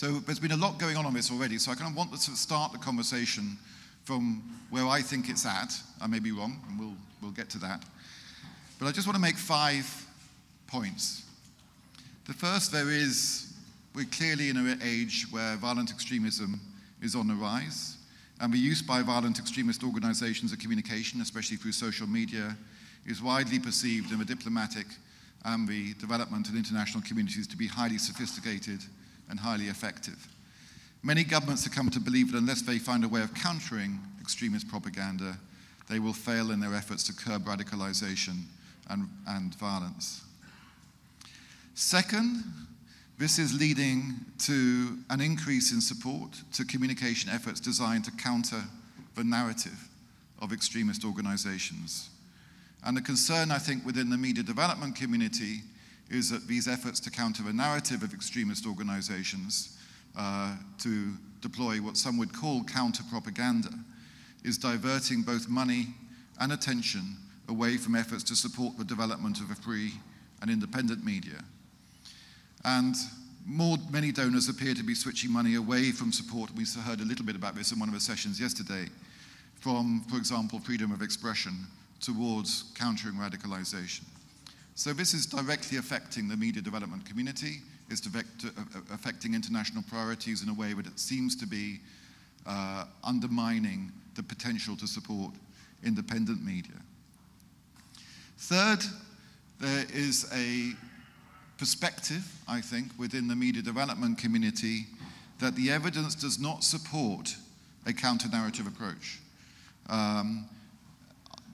So there's been a lot going on this already, so I kind of want to sort of start the conversation from where I think it's at. I may be wrong, and we'll get to that. But I just want to make 5 points. The first, we're clearly in an age where violent extremism is on the rise, and the use by violent extremist organizations of communication, especially through social media, is widely perceived in the diplomatic and the development and international communities to be highly sophisticated and highly effective. Many governments have come to believe that unless they find a way of countering extremist propaganda, they will fail in their efforts to curb radicalization and violence. Second, this is leading to an increase in support to communication efforts designed to counter the narrative of extremist organizations. And the concern, I think, within the media development community is that these efforts to counter the narrative of extremist organizations, to deploy what some would call counter-propaganda, is diverting both money and attention away from efforts to support the development of a free and independent media. And many donors appear to be switching money away from support. We heard a little bit about this in one of the sessions yesterday, from, for example, freedom of expression towards countering radicalization. So this is directly affecting the media development community, it's affecting international priorities in a way that it seems to be undermining the potential to support independent media. Third, there is a perspective, I think, within the media development community that the evidence does not support a counter-narrative approach.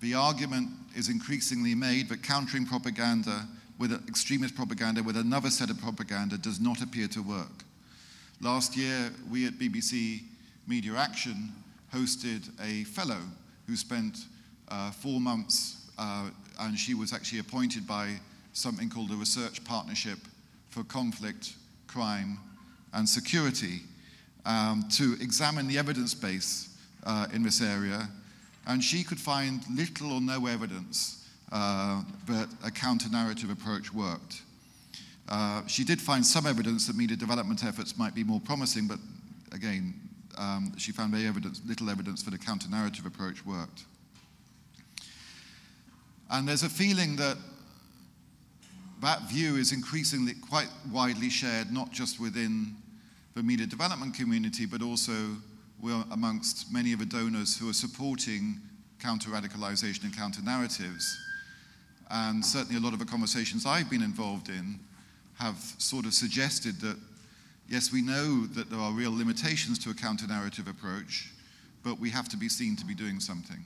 The argument is increasingly made that countering propaganda with extremist propaganda with another set of propaganda does not appear to work. Last year, we at BBC Media Action hosted a fellow who spent 4 months, and she was actually appointed by something called the Research Partnership for Conflict, Crime and Security, to examine the evidence base in this area. And she could find little or no evidence that a counter-narrative approach worked. She did find some evidence that media development efforts might be more promising, but again, she found little evidence that a counter-narrative approach worked. And there's a feeling that that view is increasingly quite widely shared, not just within the media development community, but also amongst many of the donors who are supporting counter-radicalization and counter-narratives. And certainly a lot of the conversations I've been involved in have sort of suggested that, yes, we know that there are real limitations to a counter-narrative approach, but we have to be seen to be doing something.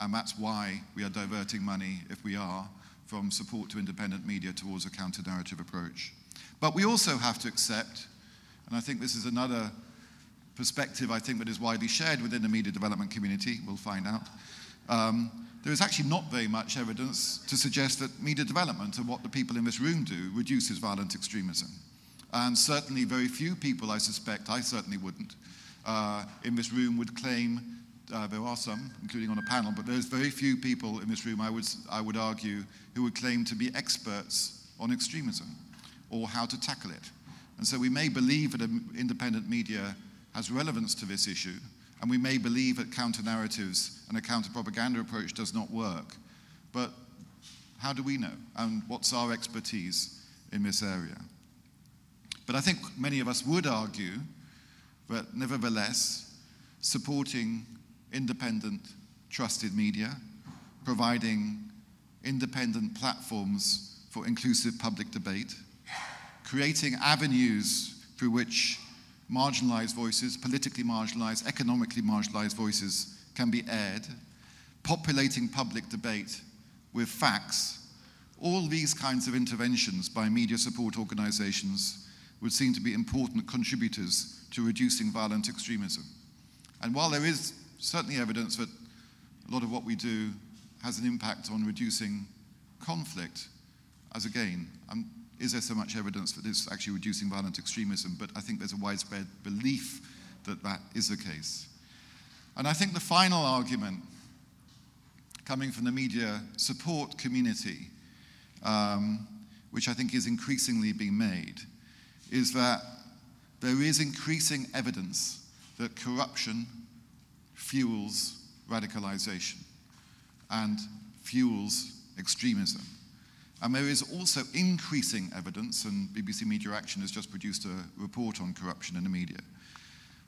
And that's why we are diverting money, if we are, from support to independent media towards a counter-narrative approach. But we also have to accept, and I think this is another perspective I think that is widely shared within the media development community, we'll find out, there is actually not very much evidence to suggest that media development and what the people in this room do reduces violent extremism. And certainly very few people, I suspect, I certainly wouldn't, in this room would claim, there are some, including on a panel, but there's very few people in this room, I would argue, who would claim to be experts on extremism or how to tackle it. And so we may believe that independent media has relevance to this issue, and we may believe that counter-narratives and a counter-propaganda approach does not work. But how do we know? And what's our expertise in this area? But I think many of us would argue that nevertheless, supporting independent, trusted media, providing independent platforms for inclusive public debate, creating avenues through which marginalized voices, politically marginalized, economically marginalized voices can be aired, populating public debate with facts, all these kinds of interventions by media support organizations would seem to be important contributors to reducing violent extremism. And while there is certainly evidence that a lot of what we do has an impact on reducing conflict, as again, is there so much evidence that it's actually reducing violent extremism? But I think there's a widespread belief that that is the case. And I think the final argument coming from the media support community, which I think is increasingly being made, is that there is increasing evidence that corruption fuels radicalization and fuels extremism. And there is also increasing evidence, and BBC Media Action has just produced a report on corruption in the media,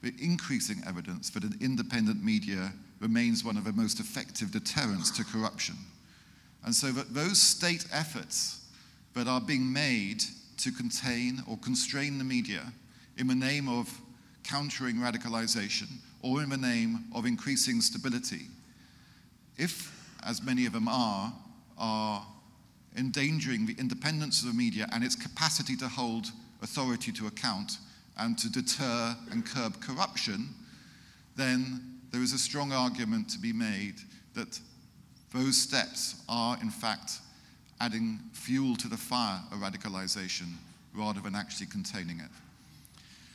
the increasing evidence that an independent media remains one of the most effective deterrents to corruption. And so that those state efforts that are being made to contain or constrain the media in the name of countering radicalization or in the name of increasing stability, if, as many of them are endangering the independence of the media and its capacity to hold authority to account and to deter and curb corruption, then there is a strong argument to be made that those steps are, in fact, adding fuel to the fire of radicalization rather than actually containing it.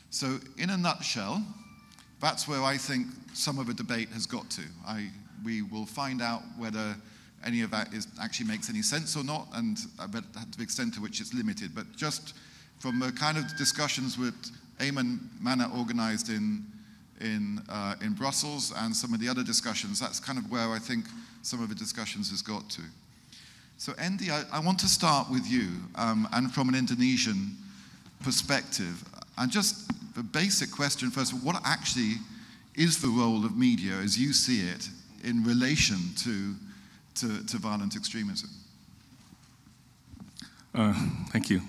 So, in a nutshell, that's where I think some of the debate has got to. We will find out whether any of that actually makes any sense or not, and to the extent to which it's limited. But just from the kind of discussions with Eamon Manna organized in Brussels and some of the other discussions, that's kind of where I think some of the discussions has got to. So Andy, I want to start with you, and from an Indonesian perspective, and just the basic question first, what actually is the role of media as you see it in relation to violent extremism? Thank you,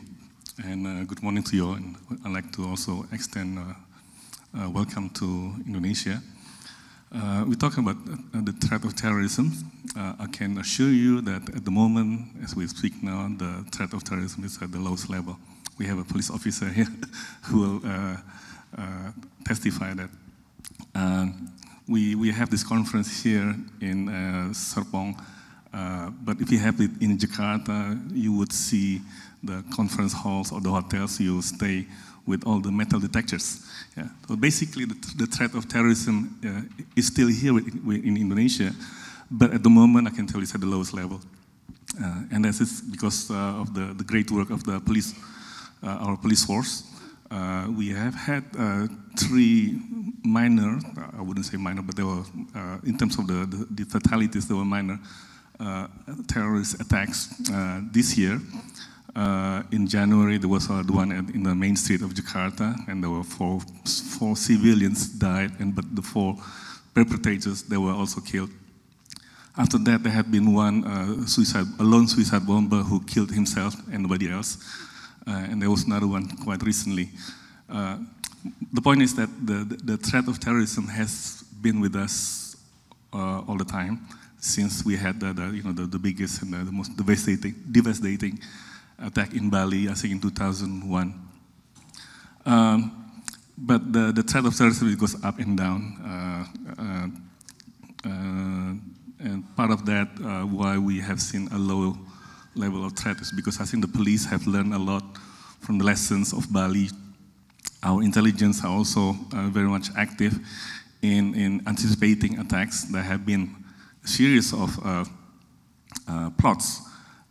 and good morning to you all. And I'd like to also extend welcome to Indonesia. We talk about the threat of terrorism. I can assure you that at the moment, as we speak now, the threat of terrorism is at the lowest level. We have a police officer here who will testify that. We have this conference here in Serpong, but if you have it in Jakarta, you would see the conference halls or the hotels you stay with all the metal detectors. Yeah. So basically, the threat of terrorism is still here in Indonesia, but at the moment, I can tell it's at the lowest level. And that is because of the great work of the police, our police force. We have had 3 minor, I wouldn't say minor, but they were, in terms of the fatalities, they were minor terrorist attacks this year. In January, there was the one in the main street of Jakarta, and there were four civilians died, but the 4 perpetrators, they were also killed. After that, there had been one a lone suicide bomber who killed himself and nobody else. And there was another one quite recently. The point is that the threat of terrorism has been with us all the time since we had the biggest and the most devastating attack in Bali, I think in 2001. But the threat of terrorism goes up and down. And part of that, why we have seen a low level of threat, is because I think the police have learned a lot from the lessons of Bali. Our intelligence are also very much active in anticipating attacks. There have been a series of plots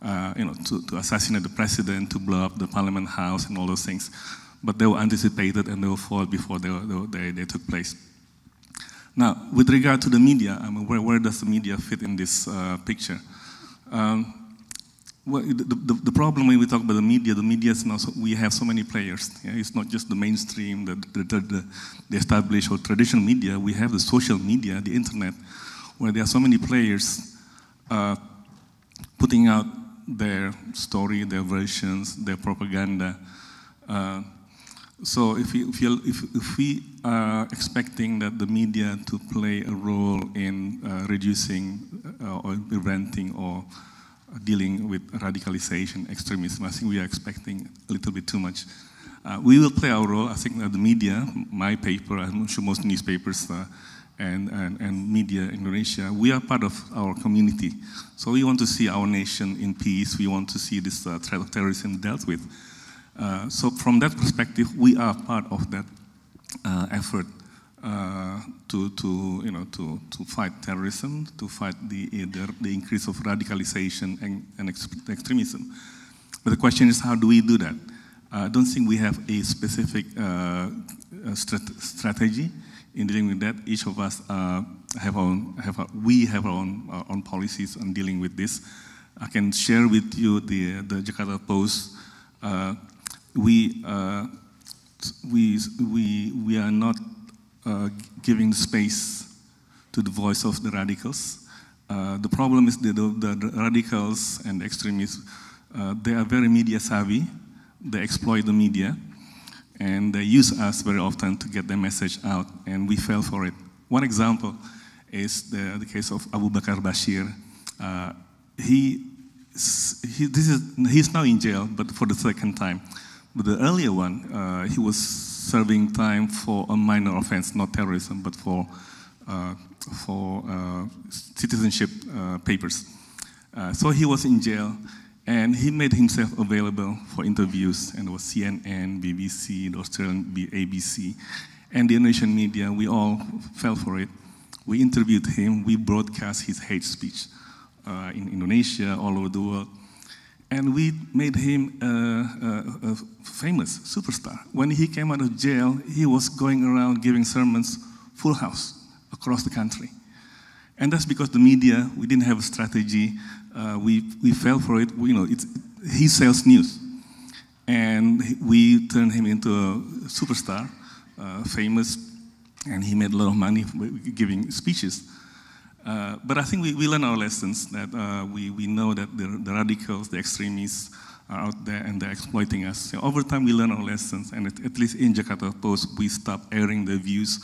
to assassinate the president, to blow up the parliament house and all those things. But they were anticipated and they will fall before they took place. Now, with regard to the media, where does the media fit in this picture? Well, the problem when we talk about the media is now we have so many players. Yeah? It's not just the mainstream, the established or traditional media. We have the social media, the internet, where there are so many players putting out their story, their versions, their propaganda. So if we are expecting that the media to play a role in reducing or preventing or dealing with radicalization, extremism, I think we are expecting a little bit too much. We will play our role. I think that the media, my paper, I'm sure most newspapers and media in Indonesia, we are part of our community. So we want to see our nation in peace. We want to see this threat of terrorism dealt with. So from that perspective, we are part of that effort to fight terrorism, to fight the increase of radicalization and extremism. But the question is, how do we do that? I don't think we have a specific strategy in dealing with that. Each of us have our own policies on dealing with this. I can share with you the Jakarta Post. We are not giving space to the voice of the radicals. The problem is that the radicals and the extremists, they are very media savvy. They exploit the media, and they use us very often to get their message out, and we fell for it. One example is the case of Abu Bakar Bashir. He's now in jail, but for the second time. But the earlier one, he was serving time for a minor offense, not terrorism, but for citizenship papers. So he was in jail, and he made himself available for interviews, and it was CNN, BBC, the Australian ABC, and the Indonesian media. We all fell for it. We interviewed him. We broadcast his hate speech in Indonesia, all over the world. And we made him a famous superstar. When he came out of jail, he was going around giving sermons, full house, across the country. And that's because the media, we didn't have a strategy. We fell for it. He sells news. And we turned him into a superstar, famous, and he made a lot of money giving speeches. But I think we learned our lessons, that we know that the radicals, the extremists are out there and they're exploiting us. So over time we learn our lessons, and at least in Jakarta Post, we stopped airing their views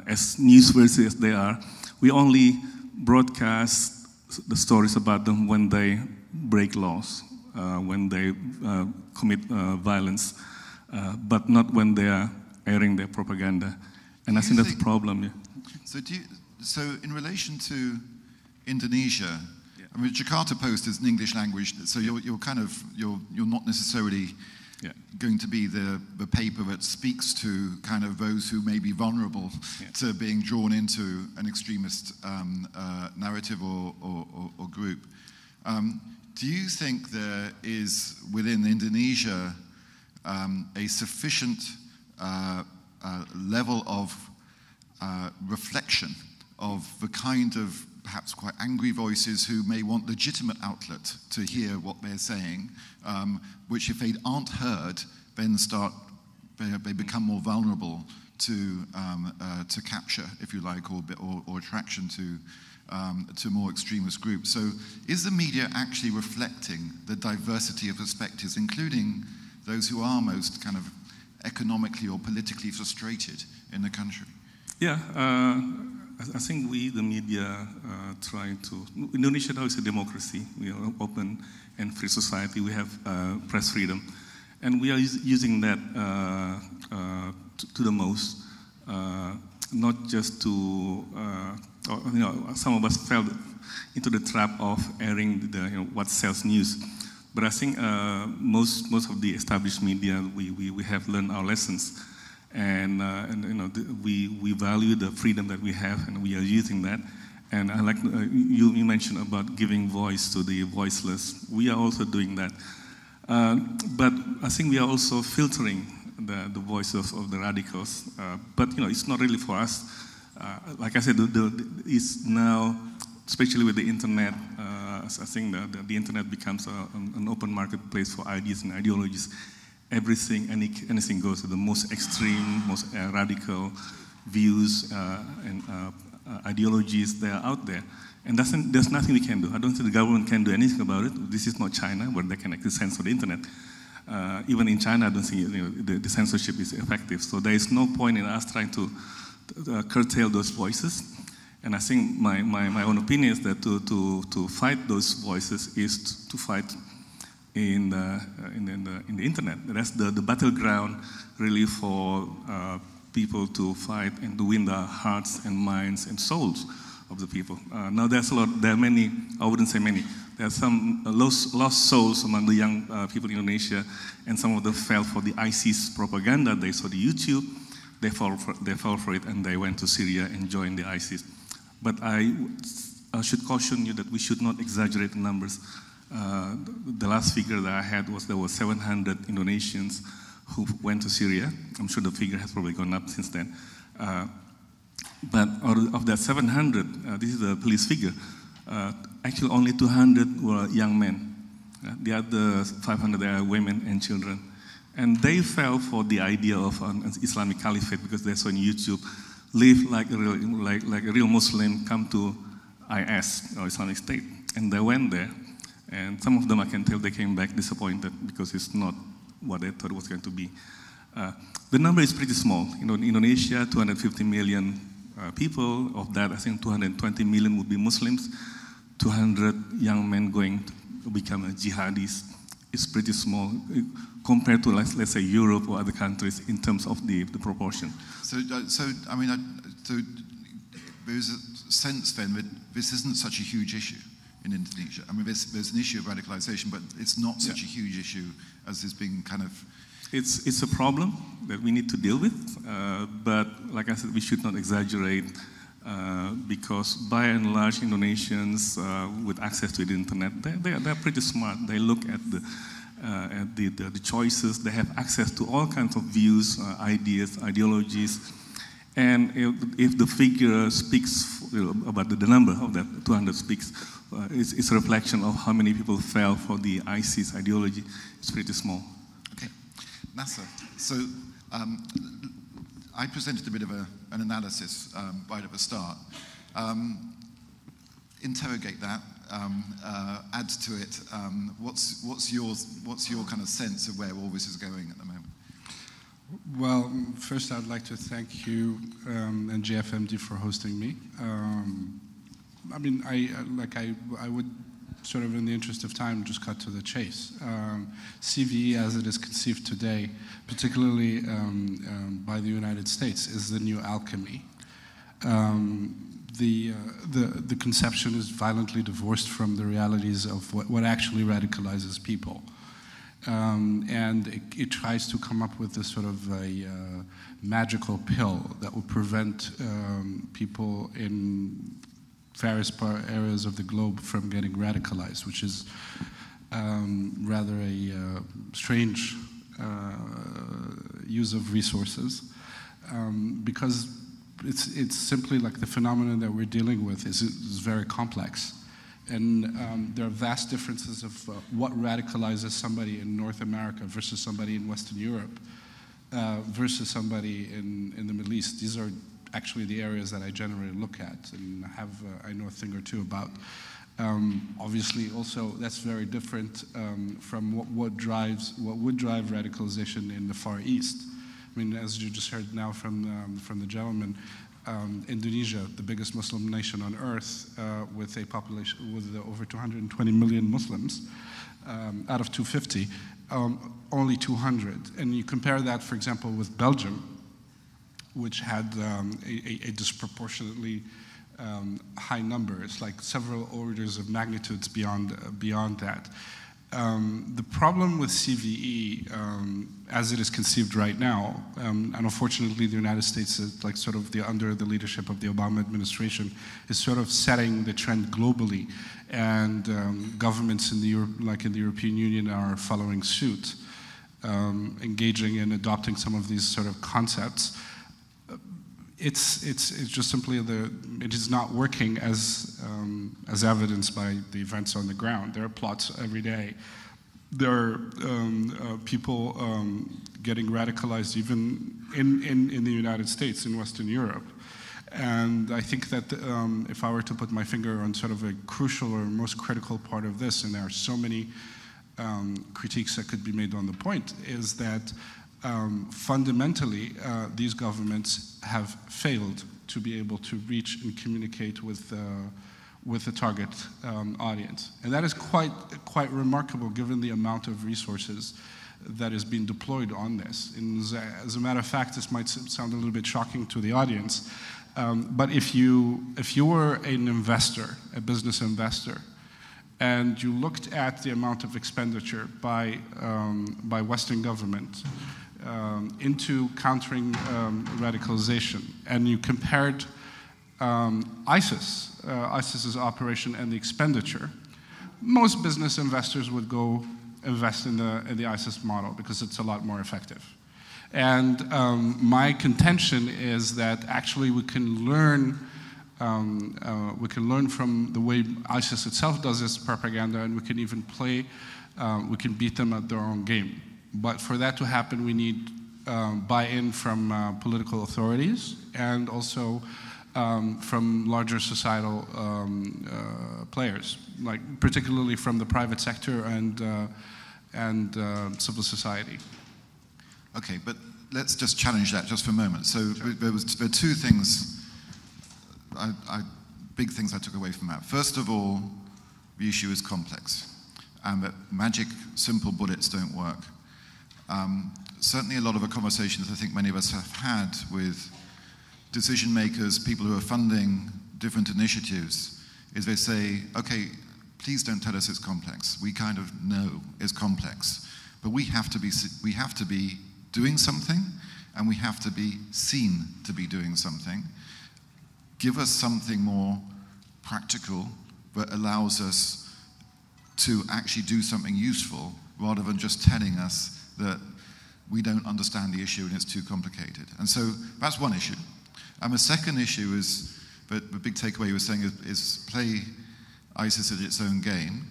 as newsworthy as they are. We only broadcast the stories about them when they break laws, when they commit violence, but not when they are airing their propaganda. And I think that's a problem. Yeah. So in relation to Indonesia, yeah. I mean, Jakarta Post is an English language, so you're not necessarily going to be the paper that speaks to kind of those who may be vulnerable to being drawn into an extremist narrative or group. Do you think there is within Indonesia a sufficient level of reflection of the kind of perhaps quite angry voices who may want legitimate outlet to hear what they're saying, which if they aren't heard, then they become more vulnerable to capture, if you like, or attraction to more extremist groups. So is the media actually reflecting the diversity of perspectives, including those who are most kind of economically or politically frustrated in the country? Yeah, I think we, the media, try to. Indonesia now is a democracy. We are an open and free society. We have press freedom, and we are using that to the most. Not just to, some of us fell into the trap of airing what sells news. But I think most of the established media, we have learned our lessons. And we value the freedom that we have, and we are using that. And I like you mentioned about giving voice to the voiceless. We are also doing that. But I think we are also filtering the voice of the radicals. But it's not really for us. Like I said, it's now, especially with the internet. I think the internet becomes an open marketplace for ideas and ideologies. Anything goes to the most extreme, most radical views and ideologies that are out there. And there's nothing we can do. I don't think the government can do anything about it. This is not China, where they can actually censor the internet. Even in China, I don't think the censorship is effective. So there is no point in us trying to curtail those voices. And I think my own opinion is that to fight those voices is to fight in the internet. That's the battleground really for people to fight and to win the hearts and minds and souls of the people. Now there are many, I wouldn't say many, there are some lost souls among the young people in Indonesia, and some of them fell for the ISIS propaganda. They saw the YouTube, they fell for it, and they went to Syria and joined the ISIS. But I should caution you that we should not exaggerate the numbers. The last figure that I had was there were 700 Indonesians who went to Syria. I'm sure the figure has probably gone up since then. But out of that 700, this is the police figure, actually only 200 were young men. The other 500 are women and children. And they fell for the idea of an Islamic caliphate because they saw on YouTube, live like a real Muslim, come to IS, or Islamic State. And they went there. And some of them, I can tell, they came back disappointed because it's not what they thought it was going to be. The number is pretty small. You know, in Indonesia, 250 million people. Of that, I think 220 million would be Muslims. 200 young men going to become jihadis is pretty small compared to, let's say, Europe or other countries in terms of the proportion. So I mean, so there's a sense then that this isn't such a huge issue in Indonesia. I mean, there's an issue of radicalization, but it's not such a huge issue as is being kind of... It's a problem that we need to deal with, but like I said, we should not exaggerate because by and large, Indonesians with access to the internet, they're pretty smart. They look at the choices. They have access to all kinds of views, ideas, ideologies. And if the figure speaks about the number of that 200 speaks, it's a reflection of how many people fell for the ISIS ideology. It's pretty small. Okay, Nasser. So I presented a bit of an analysis right at the start. Interrogate that, add to it. What's your kind of sense of where all this is going at the moment? Well, first I'd like to thank you and JFMD for hosting me. I mean, I would sort of, in the interest of time, just cut to the chase. CVE, as it is conceived today, particularly by the United States, is the new alchemy. The conception is violently divorced from the realities of what actually radicalizes people. And it tries to come up with this sort of a magical pill that will prevent people in various areas of the globe from getting radicalized, which is rather a strange use of resources, because it's simply like the phenomenon that we're dealing with is very complex. And there are vast differences of what radicalizes somebody in North America versus somebody in Western Europe versus somebody in the Middle East. These are actually the areas that I generally look at and I know a thing or two about. Obviously, also that's very different from what would drive radicalization in the Far East. I mean, as you just heard now from the gentleman, Indonesia, the biggest Muslim nation on earth, with a population with over 220 million Muslims, out of 250, only 200. And you compare that, for example, with Belgium, which had a disproportionately high number. It's like several orders of magnitudes beyond that. The problem with CVE, as it is conceived right now, and unfortunately the United States is like sort of under the leadership of the Obama administration, is sort of setting the trend globally, and governments in the European Union are following suit, engaging and adopting some of these sort of concepts. It's just simply it is not working as evidenced by the events on the ground. There are plots every day. There are people getting radicalized even in the United States, in Western Europe. And I think that if I were to put my finger on sort of a crucial or most critical part of this, and there are so many critiques that could be made on the point, is that fundamentally, these governments have failed to be able to reach and communicate with the target audience. And that is quite remarkable given the amount of resources that is being deployed on this. And as a matter of fact, this might sound a little bit shocking to the audience, but if you were an investor, a business investor, and you looked at the amount of expenditure by Western government into countering radicalization, and you compared ISIS's operation and the expenditure most business investors would go invest in the ISIS model because it's a lot more effective. And my contention is that actually we can learn from the way ISIS itself does its propaganda, and we can even we can beat them at their own game. But for that to happen, we need buy-in from political authorities and also from larger societal players, like particularly from the private sector and civil society. Okay, but let's just challenge that just for a moment. So sure. There are two things, big things I took away from that. First of all, the issue is complex, and that magic, simple bullets don't work. Certainly a lot of the conversations I think many of us have had with decision makers, people who are funding different initiatives, is they say, okay, please don't tell us it's complex. We kind of know it's complex, but we have to be doing something, and we have to be seen to be doing something. Give us something more practical that allows us to actually do something useful, rather than just telling us that we don't understand the issue and it's too complicated. And so that's one issue. And the second issue is, that the big takeaway you were saying is play ISIS at its own game.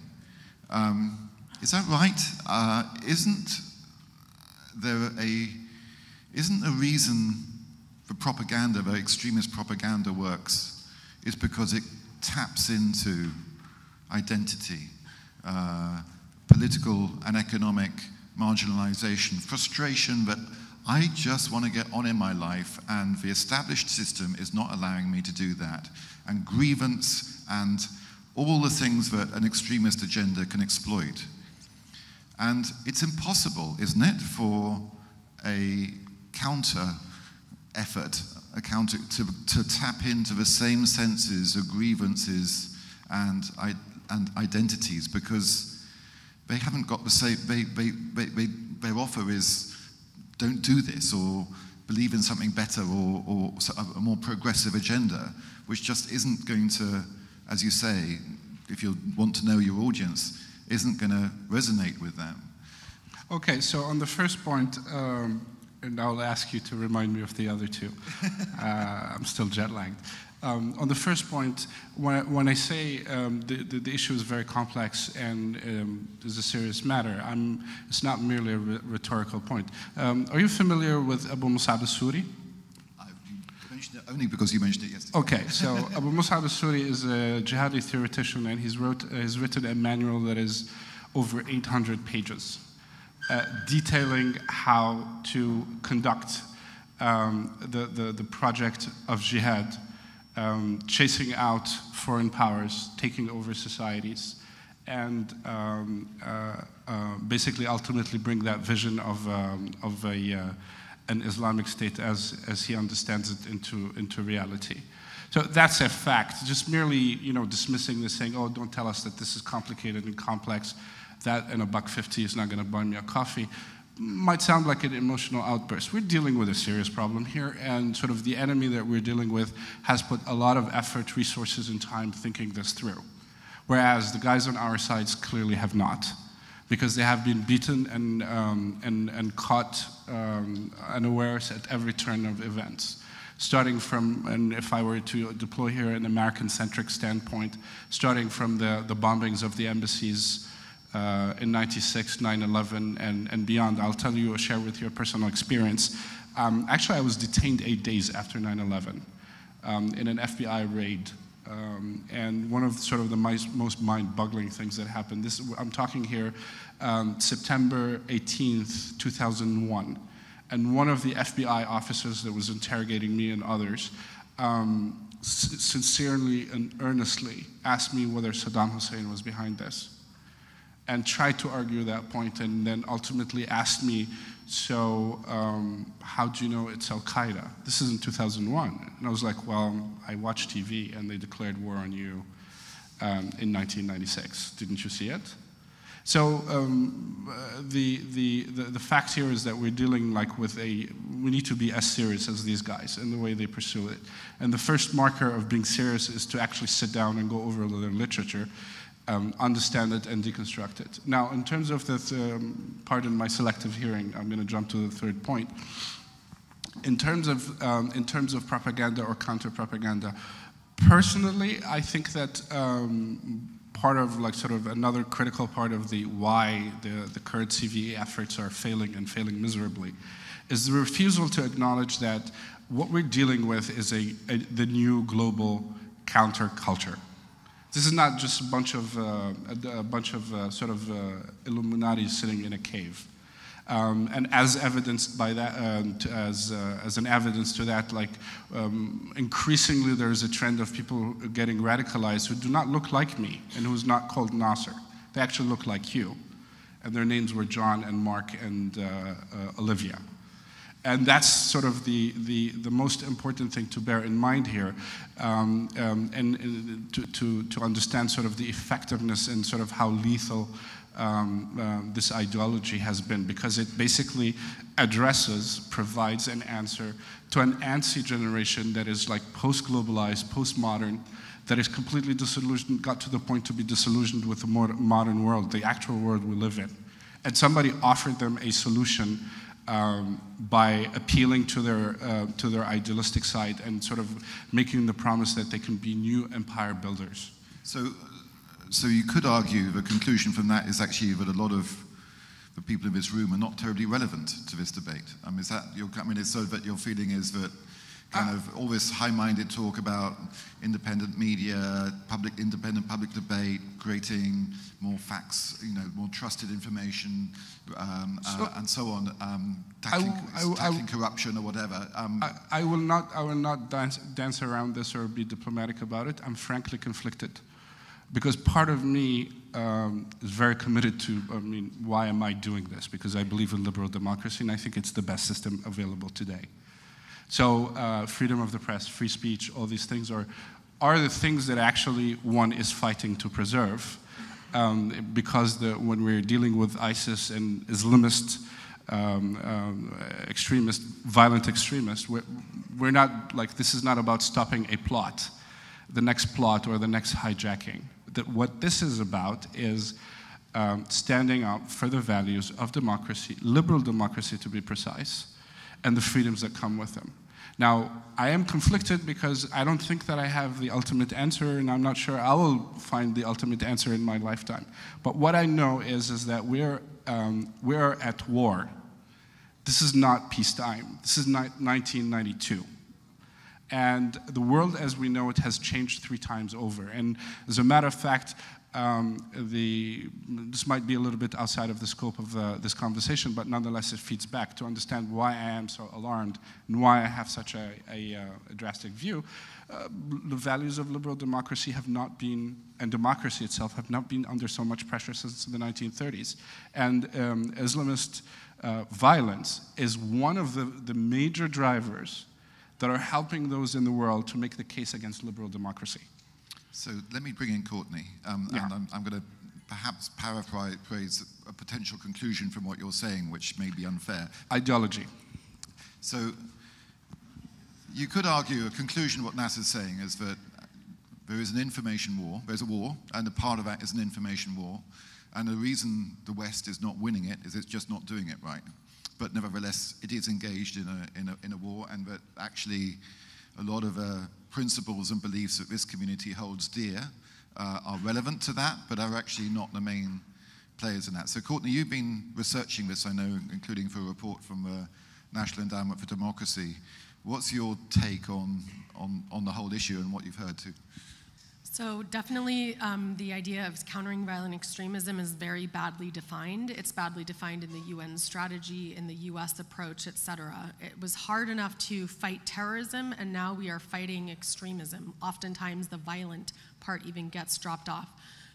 Is that right? Isn't the reason the propaganda, the extremist propaganda works, is because it taps into identity, political and economic marginalization, frustration that I just want to get on in my life and the established system is not allowing me to do that, and grievance and all the things that an extremist agenda can exploit. And it's impossible, isn't it, for a counter effort, to tap into the same senses of grievances and identities, because they haven't got the same, their offer is don't do this, or believe in something better, or a more progressive agenda, which just isn't going to, as you say, if you want to know your audience, isn't going to resonate with them. Okay, so on the first point, and I'll ask you to remind me of the other two. I'm still jet lagged. On the first point, when I say the issue is very complex and is a serious matter, it's not merely a rhetorical point. Are you familiar with Abu Musab al-Suri? I've mentioned it only because you mentioned it yesterday. Okay, so Abu Musab al-Suri is a jihadi theoretician, and he's written a manual that is over 800 pages, detailing how to conduct the project of jihad, chasing out foreign powers, taking over societies, and basically ultimately bring that vision of an Islamic state as he understands it into reality. So that's a fact. Just merely dismissing this, saying, oh, don't tell us that this is complicated and complex, that and $1.50 is not going to buy me a coffee, might sound like an emotional outburst. We're dealing with a serious problem here, and sort of the enemy that we're dealing with has put a lot of effort, resources, and time thinking this through, whereas the guys on our sides clearly have not, because they have been beaten and caught unawares at every turn of events. Starting from, and if I were to deploy here an American-centric standpoint, starting from the bombings of the embassies in 96, 9/11, and beyond. I'll tell you, share with you a personal experience. Actually, I was detained 8 days after 9/11 in an FBI raid. And one of sort of the most mind-boggling things that happened, I'm talking here September 18th, 2001. And one of the FBI officers that was interrogating me and others sincerely and earnestly asked me whether Saddam Hussein was behind this, and tried to argue that point, and then ultimately asked me, so how do you know it's Al-Qaeda? This is in 2001. And I was like, well, I watch TV, and they declared war on you in 1996. Didn't you see it? So the fact here is that we're dealing with we need to be as serious as these guys in the way they pursue it. And the first marker of being serious is to actually sit down and go over their literature. understand it and deconstruct it. Now, in terms of the, pardon my selective hearing, I'm going to jump to the third point. In terms of propaganda or counter-propaganda, personally, I think that part of, like, sort of another critical part of the why the current CVE efforts are failing and failing miserably is the refusal to acknowledge that what we're dealing with is the new global counterculture. This is not just a bunch of Illuminati sitting in a cave. And as evidenced by that, as an evidence to that, like increasingly there's a trend of people getting radicalized who do not look like me and who's not called Nasser. They actually look like you. And their names were John and Mark and Olivia. And that's sort of the most important thing to bear in mind here, and to understand sort of the effectiveness and sort of how lethal this ideology has been, because it basically provides an answer to an antsy generation that is like post-globalized, postmodern, that is completely disillusioned, got to the point to be disillusioned with the modern world, the actual world we live in. And somebody offered them a solution by appealing to their idealistic side and sort of making the promise that they can be new empire builders. So you could argue the conclusion from that is actually that a lot of the people in this room are not terribly relevant to this debate. Is that so that your feeling is that kind of all this high-minded talk about independent media, independent public debate, creating more facts, more trusted information, and so on, tackling corruption or whatever. I will not dance around this or be diplomatic about it. I'm frankly conflicted, because part of me is very committed to. Why am I doing this? Because I believe in liberal democracy, and I think it's the best system available today. So freedom of the press, free speech, all these things are the things that actually one is fighting to preserve, because when we're dealing with ISIS and Islamist extremists, violent extremists, we're not, like, this is not about stopping a plot, the next plot or the next hijacking. What this is about is standing up for the values of democracy, liberal democracy to be precise, and the freedoms that come with them. Now, I am conflicted because I don't think that I have the ultimate answer, and I'm not sure I will find the ultimate answer in my lifetime. But what I know is that we're at war. This is not peacetime. This is 1992. And the world as we know it has changed 3 times over. And as a matter of fact, this might be a little bit outside of the scope of this conversation, but nonetheless it feeds back to understand why I am so alarmed and why I have such a drastic view. The values of liberal democracy have not been, and democracy itself have not been under so much pressure since the 1930s. And Islamist violence is one of the major drivers that are helping those in the world to make the case against liberal democracy. So let me bring in Courtney, and I'm going to perhaps paraphrase a potential conclusion from what you're saying, which may be unfair. Ideology. So you could argue a conclusion of what Nasser's saying is that there is an information war, there's a war, and a part of that is an information war, and the reason the West is not winning it is it's just not doing it right. But nevertheless, it is engaged in a war, and that actually a lot of principles and beliefs that this community holds dear are relevant to that, but are actually not the main players in that. So Courtney, you've been researching this, I know, including for a report from the National Endowment for Democracy. What's your take on the whole issue and what you've heard too? So definitely the idea of countering violent extremism is very badly defined. It's badly defined in the UN strategy, in the US approach, et cetera. It was hard enough to fight terrorism, and now we are fighting extremism. Oftentimes the violent part even gets dropped off.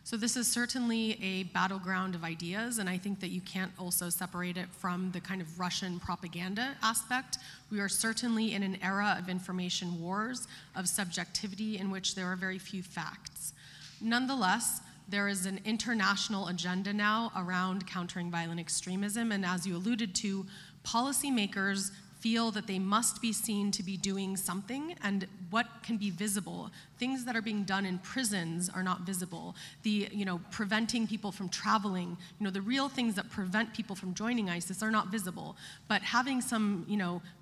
So this is certainly a battleground of ideas, and I think that you can't also separate it from the kind of Russian propaganda aspect. We are certainly in an era of information wars, of subjectivity in which there are very few facts. Nonetheless, there is an international agenda now around countering violent extremism, and as you alluded to, policymakers feel that they must be seen to be doing something, and what can be visible. things that are being done in prisons are not visible. The, preventing people from traveling, the real things that prevent people from joining ISIS are not visible. But having some,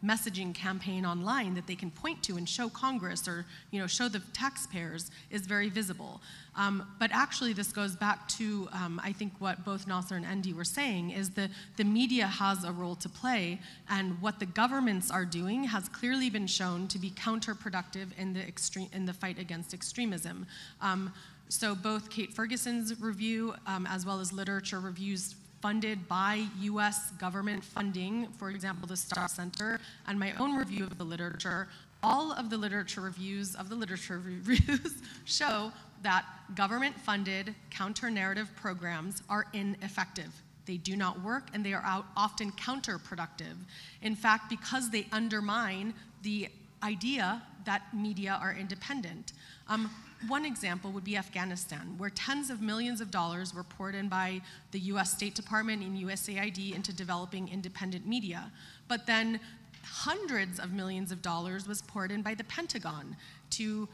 messaging campaign online that they can point to and show Congress or, show the taxpayers is very visible. But actually, this goes back to, I think, what both Nasser and Andy were saying, is the media has a role to play, and what the governments are doing has clearly been shown to be counterproductive in the fight against extremism. So both Kate Ferguson's review, as well as literature reviews funded by U.S. government funding, for example, the Star Center, and my own review of the literature, all of the literature reviews show that government-funded counter-narrative programs are ineffective. They do not work, and they are often counterproductive. In fact, because they undermine the idea that media are independent. One example would be Afghanistan, where tens of millions of dollars were poured in by the US State Department and USAID into developing independent media. But then hundreds of millions of dollars was poured in by the Pentagon to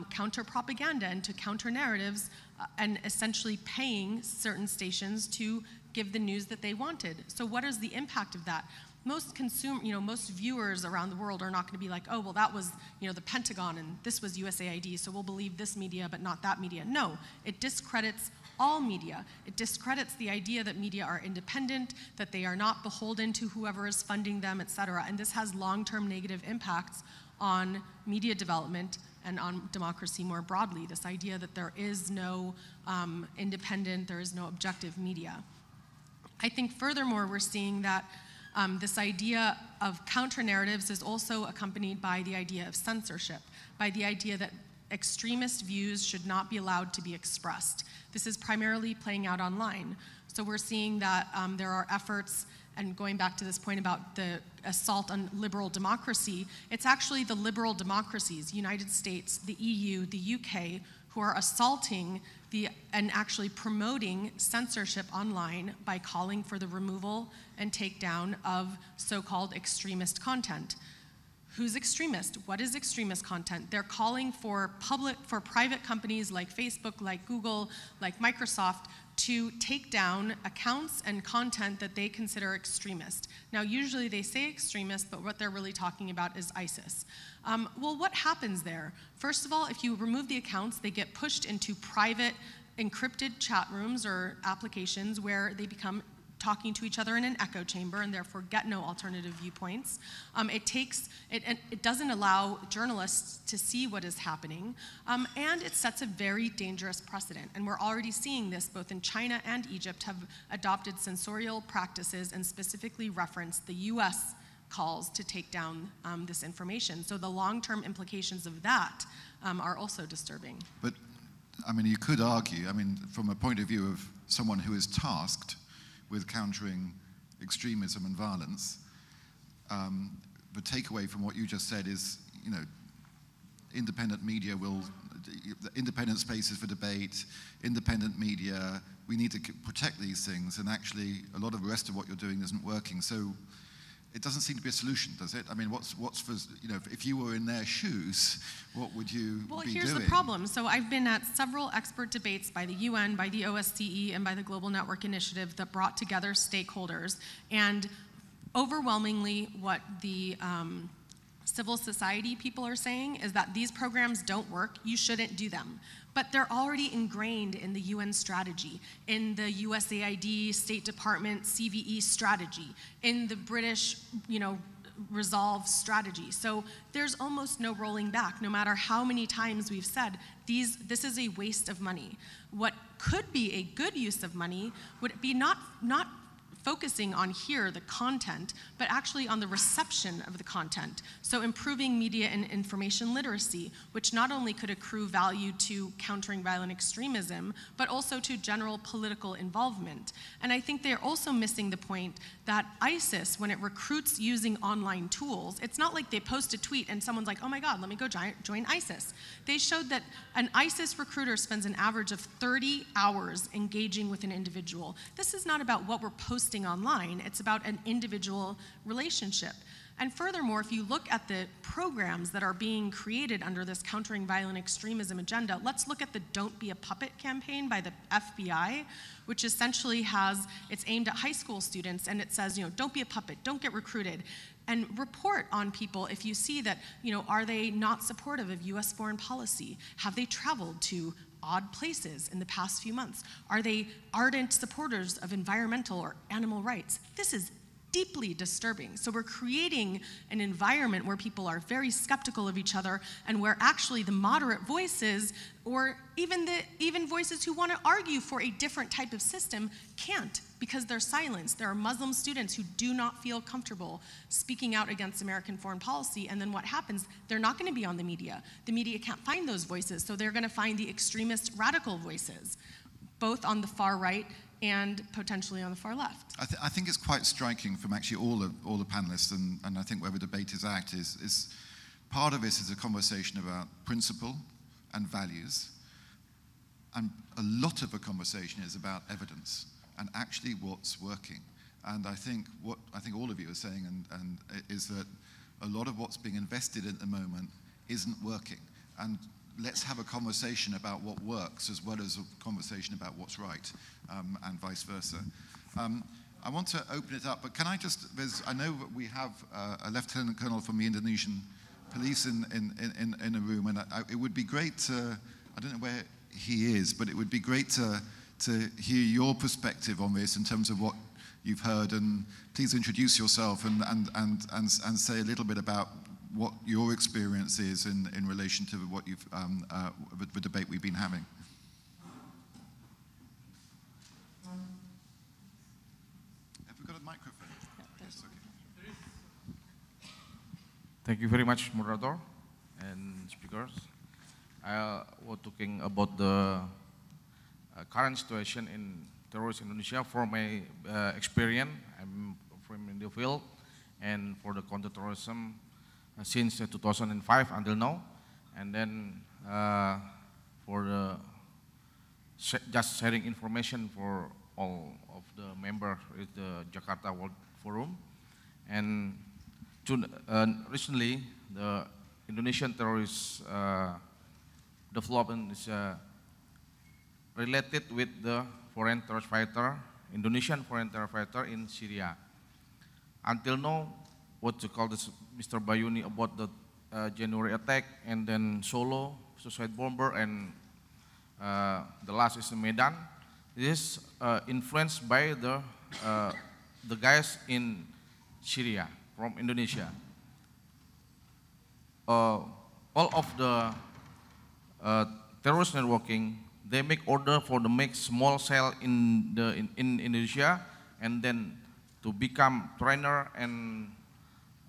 counter propaganda and to counter narratives, and essentially paying certain stations to give the news that they wanted. So what is the impact of that? Most most viewers around the world are not going to be like, oh, well, that was, the Pentagon and this was USAID, so we'll believe this media but not that media. No, it discredits all media. It discredits the idea that media are independent, that they are not beholden to whoever is funding them, et cetera. And this has long-term negative impacts on media development and on democracy more broadly, this idea that there is no independent, there is no objective media. I think furthermore, we're seeing that this idea of counter-narratives is also accompanied by the idea of censorship, by the idea that extremist views should not be allowed to be expressed. This is primarily playing out online. So we're seeing that there are efforts, and going back to this point about the assault on liberal democracy, it's actually the liberal democracies, United States, the EU, the UK, who are assaulting and actually promoting censorship online by calling for the removal and takedown of so-called extremist content. Who's extremist? What is extremist content? They're calling for private companies like Facebook, like Google, like Microsoft to take down accounts and content that they consider extremist. Now, usually they say extremist, but what they're really talking about is ISIS. Well, what happens there? First of all, if you remove the accounts, they get pushed into private encrypted chat rooms or applications where they become talking to each other in an echo chamber and therefore get no alternative viewpoints. It doesn't allow journalists to see what is happening, and it sets a very dangerous precedent. And we're already seeing this. Both in China and Egypt have adopted censorial practices and specifically referenced the US calls to take down this information. So the long-term implications of that are also disturbing. But, I mean, you could argue, from a point of view of someone who is tasked with countering extremism and violence, the takeaway from what you just said is, independent media independent spaces for debate, independent media, we need to protect these things, and actually a lot of the rest of what you're doing isn't working. So it doesn't seem to be a solution, does it? I mean, what's for, if you were in their shoes, what would you be doing? Well, here's the problem. So I've been at several expert debates by the UN, by the OSCE, and by the Global Network Initiative that brought together stakeholders. And overwhelmingly, what the civil society people are saying is that these programs don't work, you shouldn't do them. But they're already ingrained in the UN strategy, in the USAID, State Department, CVE strategy, in the British, Resolve strategy. So there's almost no rolling back, no matter how many times we've said, this is a waste of money. What could be a good use of money would be not focusing on the content, but actually on the reception of the content. So improving media and information literacy, which not only could accrue value to countering violent extremism, but also to general political involvement. And I think they're also missing the point that ISIS, when it recruits using online tools, it's not like they post a tweet and someone's like, oh my God, let me go join ISIS. They showed that an ISIS recruiter spends an average of 30 hours engaging with an individual. This is not about what we're posting online, it's about an individual relationship. And furthermore, if you look at the programs that are being created under this countering violent extremism agenda, let's look at the Don't Be a Puppet campaign by the FBI, which essentially it's aimed at high school students, and it says, don't be a puppet, don't get recruited, and report on people if you see that, are they not supportive of US foreign policy? Have they traveled to odd places in the past few months? Are they ardent supporters of environmental or animal rights? This is deeply disturbing. So we're creating an environment where people are very skeptical of each other, and where actually the moderate voices, or even voices who want to argue for a different type of system, can't, because they're silenced. There are Muslim students who do not feel comfortable speaking out against American foreign policy, and then what happens? They're not going to be on the media. The media can't find those voices, so they're going to find the extremist radical voices, both on the far right and potentially on the far left. I think it's quite striking from actually all the panelists, and I think where the debate is at is part of this is a conversation about principle and values, and a lot of the conversation is about evidence and actually what's working. And I think what all of you are saying and is that a lot of what's being invested at the moment isn't working. And let's have a conversation about what works as well as a conversation about what's right, and vice versa. I want to open it up, but can I just, I know that we have a lieutenant colonel from the Indonesian police in the room, and it would be great to, I don't know where he is, but it would be great to hear your perspective on this in terms of what you've heard, and please introduce yourself and say a little bit about what your experience is in relation to what you've the debate we've been having. Have we got a microphone? Yes, okay. Thank you very much, moderator and speakers. We're talking about the current situation in terrorist Indonesia. From my experience, I'm from in the field, and for the counterterrorism since 2005 until now, and then for the just sharing information for all of the members of the Jakarta World Forum. And recently, the Indonesian terrorist development is related with the foreign terrorist fighter, Indonesian foreign terrorist fighter in Syria. Until now, what you call this, Mr. Bayuni, about the January attack, and then Solo, suicide bomber, and the last is Medan. This is influenced by the guys in Syria from Indonesia. All of the terrorist networking, they make order for the make small cell in Indonesia, and then to become trainer and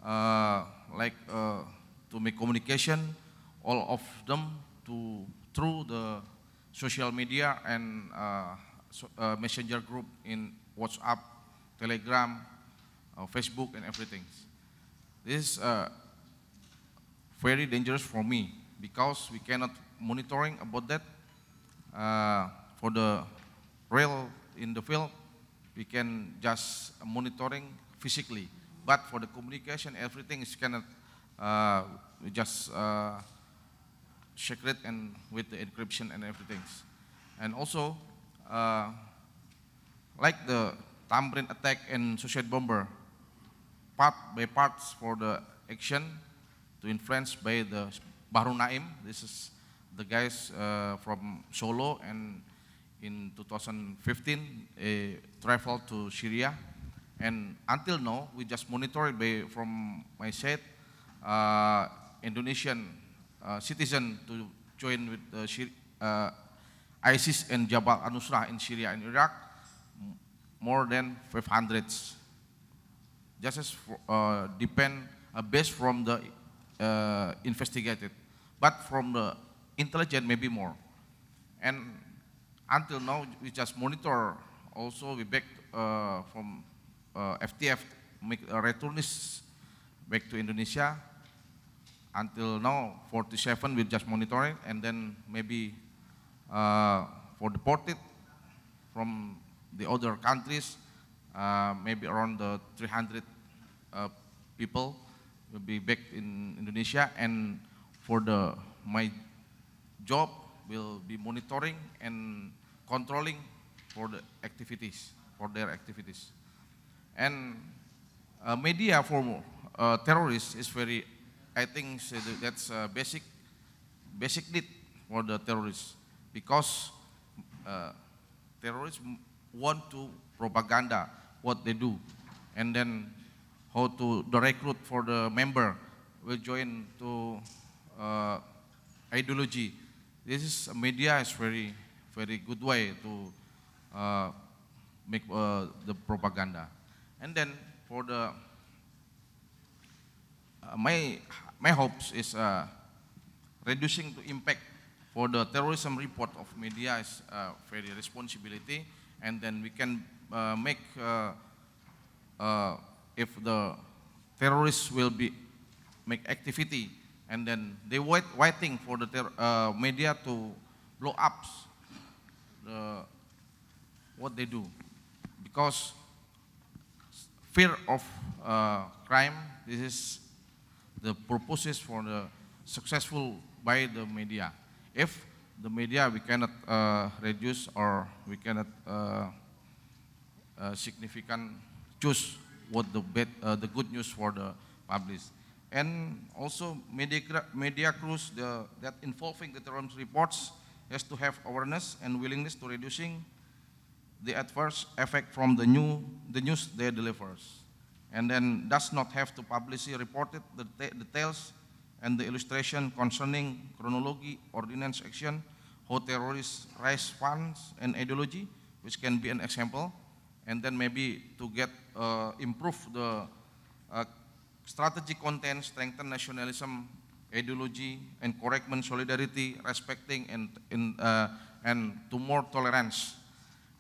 to make communication, all of them through the social media and messenger group in WhatsApp, Telegram, Facebook, and everything. This is very dangerous for me because we cannot monitoring about that. For the real in the field, we can just monitoring physically. But for the communication, everything is cannot just secret and with the encryption and everything. And also, like the Tamrin attack and suicide bomber, part by parts for the action to influence by the Bahru Naim. This is the guys from Solo, and in 2015 traveled to Syria. And until now, we just monitor it from my side, Indonesian citizen to join with the ISIS and Jabal al-Nusra in Syria and Iraq, more than 500. Just as depend based from the investigated, but from the intelligence maybe more. And until now, we just monitor. Also, we back from FTF make returnees back to Indonesia. Until now, 47 we just monitoring, and then maybe for deported from the other countries, maybe around the 300 people. will be back in Indonesia, and for my job will be monitoring and controlling for their activities. And media for terrorists is very, I think that's a basic need for the terrorists, because terrorists want to propaganda what they do, and then how to the recruit for the member will join to ideology. This is media is very good way to make the propaganda. And then for the my hopes is reducing the impact for the terrorism report of media is very responsibility, and then we can make if the terrorists will be make activity, and then they waiting for the media to blow up what they do, because fear of crime, this is the purposes for the successful by the media. If the media we cannot reduce, or we cannot significant choose what the good news for the public. And also media crews that involving the terrorism reports has to have awareness and willingness to reducing the adverse effect from the news they delivers, and then does not have to publicly report it, the details and the illustration concerning chronology, ordinance action, how terrorists raise funds and ideology, which can be an example, and then maybe to get improve the strategy content, strengthen nationalism, ideology, encouragement, solidarity, respecting, and to more tolerance.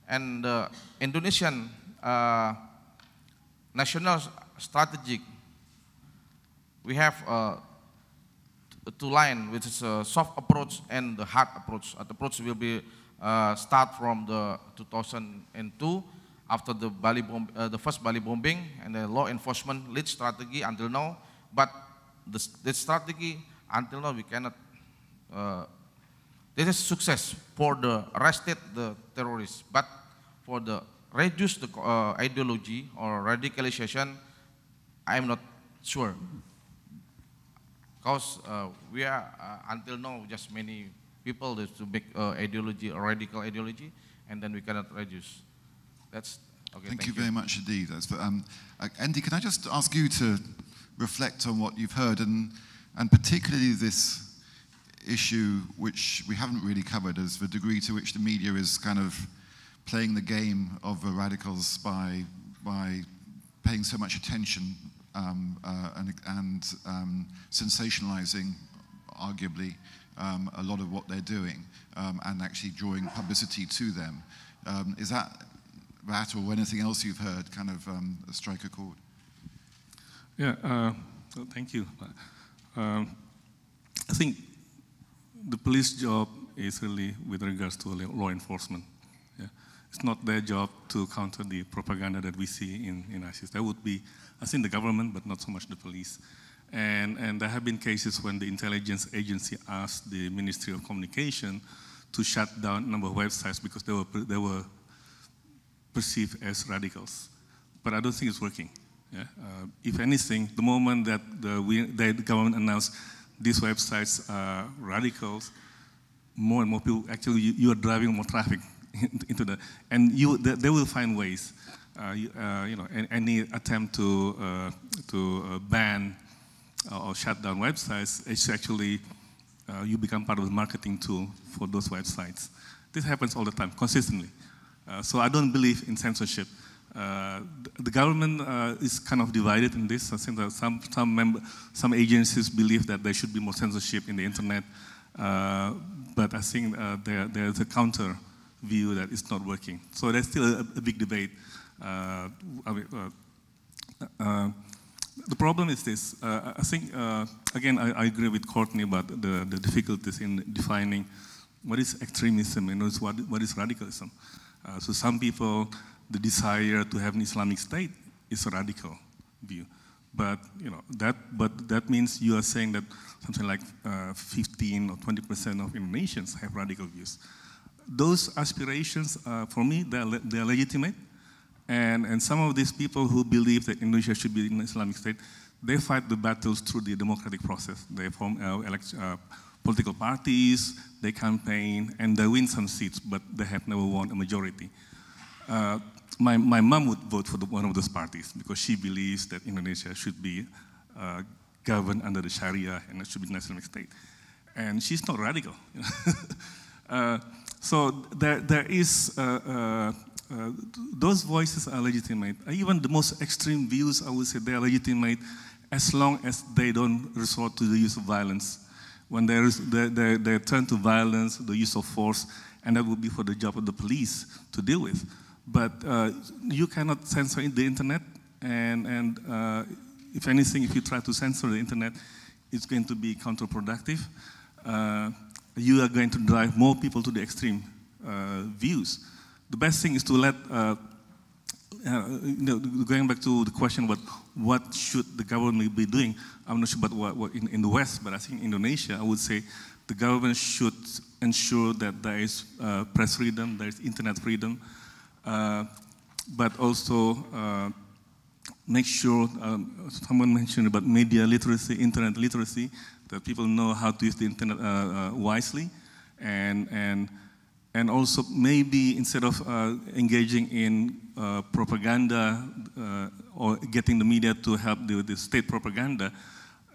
And the Indonesian national strategic, we have two lines, which is a soft approach and the hard approach. The approach will be start from the 2002, after the the first Bali bombing, and the law enforcement lead strategy until now. But the strategy until now we cannot. This is success for the arrested the terrorists, but for the reduce the ideology or radicalization, I am not sure, because we are until now just many people to make ideology or radical ideology, and then we cannot reduce. That's okay. Thank you very much indeed. Andy, can I just ask you to reflect on what you've heard, and particularly this issue which we haven't really covered, is the degree to which the media is kind of playing the game of the radicals by paying so much attention and sensationalizing, arguably, a lot of what they're doing, and actually drawing publicity to them. Is that or anything else you've heard kind of strike a chord? Yeah, thank you. I think the police job is really with regards to law enforcement. Yeah. It's not their job to counter the propaganda that we see in ISIS. That would be, I think, the government, but not so much the police. And there have been cases when the intelligence agency asked the Ministry of Communication to shut down a number of websites because they were perceived as radicals. But I don't think it's working. Yeah? If anything, the moment that the government announced these websites are radicals, more and more people, actually, you are driving more traffic into the, and they will find ways. Any attempt to ban or shut down websites, it's actually, you become part of the marketing tool for those websites. This happens all the time, consistently. So I don't believe in censorship. The government is kind of divided in this. I think that some agencies believe that there should be more censorship in the internet, but I think there's a counter view that it's not working. So there's still a big debate. The problem is this. I think, again, I agree with Courtney about the difficulties in defining what is extremism and what is radicalism. So some people, the desire to have an Islamic state is a radical view. But that means you are saying that something like 15 or 20% of Indonesians have radical views. Those aspirations, for me, they are legitimate. And some of these people who believe that Indonesia should be an Islamic state, they fight the battles through the democratic process. They form political parties, they campaign, and they win some seats, but they have never won a majority. My mom would vote for one of those parties because she believes that Indonesia should be governed under the Sharia and it should be an Islamic state. And she's not radical. So there is, those voices are legitimate. Even the most extreme views, I would say they are legitimate as long as they don't resort to the use of violence. When they turn to violence, the use of force, and that would be for the job of the police to deal with. But you cannot censor the internet, and if anything, if you try to censor the internet, it's going to be counterproductive. You are going to drive more people to the extreme views. The best thing is to let, going back to the question about what should the government be doing, I'm not sure about what in the West, but I think in Indonesia, I would say the government should ensure that there is press freedom, there is internet freedom, but also make sure, someone mentioned about media literacy, internet literacy, that people know how to use the internet wisely, and also maybe instead of engaging in propaganda or getting the media to help the state propaganda,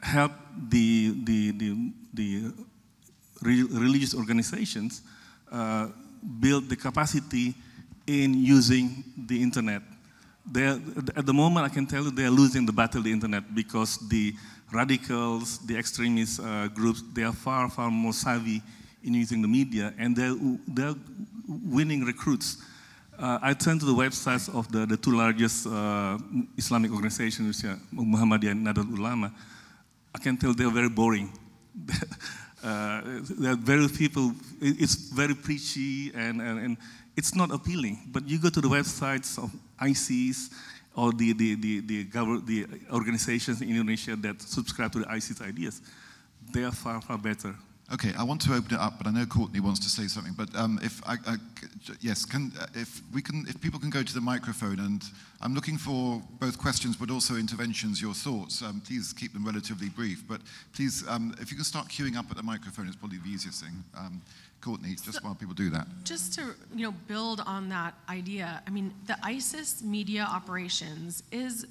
help the religious organizations build the capacity in using the internet. At the moment, I can tell you they are losing the battle of the internet because the radicals, the extremist groups, they are far, far more savvy in using the media, and they're winning recruits. I turned to the websites of the two largest Islamic organizations, Muhammadiyah and Nahdlatul Ulama. I can tell they're very boring. There are very people, it's very preachy and it's not appealing. But you go to the websites of ISIS or the organizations in Indonesia that subscribe to the ISIS ideas, they are far, far better. Okay, I want to open it up, but I know Courtney wants to say something. But if people can go to the microphone, and I'm looking for both questions, but also interventions, your thoughts. Please keep them relatively brief. But please, if you can start queuing up at the microphone, it's probably the easiest thing. Courtney, just while people do that. Just to build on that idea, I mean, the ISIS media operations is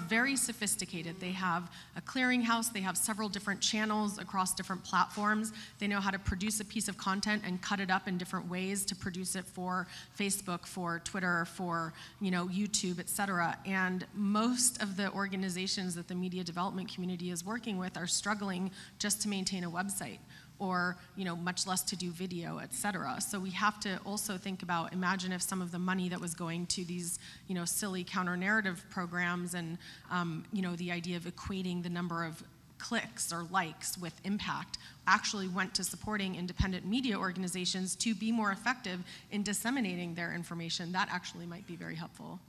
very sophisticated. They have a clearinghouse, they have several different channels across different platforms. They know how to produce a piece of content and cut it up in different ways to produce it for Facebook, for Twitter, for YouTube, et cetera. And most of the organizations that the media development community is working with are struggling just to maintain a website, or much less to do video, et cetera. So we have to also think about, imagine if some of the money that was going to these silly counter-narrative programs and the idea of equating the number of clicks or likes with impact actually went to supporting independent media organizations to be more effective in disseminating their information. That actually might be very helpful.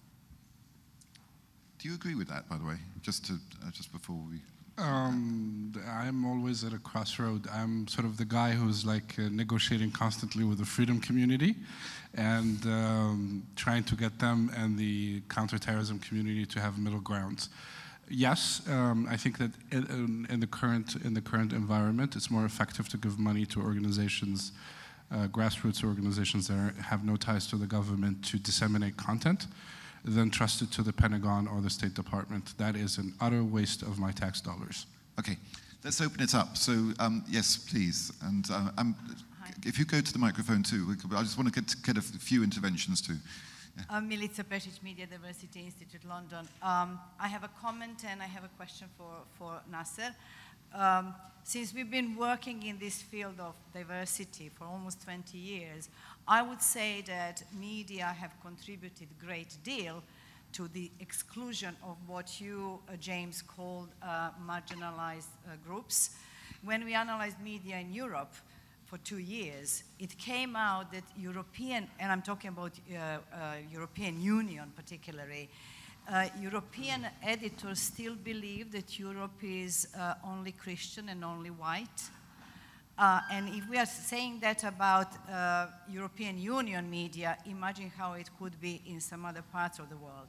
Do you agree with that, by the way? Just before we... I'm always at a crossroad. I'm sort of the guy who's negotiating constantly with the freedom community and trying to get them and the counterterrorism community to have middle grounds. Yes, I think that in the current environment, it's more effective to give money to organizations, grassroots organizations that have no ties to the government, to disseminate content, than trust it to the Pentagon or the State Department. That is an utter waste of my tax dollars. Okay, let's open it up. So, yes, please. And if you go to the microphone too, I just want to get a few interventions too. Yeah. Milica Pešić, Media Diversity Institute, London. I have a comment and I have a question for Nasser. Since we've been working in this field of diversity for almost 20 years, I would say that media have contributed a great deal to the exclusion of what you, James, called marginalized groups. When we analyzed media in Europe for 2 years, it came out that European, and I'm talking about European Union particularly, European editors still believe that Europe is only Christian and only white. And if we are saying that about European Union media, imagine how it could be in some other parts of the world.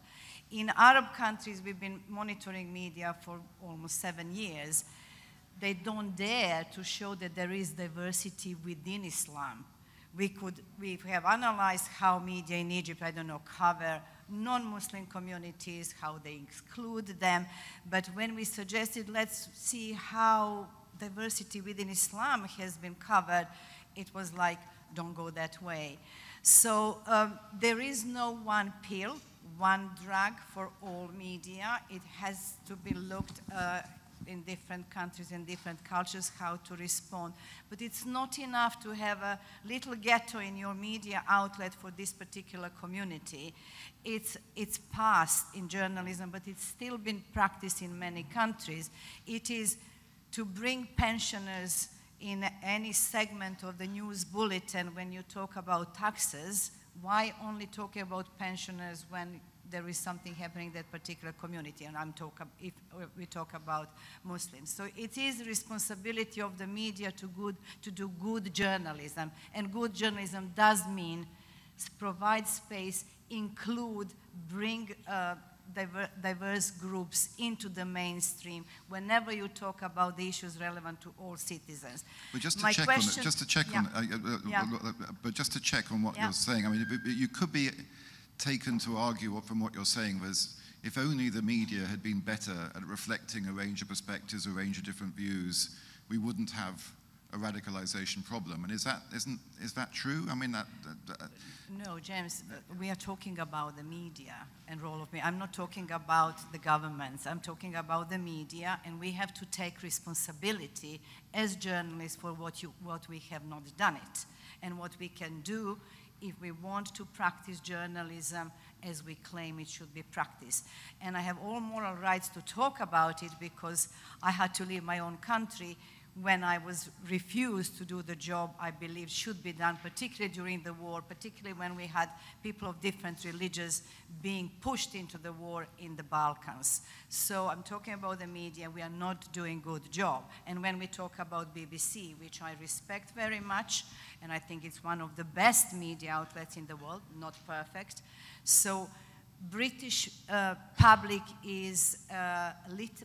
In Arab countries, we've been monitoring media for almost 7 years. They don't dare to show that there is diversity within Islam. We have analyzed how media in Egypt, I don't know, cover non-Muslim communities, how they exclude them. But when we suggested, let's see how diversity within Islam has been covered, it was like, don't go that way. So there is no one pill, one drug for all media. It has to be looked in different countries and different cultures how to respond. But it's not enough to have a little ghetto in your media outlet for this particular community. It's past in journalism, but it's still been practiced in many countries. It is to bring pensioners in any segment of the news bulletin when you talk about taxes. Why only talk about pensioners when there is something happening in that particular community? And if we talk about Muslims. So it is the responsibility of the media to do good journalism. And good journalism does mean provide space, include, bring diverse groups into the mainstream whenever you talk about the issues relevant to all citizens. But just to check on what you're saying, I mean, you could be taken to argue from what you're saying was if only the media had been better at reflecting a range of perspectives, a range of different views, we wouldn't have a radicalization problem. And is that true? I mean, No, James, we are talking about the media and role of media. I'm not talking about the governments. I'm talking about the media, and we have to take responsibility as journalists for what we have not done it, and what we can do if we want to practice journalism as we claim it should be practiced. And I have all moral rights to talk about it because I had to leave my own country when I was refused to do the job I believe should be done, particularly during the war, particularly when we had people of different religions being pushed into the war in the Balkans. So I'm talking about the media, we are not doing a good job. And when we talk about BBC, which I respect very much, and I think it's one of the best media outlets in the world, not perfect. So British public is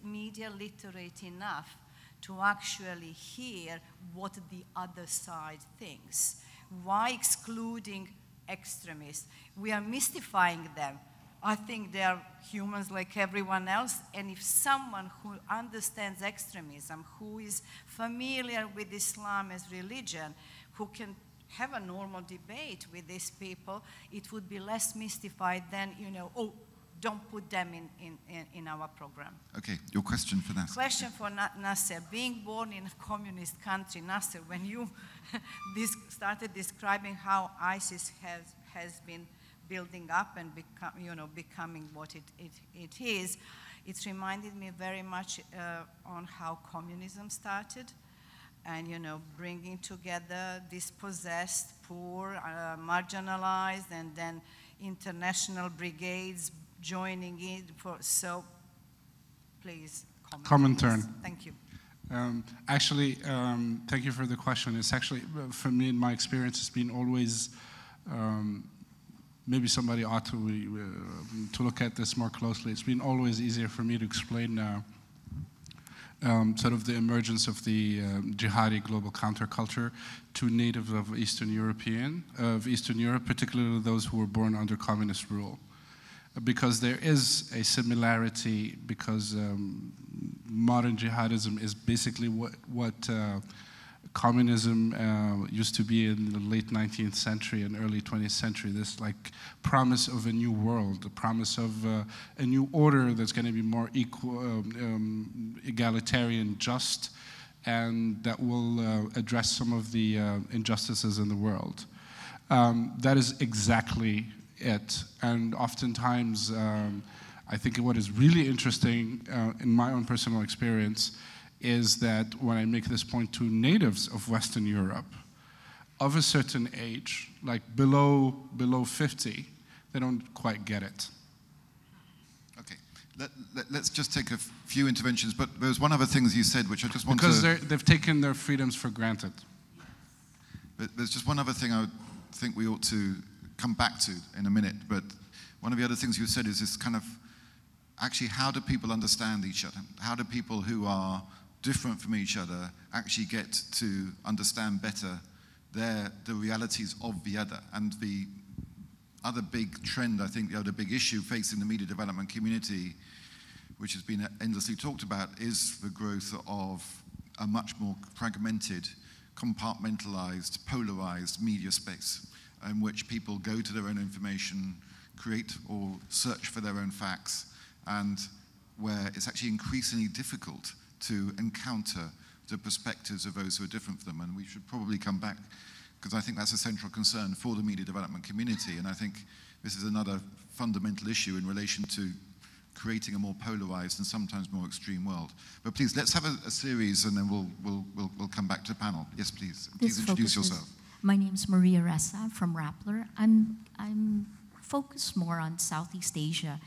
media literate enough to actually hear what the other side thinks. Why excluding extremists? We are mystifying them. I think they are humans like everyone else, and if someone who understands extremism, who is familiar with Islam as religion, who can have a normal debate with these people, it would be less mystified than, oh, don't put them in our program. Okay, your question for Nasser. Question for Nasser. Being born in a communist country, Nasser, when you started describing how ISIS has been building up and becoming what it is, it reminded me very much on how communism started, and bringing together dispossessed, poor, marginalized, and then international brigades joining in. So please comment. Turn. Thank you. Actually, thank you for the question. It's actually, for me, in my experience, it's been always, maybe somebody ought to look at this more closely. It's been always easier for me to explain sort of the emergence of the jihadi global counterculture to natives of Eastern Europe, particularly those who were born under communist rule. Because there is a similarity, because modern jihadism is basically what communism used to be in the late 19th century and early 20th century, this like promise of a new world, the promise of a new order that's going to be more equal, egalitarian, just, and that will address some of the injustices in the world. That is exactly it. And oftentimes, I think what is really interesting in my own personal experience is that when I make this point to natives of Western Europe, of a certain age, like below 50, they don't quite get it. Okay. Let's just take a few interventions, but there's one other thing you said which I just want to... Because they've taken their freedoms for granted. But there's just one other thing I think we ought to come back to in a minute, but one of the other things you said is this kind of, actually, how do people understand each other? How do people who are different from each other actually get to understand better the realities of the other? And the other big trend, I think, the other big issue facing the media development community, which has been endlessly talked about, is the growth of a much more fragmented, compartmentalized, polarized media space in which people go to their own information, create or search for their own facts, and where it's actually increasingly difficult to encounter the perspectives of those who are different from them. And we should probably come back, because I think that's a central concern for the media development community, and I think this is another fundamental issue in relation to creating a more polarized and sometimes more extreme world. But please, let's have a series, and then we'll come back to the panel. Yes, please. Please introduce yourself. My name's Maria Ressa from Rappler. I'm focused more on Southeast Asia.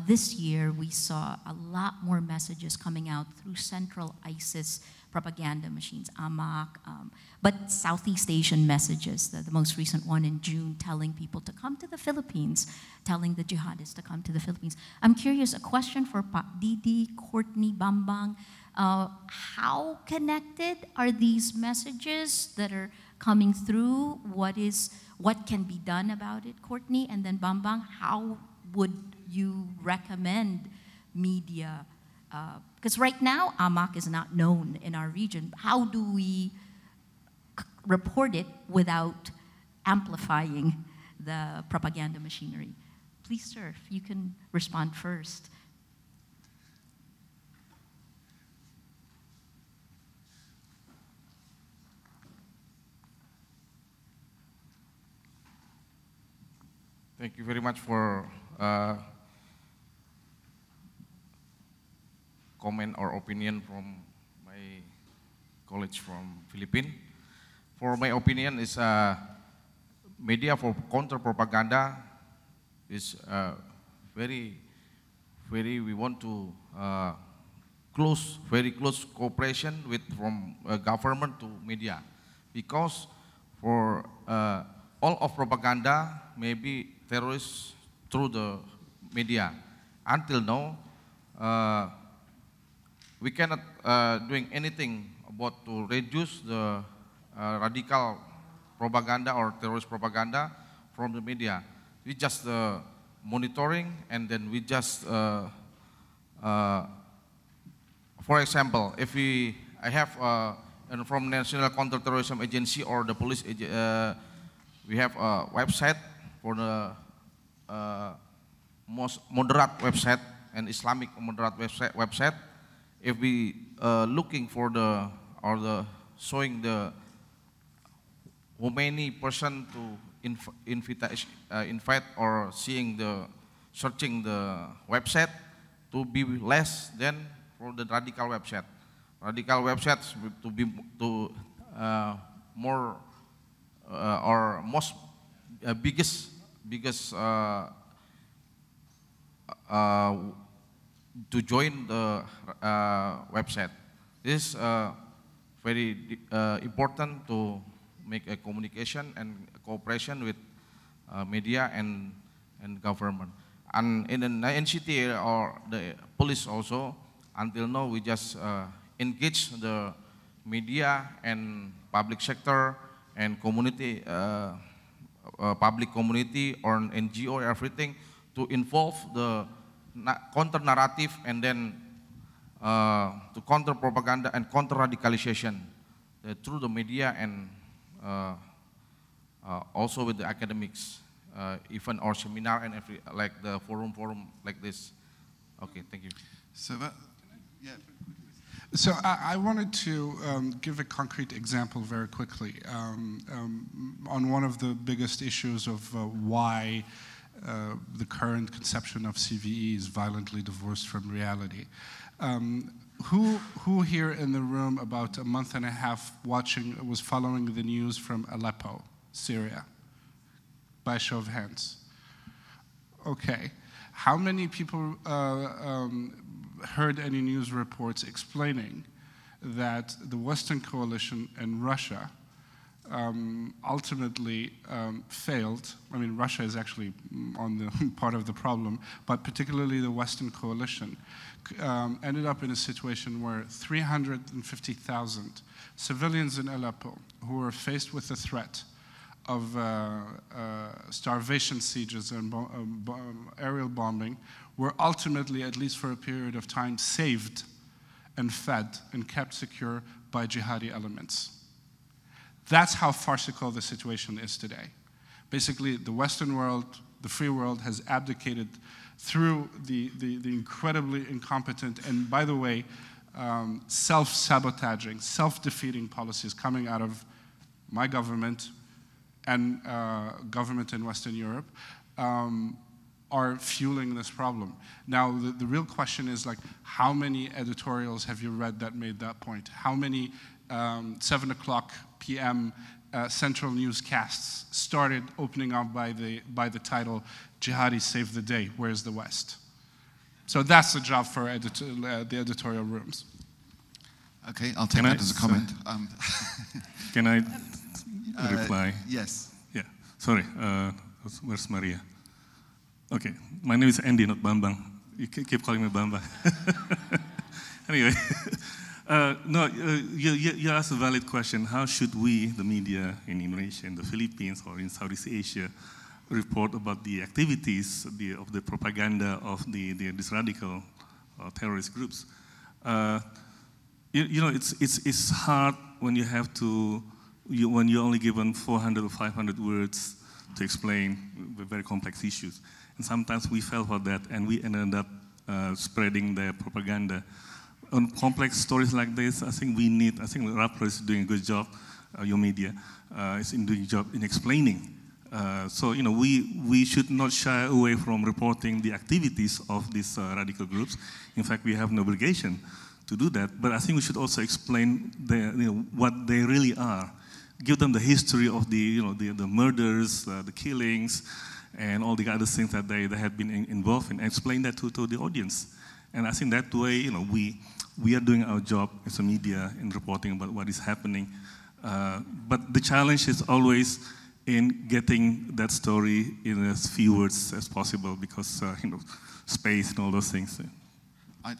This year, we saw a lot more messages coming out through central ISIS propaganda machines, AMAC, but Southeast Asian messages, the most recent one in June, telling people to come to the Philippines, telling the jihadists to come to the Philippines. I'm curious, a question for Pak Didi, Courtney, Bambang. How connected are these messages that are coming through? What can be done about it, Courtney? And then Bambang, how would you recommend media? Because right now, AMAC is not known in our region. How do we report it without amplifying the propaganda machinery? Please, sir, if you can respond first. Thank you very much for comment or opinion from my colleagues from Philippines. For my opinion, is media for counter-propaganda is very, we want to very close cooperation with from government to media, because for all of propaganda may be terrorists through the media. Until now, we cannot doing anything about to reduce the radical propaganda or terrorist propaganda from the media. We just monitoring, and then we just, for example, if I have and from National Counterterrorism Agency or the police, we have a website for the most moderate website and Islamic moderate website. If we looking for showing the how many person to invite or searching the website to be less than for the radical website. Radical websites to be more or most biggest to join the website. This is very important to make a communication and cooperation with media and government. And in the NCT or the police also, until now we just engage the media and public sector and community, public community or NGO, everything, to involve the counter-narrative and then to counter-propaganda and counter-radicalization through the media and also with the academics, even or seminar and like the forum like this. Okay, thank you. So that, yeah. So I wanted to give a concrete example very quickly on one of the biggest issues of why the current conception of CVE is violently divorced from reality. Who here in the room about a month and a half was following the news from Aleppo, Syria? By show of hands. Okay. How many people heard any news reports explaining that the Western coalition and Russia ultimately failed? I mean, Russia is actually on the part of the problem, but particularly the Western coalition ended up in a situation where 350,000 civilians in Aleppo who were faced with the threat of starvation sieges and aerial bombing were ultimately, at least for a period of time, saved and fed and kept secure by jihadi elements. That's how farcical the situation is today. Basically, the Western world, the free world, has abdicated through the incredibly incompetent and, by the way, self-sabotaging, self-defeating policies coming out of my government and government in Western Europe are fueling this problem. Now, the real question is, like, how many editorials have you read that made that point? How many 7 o'clock p.m. Central newscasts started opening up by the title, "Jihadis Save the Day, Where's the West?" So that's the job for the editorial rooms. Okay, I'll take that as a comment. Can I reply? Yes. Yeah, sorry, where's Maria? Okay, my name is Andy, not Bambang. You keep calling me Bambang. Anyway, you asked a valid question. How should we, the media in Indonesia, in the Philippines, or in Southeast Asia, report about the activities of the propaganda of these radical terrorist groups? It's hard when you have to, when you're only given 400 or 500 words to explain the very complex issues. And sometimes we fell for that, and we ended up spreading their propaganda. On complex stories like this, I think Rappler is doing a good job, your media is doing a job in explaining. So, we should not shy away from reporting the activities of these radical groups. In fact, we have an obligation to do that, but I think we should also explain what they really are. Give them the history of the murders, the killings, and all the other things that they have been involved in, and explain that to the audience. And I think that way, we are doing our job as a media in reporting about what is happening. But the challenge is always in getting that story in as few words as possible, because space and all those things.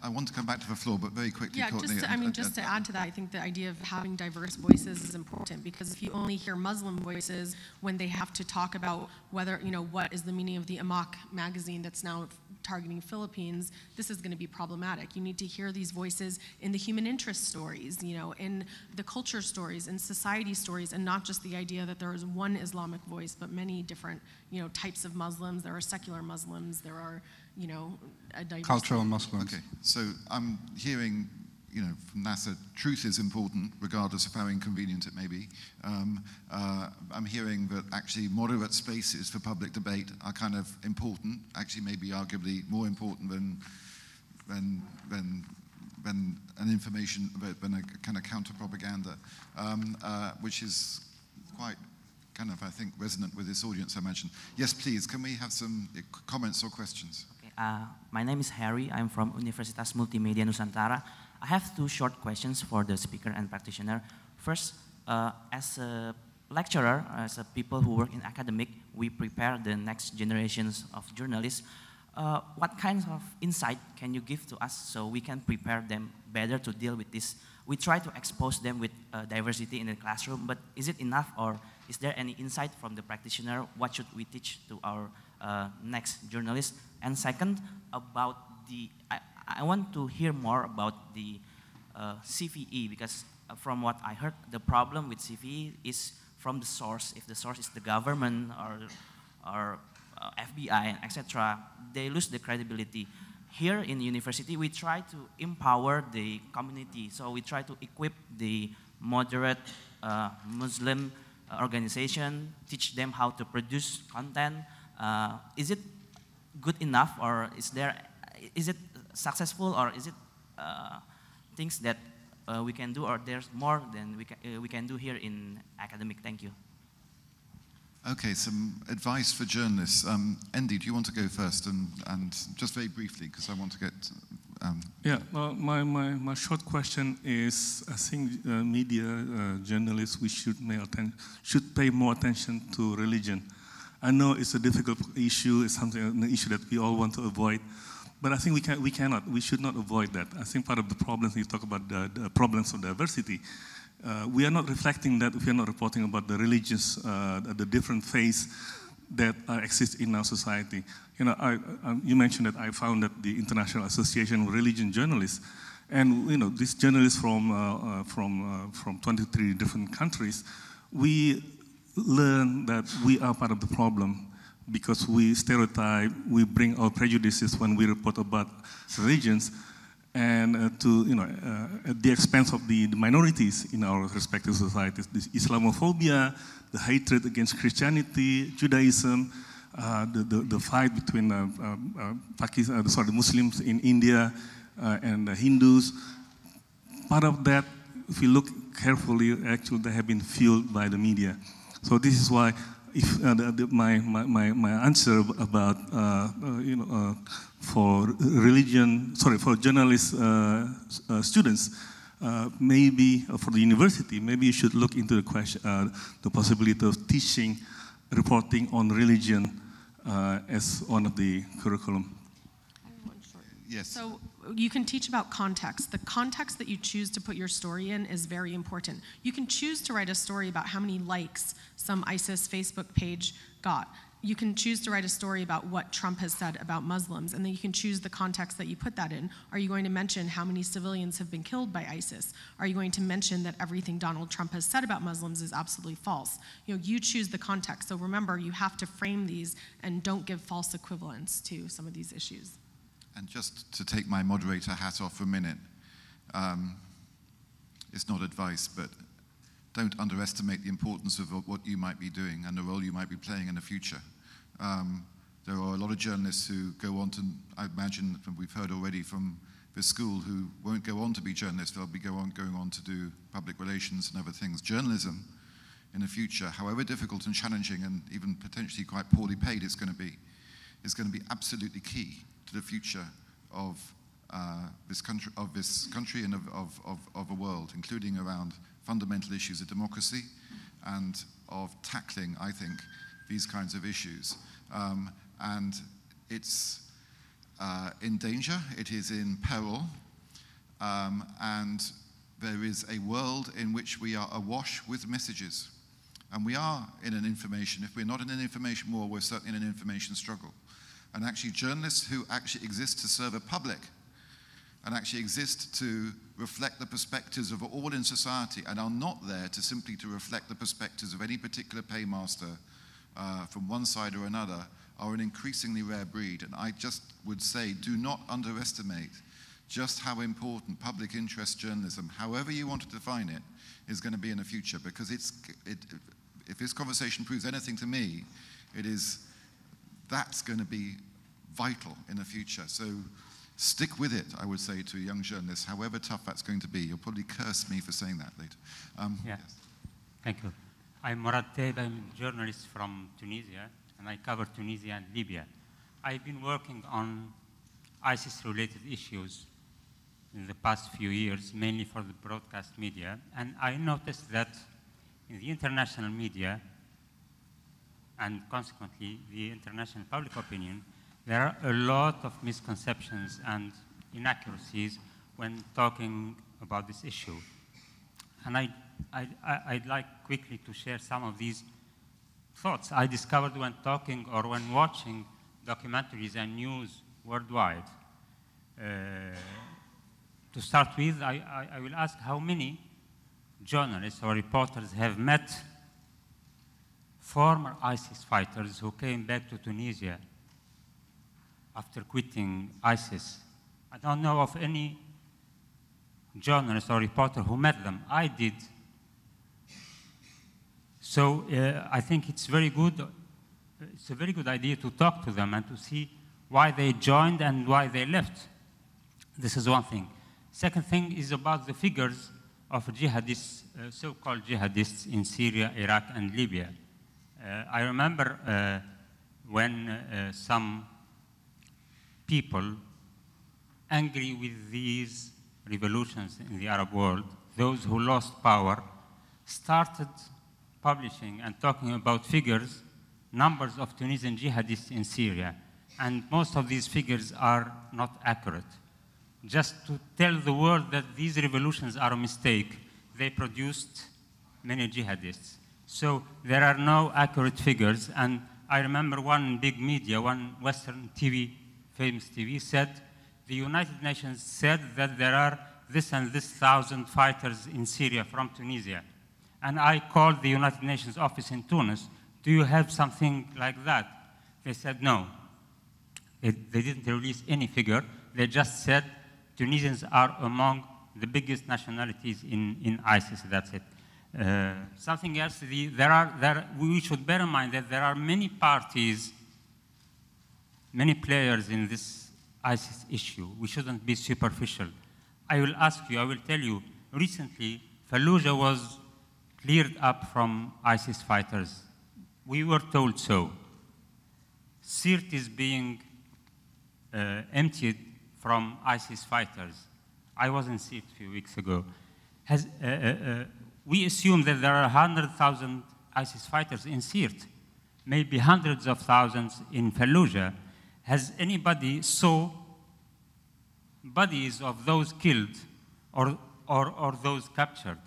I want to come back to the floor, but very quickly, yeah, Courtney. Just to add to that, I think the idea of having diverse voices is important, because if you only hear Muslim voices when they have to talk about whether, what is the meaning of the Amaq magazine that's now targeting Philippines, this is going to be problematic. You need to hear these voices in the human interest stories, in the culture stories, in society stories, and not just the idea that there is one Islamic voice, but many different, types of Muslims. There are secular Muslims, there are, a diverse cultural Muslims. Okay, so I'm hearing, from Nasser, truth is important, regardless of how inconvenient it may be. I'm hearing that actually moderate spaces for public debate are kind of important, actually maybe arguably more important than an information, than a kind of counter-propaganda, which is quite kind of, I think, resonant with this audience, I imagine. Yes, please, can we have some comments or questions? My name is Harry. I'm from Universitas Multimedia Nusantara. I have two short questions for the speaker and practitioner. First, as a lecturer, as a people who work in academic, we prepare the next generations of journalists. What kinds of insight can you give to us so we can prepare them better to deal with this? We try to expose them with diversity in the classroom, but is it enough, or is there any insight from the practitioner? What should we teach to our next journalists? And second, about I want to hear more about the CVE, because from what I heard, the problem with CVE is from the source. If the source is the government or FBI, etc., they lose the credibility. Here in university, we try to empower the community. So we try to equip the moderate Muslim organization, teach them how to produce content. Is it good enough, or is it successful, or is it things that we can do, or there's more than we can do here in academic? Thank you. Okay, some advice for journalists. Andy, do you want to go first? And just very briefly, because I want to get... Yeah, well, my short question is, I think media, journalists, we should pay more attention to religion. I know it's a difficult issue, it's an issue that we all want to avoid, but I think we should not avoid that. I think part of the problem, you talk about the problems of diversity, we are not reflecting that if we are not reporting about the religious, the different faiths that exist in our society. You know, you mentioned that I founded the International Association of Religion Journalists, and you know, these journalists from 23 different countries, we learn that we are part of the problem because we stereotype, we bring our prejudices when we report about religions, and at the expense of the minorities in our respective societies. This Islamophobia, the hatred against Christianity, Judaism, the fight between the Muslims in India and the Hindus. Part of that, if you look carefully, actually they have been fueled by the media. So this is why, if my answer about for journalist students, maybe for the university, maybe you should look into the question, the possibility of teaching, reporting on religion as one of the curriculum. Yes. So you can teach about context. The context that you choose to put your story in is very important. You can choose to write a story about how many likes some ISIS Facebook page got. You can choose to write a story about what Trump has said about Muslims, and then you can choose the context that you put that in. Are you going to mention how many civilians have been killed by ISIS? Are you going to mention that everything Donald Trump has said about Muslims is absolutely false? You choose the context. So remember, you have to frame these and don't give false equivalence to some of these issues. And just to take my moderator hat off for a minute, it's not advice, but don't underestimate the importance of what you might be doing and the role you might be playing in the future. There are a lot of journalists who go on to, I imagine, we've heard already from this school, who won't go on to be journalists, they'll be going on to do public relations and other things. Journalism in the future, however difficult and challenging and even potentially quite poorly paid it's going to be, is going to be absolutely key to the future of this country and of a world, including around fundamental issues of democracy and of tackling, I think, these kinds of issues. And it's in danger, it is in peril, and there is a world in which we are awash with messages. And we are in an information, if we're not in an information war, we're certainly in an information struggle. And actually journalists who actually exist to serve a public and actually exist to reflect the perspectives of all in society and are not there to simply to reflect the perspectives of any particular paymaster from one side or another are an increasingly rare breed. And I just would say, do not underestimate just how important public interest journalism, however you want to define it, is going to be in the future. Because if this conversation proves anything to me, that's going to be vital in the future. So stick with it, I would say, to young journalists, however tough that's going to be. You'll probably curse me for saying that later. Yes. Yes. Thank you. I'm Morad Teb, I'm a journalist from Tunisia, and I cover Tunisia and Libya. I've been working on ISIS-related issues in the past few years, mainly for the broadcast media, and I noticed that in the international media, and consequently the international public opinion, there are a lot of misconceptions and inaccuracies when talking about this issue. And I'd like quickly to share some of these thoughts I discovered when talking or when watching documentaries and news worldwide. To start with, I will ask how many journalists or reporters have met former ISIS fighters who came back to Tunisia after quitting ISIS. I don't know of any journalist or reporter who met them. I did. So I think it's very good. It's a very good idea to talk to them and to see why they joined and why they left. This is one thing. Second thing is about the figures of jihadists, so-called jihadists in Syria, Iraq, and Libya. I remember when some people angry with these revolutions in the Arab world, those who lost power, started publishing and talking about figures, numbers of Tunisian jihadists in Syria. And most of these figures are not accurate. Just to tell the world that these revolutions are a mistake, they produced many jihadists. So there are no accurate figures. And I remember one big media, one Western TV, famous TV, said, the United Nations said that there are this and this 1,000 fighters in Syria from Tunisia. And I called the United Nations office in Tunis, do you have something like that? They said no. They didn't release any figure. They just said Tunisians are among the biggest nationalities in ISIS, that's it. Something else, we should bear in mind that there are many parties, many players in this ISIS issue. We shouldn't be superficial. I will ask you, I will tell you, recently Fallujah was cleared up from ISIS fighters. We were told so. Sirte is being emptied from ISIS fighters. I was in Sirte a few weeks ago. We assume that there are 100,000 ISIS fighters in Sirte, maybe hundreds of thousands in Fallujah. Has anybody saw bodies of those killed or those captured?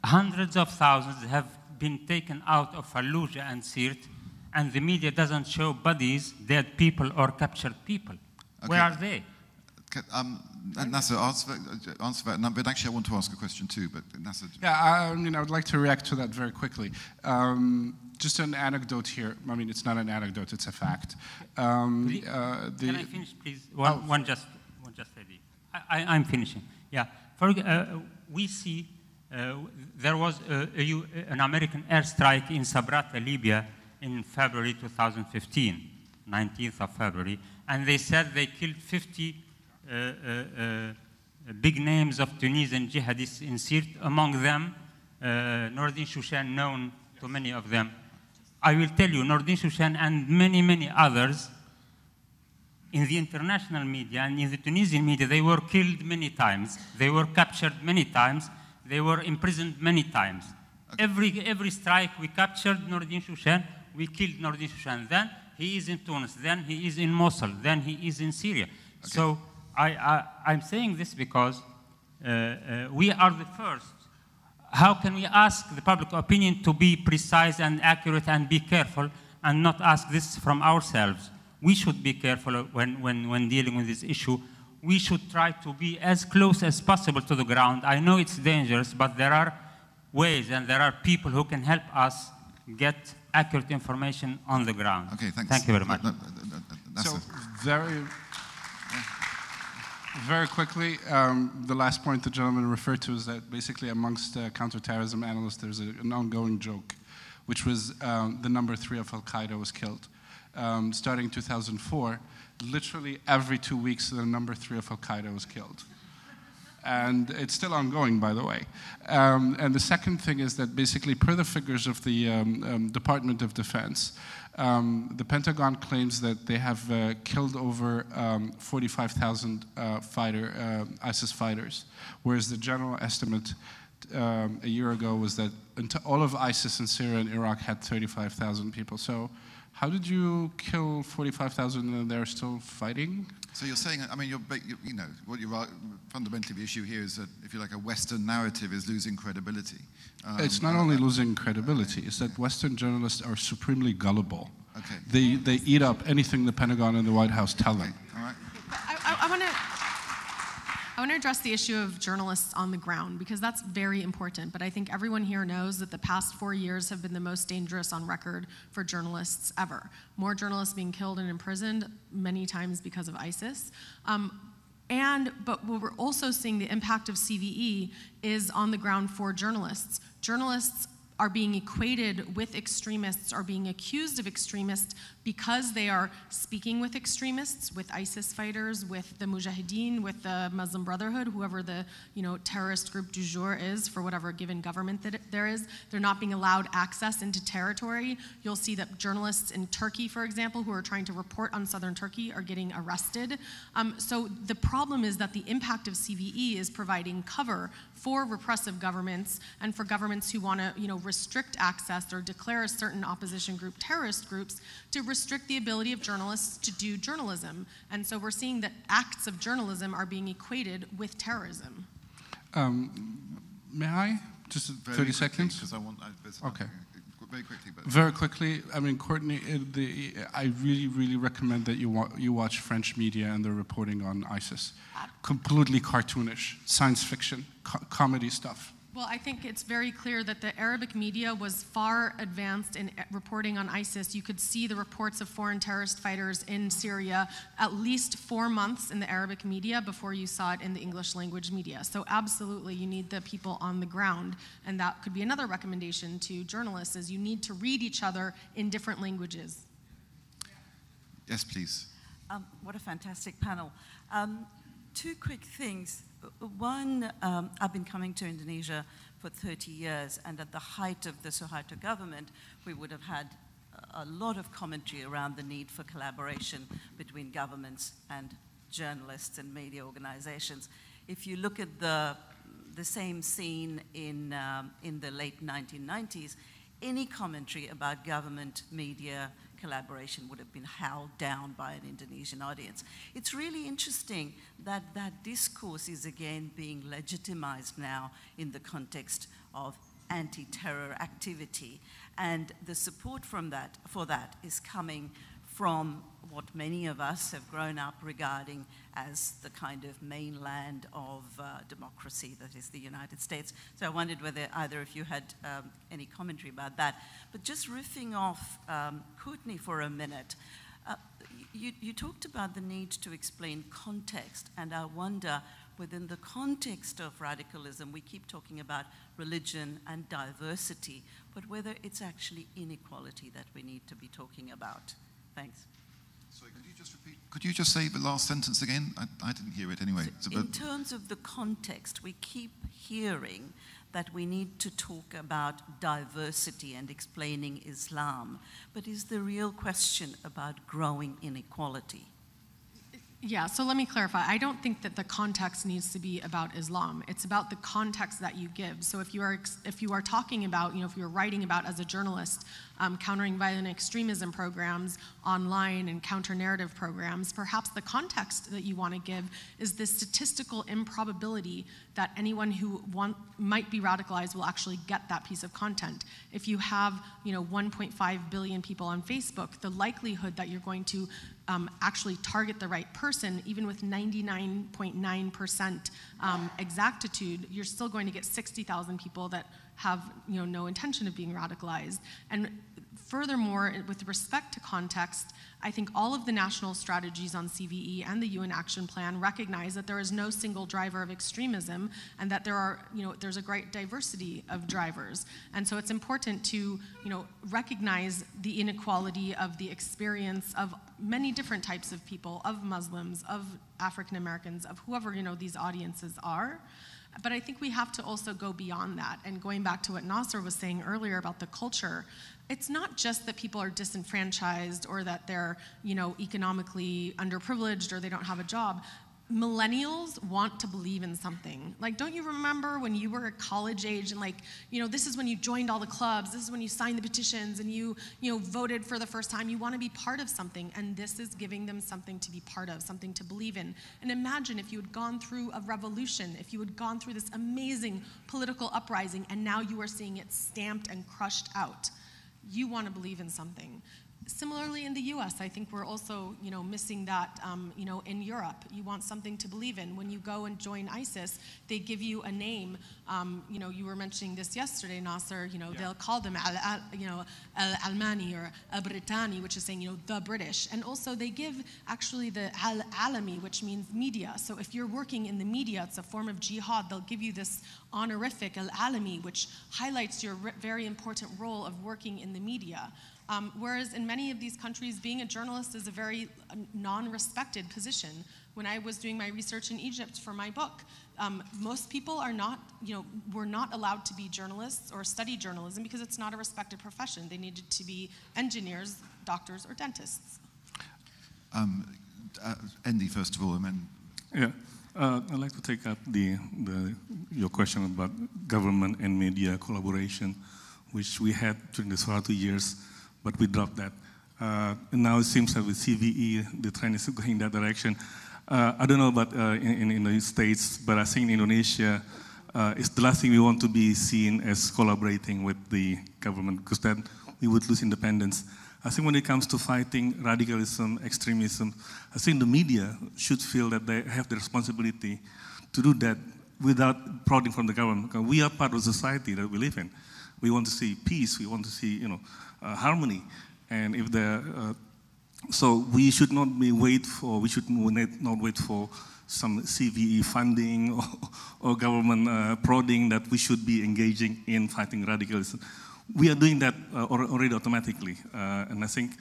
Hundreds of thousands have been taken out of Fallujah and Sirte, and the media doesn't show bodies, dead people, or captured people. Okay. Where are they? Nasser, answer that, but actually I want to ask a question too, but Nasser. Yeah, I would like to react to that very quickly. Just an anecdote here. I mean, it's not an anecdote, it's a fact. Can I finish, please? One just ready. I'm finishing. Yeah. We see there was an American airstrike in Sabratha, Libya, in February 2015, 19th of February, and they said they killed 50 big names of Tunisian jihadists in Sirte, among them Nordin Shushan, known to many of them. I will tell you, Nordin Shushan and many, many others in the international media and in the Tunisian media, they were killed many times. They were captured many times. They were imprisoned many times. Okay. Every strike, we captured Nordin Shushan, we killed Nordin Shushan. Then he is in Tunis, then he is in Mosul, then he is in Syria. Okay. So I'm saying this because we are the first. How can we ask the public opinion to be precise and accurate and be careful and not ask this from ourselves? We should be careful when dealing with this issue. We should try to be as close as possible to the ground. I know it's dangerous, but there are ways and there are people who can help us get accurate information on the ground. Okay, thanks. Thank you very much. So very quickly, the last point the gentleman referred to is that basically amongst counterterrorism analysts, there's an ongoing joke, which was the number 3 of Al-Qaeda was killed. Starting 2004, literally every 2 weeks, the number 3 of Al-Qaeda was killed. And it's still ongoing, by the way. And the second thing is that basically, per the figures of the Department of Defense, the Pentagon claims that they have killed over 45,000 ISIS fighters, whereas the general estimate a year ago was that all of ISIS in Syria and Iraq had 35,000 people. So how did you kill 45,000 and they're still fighting? So you're saying, I mean, you know, what you're fundamentally the issue here is that, if you like, a Western narrative is losing credibility. It's not only losing credibility, it's that Western journalists are supremely gullible. Okay. They eat up anything the Pentagon and the White House tell them. All right. I want to address the issue of journalists on the ground, because that's very important. But I think everyone here knows that the past 4 years have been the most dangerous on record for journalists ever. More journalists being killed and imprisoned, many times because of ISIS. But what we're also seeing, the impact of CVE is on the ground for journalists. Journalists are being equated with extremists, are being accused of extremists because they are speaking with extremists, with ISIS fighters, with the Mujahideen, with the Muslim Brotherhood, whoever the terrorist group du jour is for whatever given government that there is. They're not being allowed access into territory. You'll see that journalists in Turkey, for example, who are trying to report on southern Turkey are getting arrested. So the problem is that the impact of CVE is providing cover for repressive governments and for governments who want to restrict access or declare a certain opposition group terrorist groups to restrict the ability of journalists to do journalism. And so we're seeing that acts of journalism are being equated with terrorism. May I? Just 30 seconds? Because I want... Okay. Very quickly. But very quickly, I mean, Courtney, I really, really recommend that you watch French media and their reporting on ISIS. Completely cartoonish, science fiction, comedy stuff. Well, I think it's very clear that the Arabic media was far advanced in reporting on ISIS. You could see the reports of foreign terrorist fighters in Syria at least 4 months in the Arabic media before you saw it in the English language media. So absolutely, you need the people on the ground. And that could be another recommendation to journalists, is you need to read each other in different languages. yes, please. What a fantastic panel. 2 quick things. One, I've been coming to Indonesia for 30 years, and at the height of the Suharto government, we would have had a lot of commentary around the need for collaboration between governments and journalists and media organizations. If you look at the same scene in the late 1990s, any commentary about government media collaboration would have been howled down by an Indonesian audience. It's really interesting that that discourse is again being legitimized now in the context of anti-terror activity, and the support for that is coming from what many of us have grown up regarding as the kind of mainland of democracy that is the United States. So I wondered whether either of you had any commentary about that. But just riffing off Courtney for a minute, you talked about the need to explain context, and I wonder, within the context of radicalism, we keep talking about religion and diversity, but whether it's actually inequality that we need to be talking about. Thanks. Sorry, could you just repeat? Could you just say the last sentence again? I didn't hear it anyway. In terms of the context, we keep hearing that we need to talk about diversity and explaining Islam, but is the real question about growing inequality? Yeah, so let me clarify. I don't think that the context needs to be about Islam. It's about the context that you give. So if you are talking about, if you're writing about as a journalist, countering violent extremism programs online and counter-narrative programs, perhaps the context that you want to give is the statistical improbability that anyone who might be radicalized will actually get that piece of content. If you have, 1.5 billion people on Facebook, the likelihood that you're going to actually target the right person, even with 99.9% exactitude, you're still going to get 60,000 people that have no intention of being radicalized. And furthermore, with respect to context, I think all of the national strategies on CVE and the UN Action Plan recognize that there is no single driver of extremism, and that there's a great diversity of drivers. And so it's important to recognize the inequality of the experience of many different types of people, of Muslims, of African Americans, of whoever these audiences are. But I think we have to also go beyond that. And going back to what Nasser was saying earlier about the culture, it's not just that people are disenfranchised or that they're, economically underprivileged or they don't have a job. Millennials want to believe in something. Like, don't you remember when you were at college age and this is when you joined all the clubs, this is when you signed the petitions and you voted for the first time. You want to be part of something, and this is giving them something to be part of, something to believe in. And imagine if you had gone through a revolution, if you had gone through this amazing political uprising, and now you are seeing it stamped and crushed out. You want to believe in something. Similarly, in the U.S., I think we're also, missing that, in Europe. You want something to believe in. When you go and join ISIS, they give you a name. You were mentioning this yesterday, Nasser. They'll call them Al-Almani or Al-Brittani, which is saying, the British. And also, they give actually the Al-Alami, which means media. So if you're working in the media, it's a form of jihad. They'll give you this honorific Al-Alami, which highlights your very important role of working in the media. Whereas in many of these countries, being a journalist is a very non-respected position. When I was doing my research in Egypt for my book, most people are not, were not allowed to be journalists or study journalism because it's not a respected profession. They needed to be engineers, doctors, or dentists. Andy, first of all, and then... Yeah, I'd like to take up your question about government and media collaboration, which we had during the last 2 years, but we dropped that. And now it seems that with CVE, the trend is going that direction. I don't know about in the States, but I think in Indonesia, it's the last thing we want to be seen as collaborating with the government, because then we would lose independence. I think when it comes to fighting radicalism, extremism, I think the media should feel that they have the responsibility to do that without prodding from the government. Because we are part of the society that we live in. We want to see peace. We want to see, harmony. And if so we should not wait for some CVE funding or government prodding that we should be engaging in fighting radicalism. We are doing that already automatically, and I think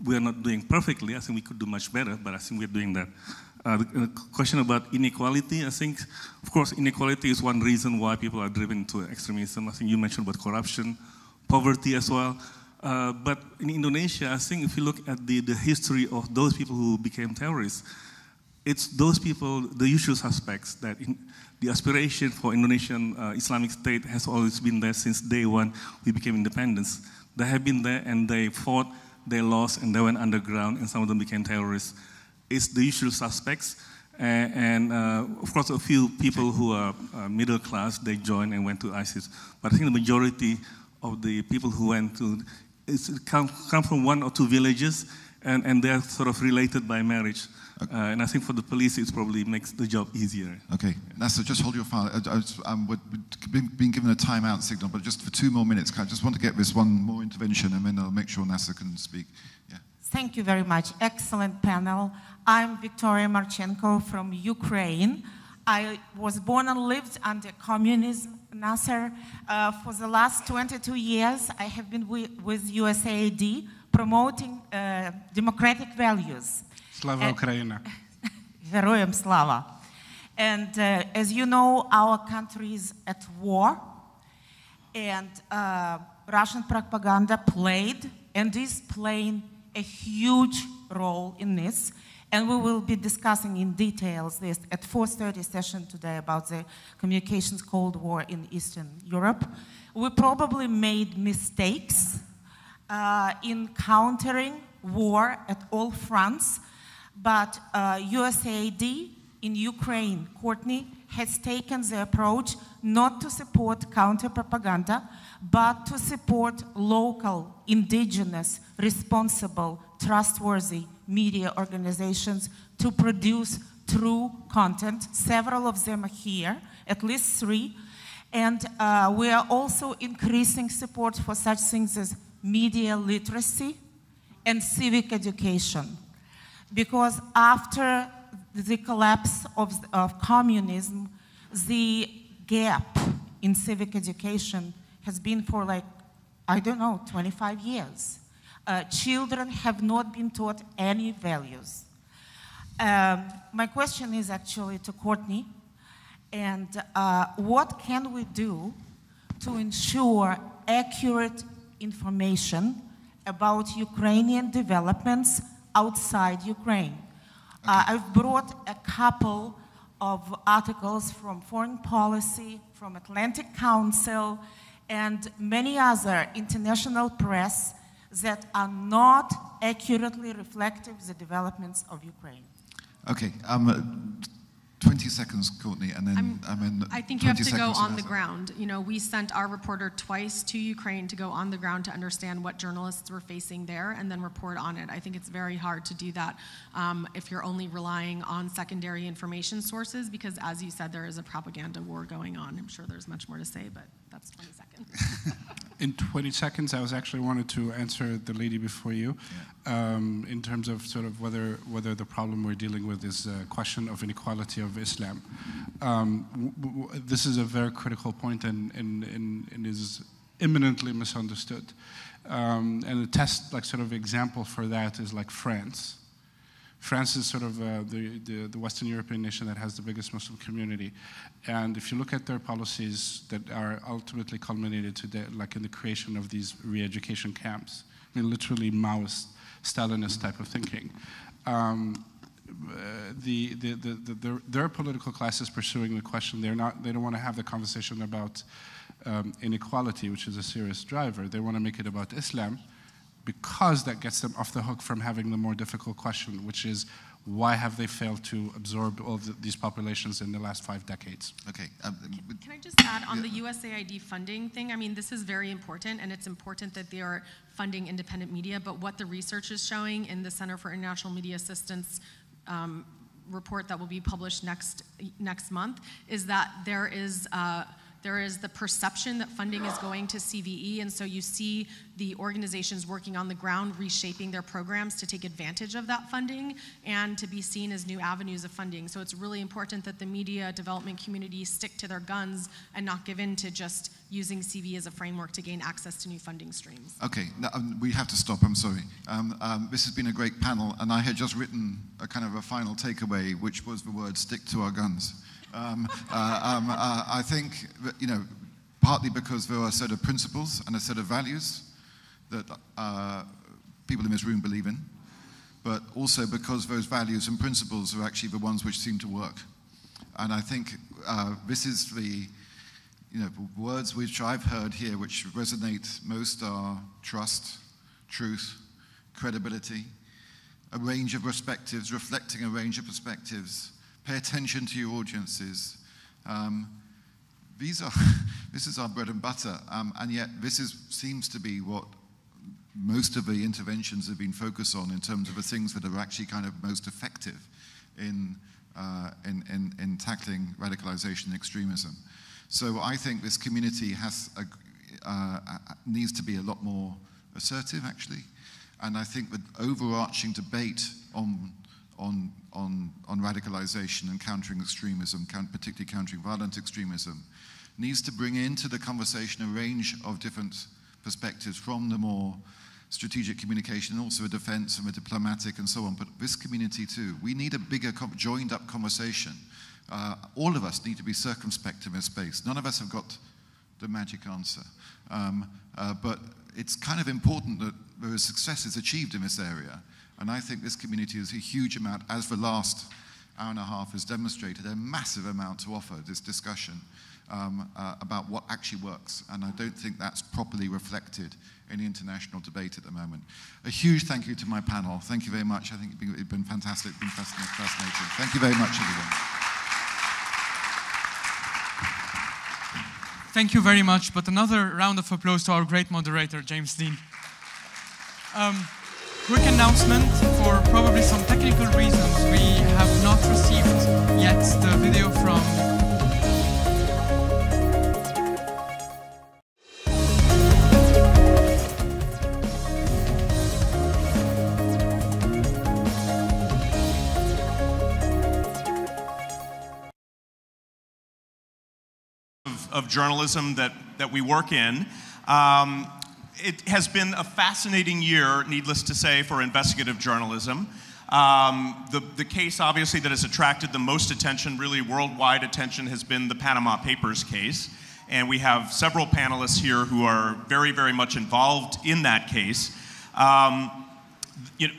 we are not doing perfectly. I think we could do much better, but I think we're doing that. The question about inequality, I think, of course, inequality is one reason why people are driven to extremism. I think you mentioned about corruption, poverty as well. But in Indonesia, I think if you look at the history of those people who became terrorists, it's those people, the usual suspects, that the aspiration for Indonesian Islamic State has always been there since day one we became independence. They have been there and they fought, they lost, and they went underground, and some of them became terrorists. It's the usual suspects. And of course, a few people who are middle class, they joined and went to ISIS. But I think the majority of the people who went to, come from 1 or 2 villages, and they're sort of related by marriage. Okay. And I think for the police, it probably makes the job easier. Okay, Nasser, just hold your file. We've been given a timeout signal, but just for 2 more minutes, I just want to get this one more intervention, and then I'll make sure Nasser can speak. Yeah. Thank you very much. Excellent panel. I'm Victoria Marchenko from Ukraine. I was born and lived under communism, Nasser. For the last 22 years, I have been with USAID promoting democratic values. Slava Ukraina. Heroyam Slava. And as you know, our country is at war, and Russian propaganda played and is playing a huge role in this. And we will be discussing in details this at 4:30 session today about the communications Cold War in Eastern Europe. We probably made mistakes in countering war at all fronts, but USAID in Ukraine, Courtney, has taken the approach not to support counter-propaganda, but to support local, indigenous, responsible, trustworthy media organizations to produce true content. Several of them are here, at least 3. And we are also increasing support for such things as media literacy and civic education. Because after the collapse of communism, the gap in civic education has been for 25 years. Children have not been taught any values. My question is actually to Courtney, and what can we do to ensure accurate information about Ukrainian developments outside Ukraine? I've brought a couple of articles from Foreign Policy, from Atlantic Council, and many other international press that are not accurately reflective of the developments of Ukraine. Okay, 20 seconds, Courtney, and then I think you have to go on the ground. You know, we sent our reporter twice to Ukraine to go on the ground to understand what journalists were facing there and then report on it. I think it's very hard to do that if you're only relying on secondary information sources, because as you said, there is a propaganda war going on. I'm sure there's much more to say, but that's 20 seconds. In 20 seconds, I was actually wanted to answer the lady before you, in terms of sort of whether the problem we're dealing with is a question of inequality of Islam. This is a very critical point and is imminently misunderstood. And a test, like sort of example for that is like France. France is sort of the Western European nation that has the biggest Muslim community. And if you look at their policies that are ultimately culminated today, like in the creation of these re-education camps, I mean, literally Maoist, Stalinist type of thinking. Their political class is pursuing the question. They don't want to have the conversation about inequality, which is a serious driver. They want to make it about Islam, because that gets them off the hook from having the more difficult question, which is, why have they failed to absorb all of these populations in the last 5 decades? Okay. Can I just add on the USAID funding thing? I mean, this is very important, and it's important that they are funding independent media, but what the research is showing in the Center for International Media Assistance report that will be published next month is that there is the perception that funding is going to CVE, and so you see the organizations working on the ground reshaping their programs to take advantage of that funding and to be seen as new avenues of funding. So it's really important that the media development community stick to their guns and not give in to just using CVE as a framework to gain access to new funding streams. Okay, now, we have to stop, I'm sorry. This has been a great panel, and I had just written a kind of a final takeaway, which was the word stick to our guns. I think that, you know, partly because there are a set of principles and a set of values that people in this room believe in, but also because those values and principles are actually the ones which seem to work. And I think this is the, you know, the words which I've heard here which resonate most are trust, truth, credibility, a range of perspectives, reflecting a range of perspectives. Pay attention to your audiences. This is our bread and butter, and yet this seems to be what most of the interventions have been focused on in terms of the things that are actually kind of most effective in tackling radicalization and extremism. So I think this community needs to be a lot more assertive, actually, and I think the overarching debate on radicalization and countering extremism, particularly countering violent extremism, needs to bring into the conversation a range of different perspectives from the more strategic communication, and also a defense and a diplomatic and so on, but this community too. We need a bigger joined up conversation. All of us need to be circumspect in this space. None of us have got the magic answer. But it's kind of important that there is successes achieved in this area. And I think this community has a huge amount, as the last hour and a half has demonstrated, a massive amount to offer this discussion about what actually works. And I don't think that's properly reflected in the international debate at the moment. A huge thank you to my panel. Thank you very much. I think it's been fantastic, been fascinating. Thank you very much, everyone. Thank you very much, but another round of applause to our great moderator, James Dean. Quick announcement, for probably some technical reasons, we have not received yet the video from of journalism that we work in. It has been a fascinating year, needless to say, for investigative journalism. The case, obviously, that has attracted the most attention, really worldwide attention, has been the Panama Papers case. And we have several panelists here who are very, very much involved in that case.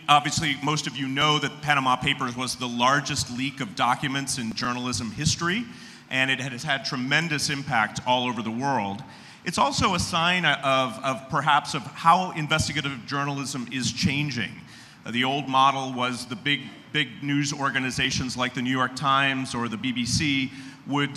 Obviously, most of you know that Panama Papers was the largest leak of documents in journalism history, and it has had tremendous impact all over the world. It's also a sign of perhaps of how investigative journalism is changing. The old model was the big big news organizations like the New York Times or the BBC would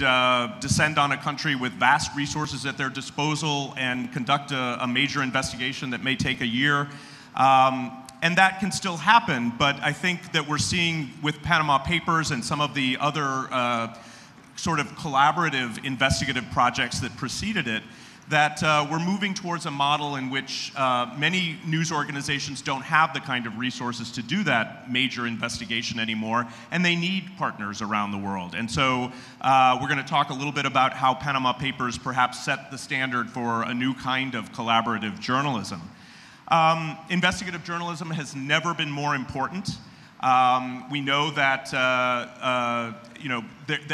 descend on a country with vast resources at their disposal and conduct a major investigation that may take a year. And that can still happen, but I think that we're seeing with Panama Papers and some of the other sort of collaborative investigative projects that preceded it, that we're moving towards a model in which many news organizations don't have the kind of resources to do that major investigation anymore, and they need partners around the world. And so we're going to talk a little bit about how Panama Papers perhaps set the standard for a new kind of collaborative journalism. Investigative journalism has never been more important. We know that that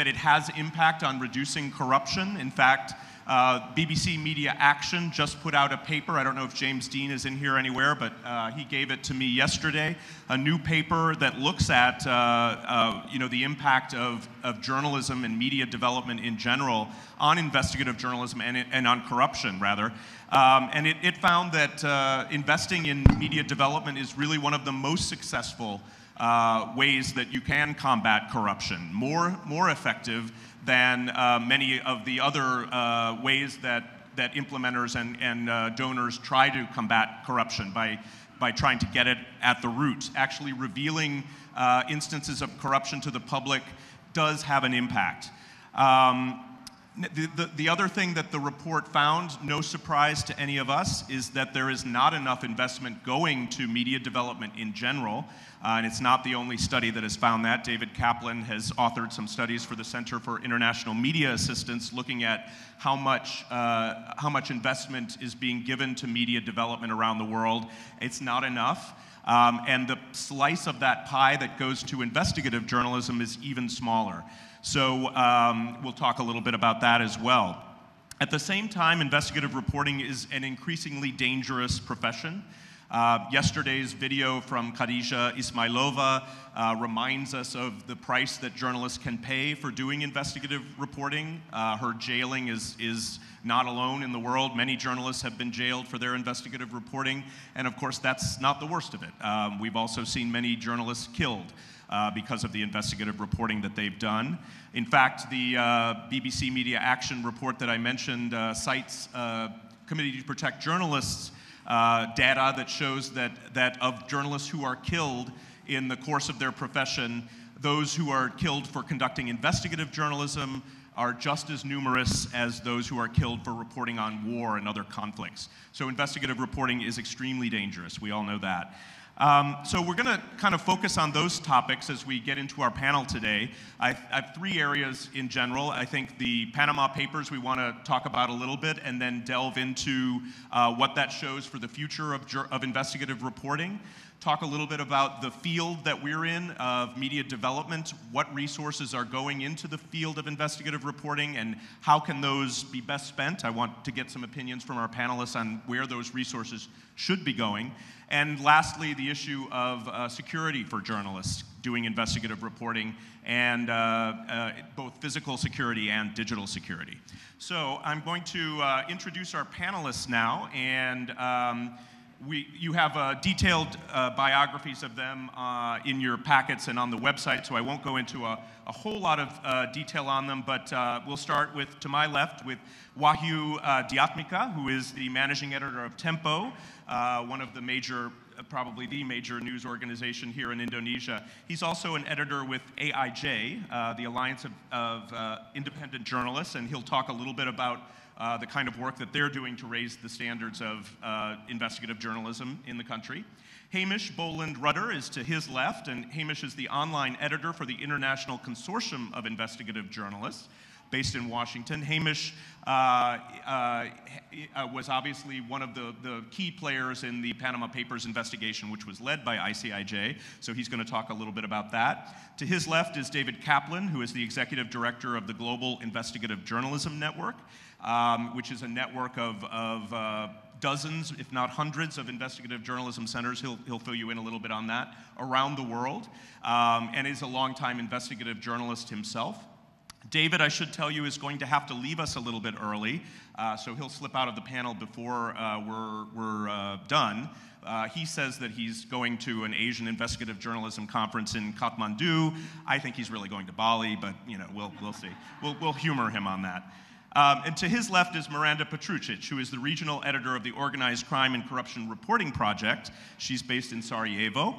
it has impact on reducing corruption. In fact, BBC Media Action just put out a paper. I don't know if James Dean is in here anywhere, but he gave it to me yesterday. A new paper that looks at the impact of journalism and media development in general on investigative journalism and on corruption, rather. And it found that investing in media development is really one of the most successful ways that you can combat corruption, more effective than many of the other ways that implementers and donors try to combat corruption by trying to get it at the root. Actually revealing instances of corruption to the public does have an impact. The other thing that the report found, no surprise to any of us, is that there is not enough investment going to media development in general. And it's not the only study that has found that. David Kaplan has authored some studies for the Center for International Media Assistance looking at how much investment is being given to media development around the world. It's not enough. And the slice of that pie that goes to investigative journalism is even smaller. So we'll talk a little bit about that as well. At the same time, investigative reporting is an increasingly dangerous profession. Yesterday's video from Khadija Ismailova reminds us of the price that journalists can pay for doing investigative reporting. Her jailing is not alone in the world. Many journalists have been jailed for their investigative reporting, and of course that's not the worst of it. We've also seen many journalists killed because of the investigative reporting that they've done. In fact, the BBC Media Action report that I mentioned cites Committee to Protect Journalists data that shows that of journalists who are killed in the course of their profession, those who are killed for conducting investigative journalism are just as numerous as those who are killed for reporting on war and other conflicts. So investigative reporting is extremely dangerous. We all know that. So we're going to kind of focus on those topics as we get into our panel today. I have three areas in general. I think the Panama Papers we want to talk about a little bit and then delve into what that shows for the future of investigative reporting. Talk a little bit about the field that we're in of media development, what resources are going into the field of investigative reporting, and how can those be best spent. I want to get some opinions from our panelists on where those resources should be going. And lastly, the issue of security for journalists doing investigative reporting, and both physical security and digital security. So I'm going to introduce our panelists now, and you have detailed biographies of them in your packets and on the website, so I won't go into a whole lot of detail on them, but we'll start with, to my left, with Wahyu Diatmika, who is the managing editor of Tempo, one of the major, probably the major news organization here in Indonesia. He's also an editor with AIJ, the Alliance of Independent Journalists, and he'll talk a little bit about the kind of work that they're doing to raise the standards of investigative journalism in the country. Hamish Boland Rudder is to his left, and Hamish is the online editor for the International Consortium of Investigative Journalists, based in Washington. Hamish was obviously one of the key players in the Panama Papers investigation, which was led by ICIJ, so he's going to talk a little bit about that. To his left is David Kaplan, who is the executive director of the Global Investigative Journalism Network, which is a network of dozens, if not hundreds, of investigative journalism centers. He'll fill you in a little bit on that around the world, and is a longtime investigative journalist himself. David, I should tell you, is going to have to leave us a little bit early, so he'll slip out of the panel before we're done. He says that he's going to an Asian investigative journalism conference in Kathmandu. I think he's really going to Bali, but we'll see. We'll humor him on that. And to his left is Miranda Petrucic, who is the regional editor of the Organized Crime and Corruption Reporting Project. She's based in Sarajevo,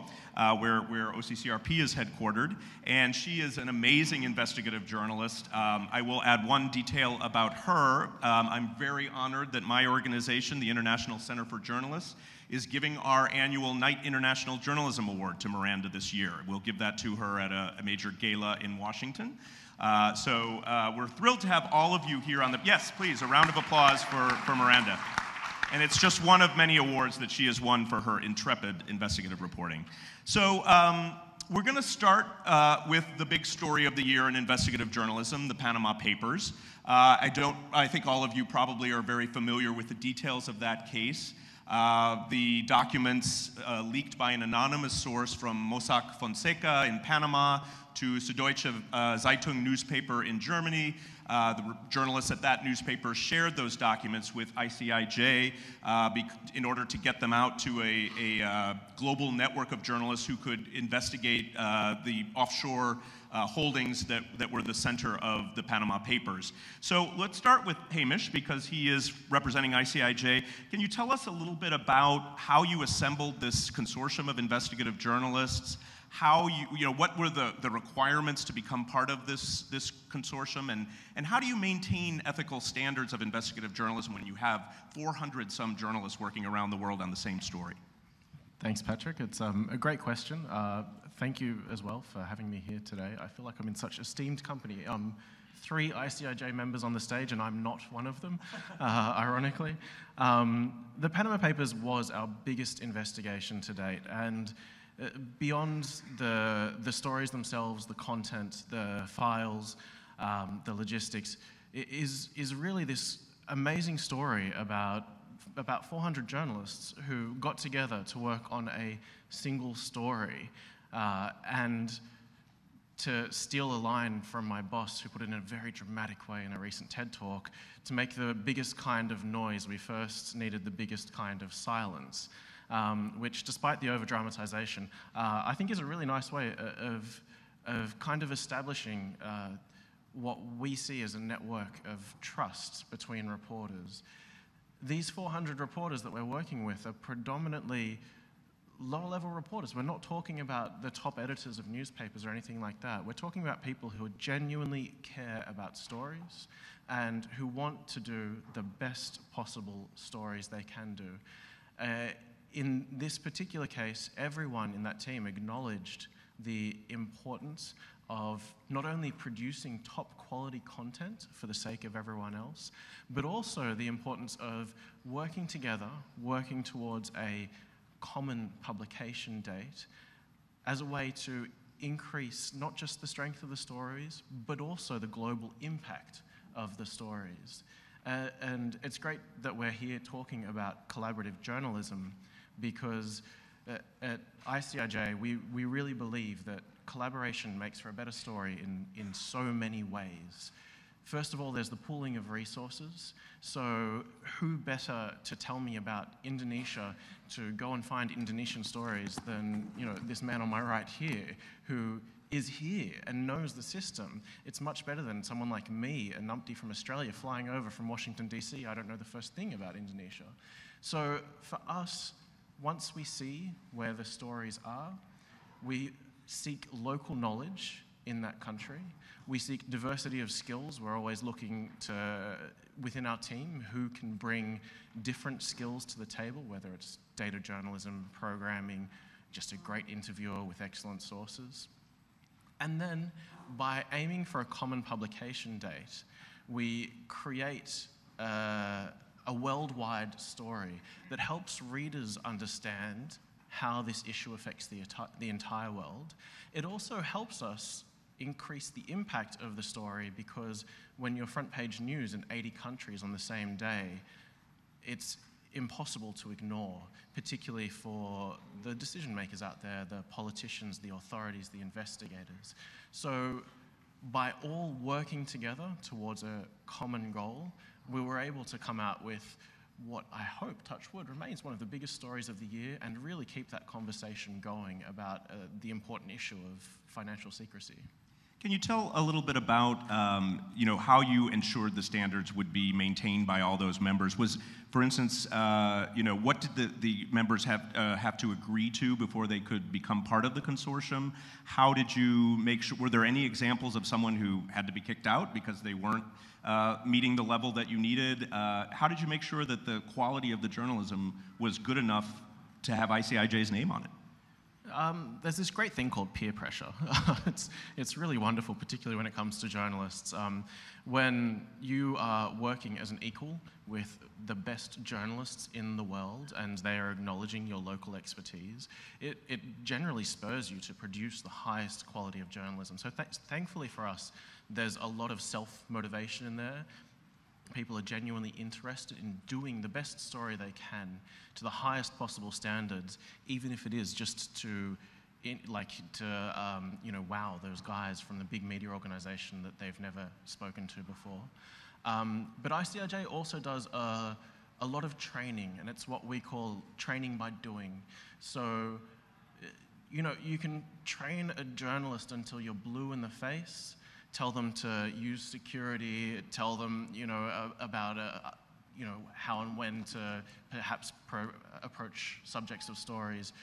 where OCCRP is headquartered, and she is an amazing investigative journalist. I will add one detail about her. I'm very honored that my organization, the International Center for Journalists, is giving our annual Knight International Journalism Award to Miranda this year. We'll give that to her at a major gala in Washington. So we're thrilled to have all of you here on the, yes, please, a round of applause for Miranda. And it's just one of many awards that she has won for her intrepid investigative reporting. So we're going to start with the big story of the year in investigative journalism, the Panama Papers. I think all of you probably are very familiar with the details of that case. The documents leaked by an anonymous source from Mossack Fonseca in Panama to Süddeutsche Zeitung newspaper in Germany. The journalists at that newspaper shared those documents with ICIJ in order to get them out to a global network of journalists who could investigate the offshore holdings that were the center of the Panama Papers. So let's start with Hamish, because he is representing ICIJ. Can you tell us a little bit about how you assembled this consortium of investigative journalists? How what were the requirements to become part of this consortium, and how do you maintain ethical standards of investigative journalism when you have 400 some journalists working around the world on the same story? Thanks, Patrick. It's a great question. Thank you as well for having me here today. I feel like I'm in such esteemed company. 3 ICIJ members on the stage, and I'm not one of them, ironically. The Panama Papers was our biggest investigation to date, and beyond the stories themselves, the content, the files, the logistics, is really this amazing story about 400 journalists who got together to work on a single story, and to steal a line from my boss, who put it in a very dramatic way in a recent TED Talk, to make the biggest kind of noise, we first needed the biggest kind of silence. Which, despite the over-dramatization, I think is a really nice way of kind of establishing what we see as a network of trust between reporters. These 400 reporters that we're working with are predominantly lower-level reporters. We're not talking about the top editors of newspapers or anything like that. We're talking about people who genuinely care about stories and who want to do the best possible stories they can do. In this particular case, everyone in that team acknowledged the importance of not only producing top quality content for the sake of everyone else, but also the importance of working together, working towards a common publication date as a way to increase not just the strength of the stories, but also the global impact of the stories. And it's great that we're here talking about collaborative journalism, because at ICIJ, we really believe that collaboration makes for a better story in so many ways. First of all, there's the pooling of resources. So who better to tell me about Indonesia, to go and find Indonesian stories, than this man on my right here, who is here and knows the system. It's much better than someone like me, a numpty from Australia, flying over from Washington, D.C. I don't know the first thing about Indonesia. So for us, once we see where the stories are, we seek local knowledge in that country. We seek diversity of skills. We're always looking to, within our team, who can bring different skills to the table, whether it's data journalism, programming, just a great interviewer with excellent sources. And then, by aiming for a common publication date, we create a worldwide story that helps readers understand how this issue affects the entire world. It also helps us increase the impact of the story, because when you're front page news in 80 countries on the same day, it's impossible to ignore, particularly for the decision makers out there, the politicians, the authorities, the investigators. So by all working together towards a common goal, we were able to come out with what I hope, touch wood, remains one of the biggest stories of the year, and really keep that conversation going about the important issue of financial secrecy. Can you tell a little bit about how you ensured the standards would be maintained by all those members? Was, for instance, what did the members have to agree to before they could become part of the consortium? How did you make sure? Were there any examples of someone who had to be kicked out because they weren't meeting the level that you needed? How did you make sure that the quality of the journalism was good enough to have ICIJ's name on it? There's this great thing called peer pressure. It's really wonderful, particularly when it comes to journalists. When you are working as an equal with the best journalists in the world and they are acknowledging your local expertise, it generally spurs you to produce the highest quality of journalism. So thankfully for us, there's a lot of self-motivation in there. People are genuinely interested in doing the best story they can to the highest possible standards, even if it is just to wow those guys from the big media organization that they've never spoken to before. But ICIJ also does a lot of training, and it's what we call training by doing. So, you can train a journalist until you're blue in the face, tell them to use security, tell them, about, how and when to perhaps approach subjects of stories.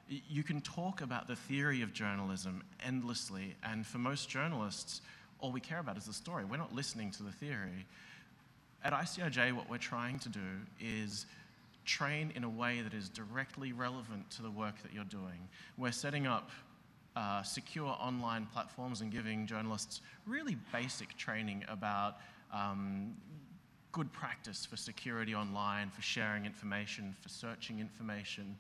You can talk about the theory of journalism endlessly, and for most journalists, all we care about is the story. We're not listening to the theory. At ICIJ, what we're trying to do is train in a way that is directly relevant to the work that you're doing. We're setting up secure online platforms and giving journalists really basic training about good practice for security online, for sharing information, for searching information.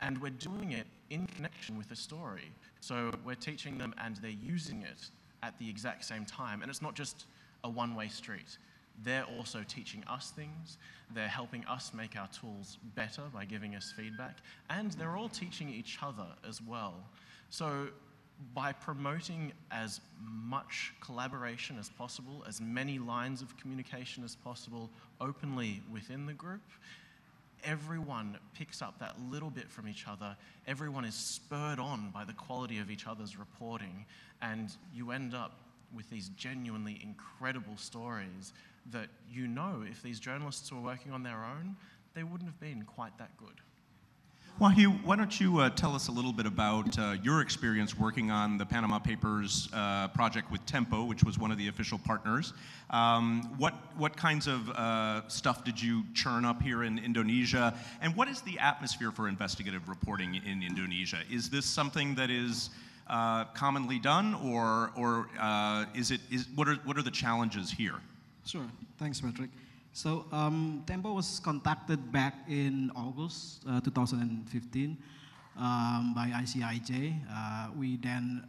And we're doing it in connection with the story. So we're teaching them and they're using it at the exact same time. And it's not just a one-way street. They're also teaching us things. They're helping us make our tools better by giving us feedback. And they're all teaching each other as well. So by promoting as much collaboration as possible, as many lines of communication as possible openly within the group, everyone picks up that little bit from each other. Everyone is spurred on by the quality of each other's reporting, and you end up with these genuinely incredible stories that if these journalists were working on their own, they wouldn't have been quite that good. Wahyu, why don't you tell us a little bit about your experience working on the Panama Papers project with Tempo, which was one of the official partners. What kinds of stuff did you churn up here in Indonesia? And what is the atmosphere for investigative reporting in Indonesia? Is this something that is commonly done, or what are the challenges here? Sure, thanks, Patrick. So Tempo was contacted back in August 2015 by ICIJ. We then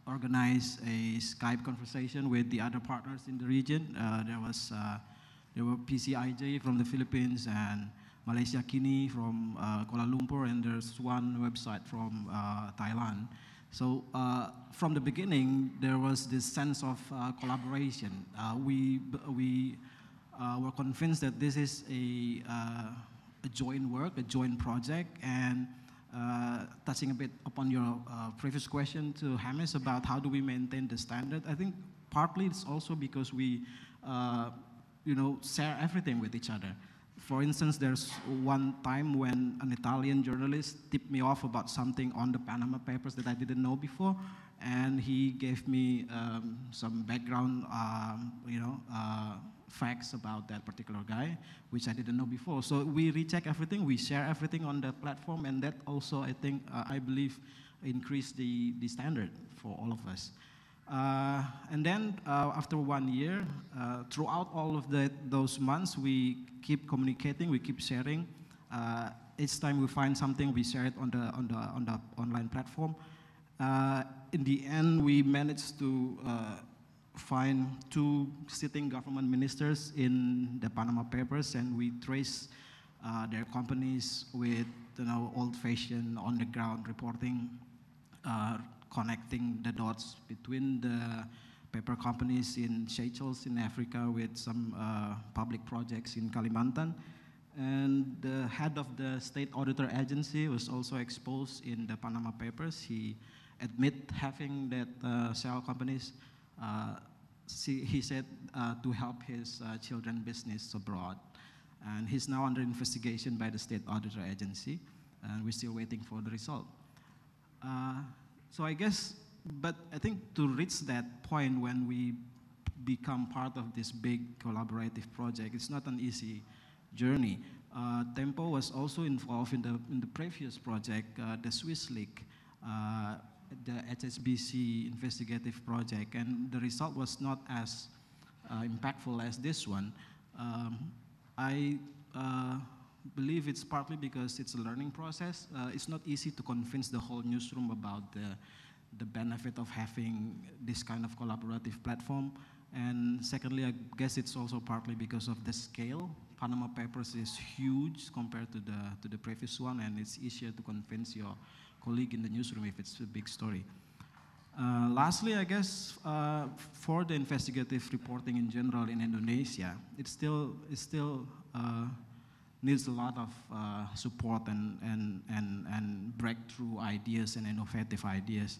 organized a Skype conversation with the other partners in the region. There were PCIJ from the Philippines and Malaysia Kini from Kuala Lumpur, and there's one website from Thailand. So from the beginning, there was this sense of collaboration. We were convinced that this is a joint work, a joint project, and touching a bit upon your previous question to James about how do we maintain the standard, I think partly it's also because we, share everything with each other. For instance, there's one time when an Italian journalist tipped me off about something on the Panama Papers that I didn't know before, and he gave me some background, facts about that particular guy, which I didn't know before. So we recheck everything, we share everything on the platform, and that also, I believe, increased the standard for all of us. And then after 1 year, throughout all of those months, we keep communicating, we keep sharing. Each time we find something, we share it on the online platform. In the end, we managed to find 2 sitting government ministers in the Panama Papers, and we trace their companies with old-fashioned on-the-ground reporting, connecting the dots between the paper companies in Seychelles in Africa with some public projects in Kalimantan. And the head of the state auditor agency was also exposed in the Panama Papers. He admit having that shell companies, he said, to help his children business abroad. And he's now under investigation by the state auditor agency, and we're still waiting for the result. So I guess, but I think to reach that point when we become part of this big collaborative project, it's not an easy journey. Tempo was also involved in the previous project, the Swiss League, the HSBC investigative project, and the result was not as impactful as this one. I believe it's partly because it's a learning process. It's not easy to convince the whole newsroom about the benefit of having this kind of collaborative platform. And secondly, I guess it's also partly because of the scale. Panama Papers is huge compared to the previous one, and it's easier to convince your colleague in the newsroom if it's a big story. Lastly, I guess for the investigative reporting in general in Indonesia, it still needs a lot of support and breakthrough ideas and innovative ideas.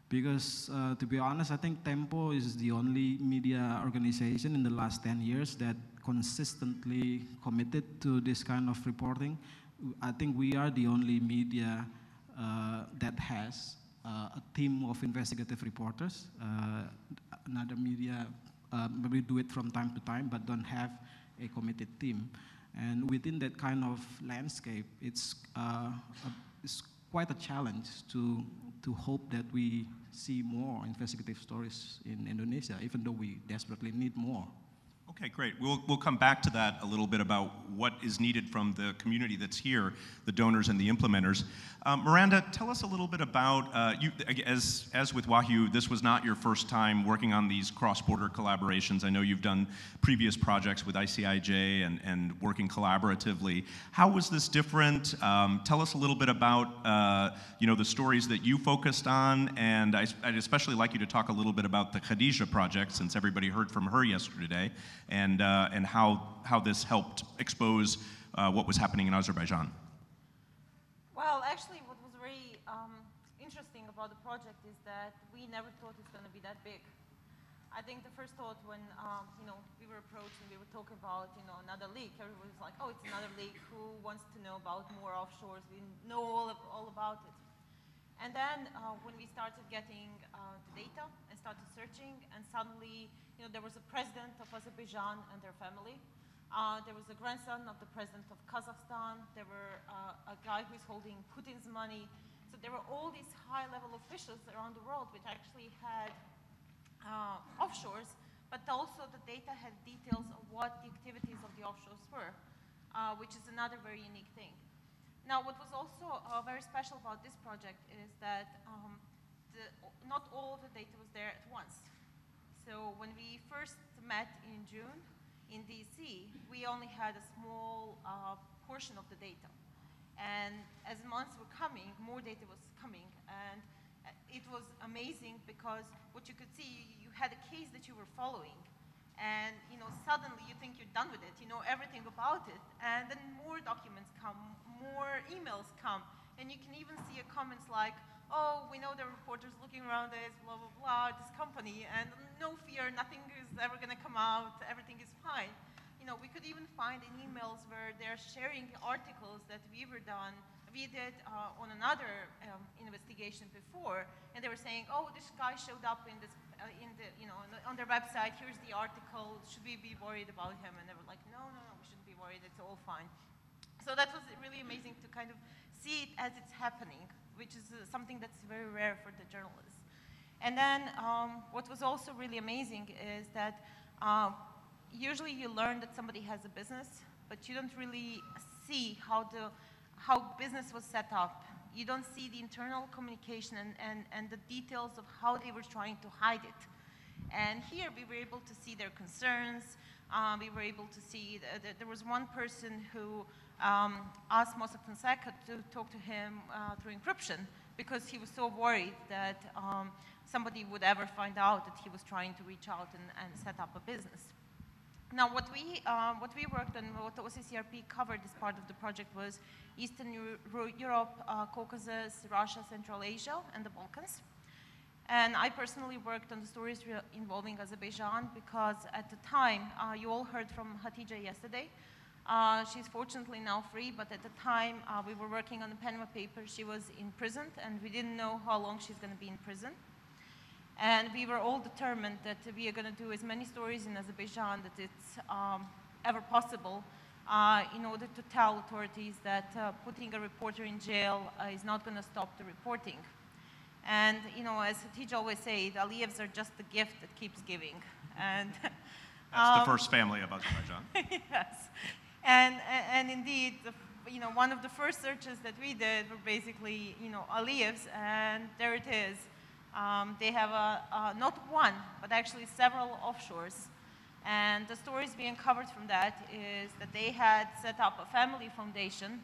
Because to be honest, I think Tempo is the only media organization in the last 10 years that consistently committed to this kind of reporting. I think we are the only media that has a team of investigative reporters. Another media maybe do it from time to time, but don't have a committed team. And within that kind of landscape, it's quite a challenge to hope that we see more investigative stories in Indonesia, even though we desperately need more. Okay, great. We'll come back to that a little bit about what is needed from the community that's here, the donors and the implementers. Miranda, tell us a little bit about, you, as with Wahyu, this was not your first time working on these cross-border collaborations. I know you've done previous projects with ICIJ and working collaboratively. How was this different? Tell us a little bit about the stories that you focused on, and I'd especially like you to talk a little bit about the Khadija project, since everybody heard from her yesterday, and how this helped expose what was happening in Azerbaijan. Well, actually, what was very interesting about the project is that we never thought it's going to be that big. I think the first thought when we were approached and we were talking about another league, everybody was like, oh, it's another league. Who wants to know about more offshores? We know all about it. And then when we started getting the data and started searching, and suddenly there was a president of Azerbaijan and their family. There was a grandson of the president of Kazakhstan. There were a guy who is holding Putin's money. So there were all these high-level officials around the world which actually had offshores, but also the data had details of what the activities of the offshores were, which is another very unique thing. Now, what was also very special about this project is that not all of the data was there at once. So when we first met in June in DC, we only had a small portion of the data. And as months were coming, more data was coming. And it was amazing because what you could see, you had a case that you were following. And suddenly you think you're done with it, you know everything about it. And then more documents come, more emails come. And you can even see comments like, oh, we know the reporters looking around this, blah, blah, blah, this company, and no fear, nothing is ever going to come out, everything is fine. We could even find in emails where they're sharing articles that we did on another investigation before, and they were saying, oh, this guy showed up in this, on their website, here's the article, should we be worried about him? And they were like, no, we shouldn't be worried, it's all fine. So that was really amazing to kind of see it as it's happening, which is something that's very rare for the journalists. And then what was also really amazing is that usually you learn that somebody has a business, but you don't really see how business was set up. You don't see the internal communication and the details of how they were trying to hide it. And here we were able to see their concerns. We were able to see that there was one person who asked Mossack Fonseca to talk to him through encryption because he was so worried that somebody would ever find out that he was trying to reach out and set up a business. Now, what we worked on, what the OCCRP covered as part of the project was Eastern Europe, Caucasus, Russia, Central Asia, and the Balkans. And I personally worked on the stories involving Azerbaijan because at the time, you all heard from Hatice yesterday. She's fortunately now free, but at the time we were working on the Panama Papers, she was imprisoned, and we didn't know how long she's going to be in prison. And we were all determined that we are going to do as many stories in Azerbaijan that it's ever possible in order to tell authorities that putting a reporter in jail is not going to stop the reporting. And, you know, as Hatice always says, Aliyevs are just the gift that keeps giving. And that's the first family of Azerbaijan. Yes. And indeed, you know, one of the first searches that we did were basically, you know, Aliyevs, and there it is. They have not one, but actually several offshores. And the stories we uncovered from that is that they had set up a family foundation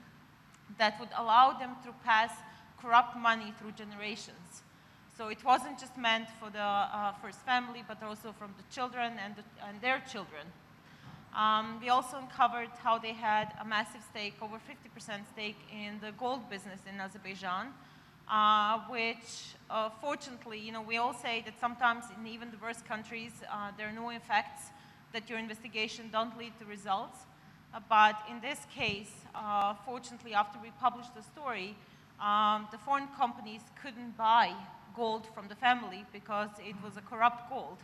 that would allow them to pass corrupt money through generations. So it wasn't just meant for the first family, but also from the children and their children. We also uncovered how they had a massive stake, over 50% stake in the gold business in Azerbaijan, which fortunately, you know, we all say that sometimes in even the worst countries, there are no effects, that your investigation don't lead to results. But in this case, fortunately, after we published the story, the foreign companies couldn't buy gold from the family because it was a corrupt gold.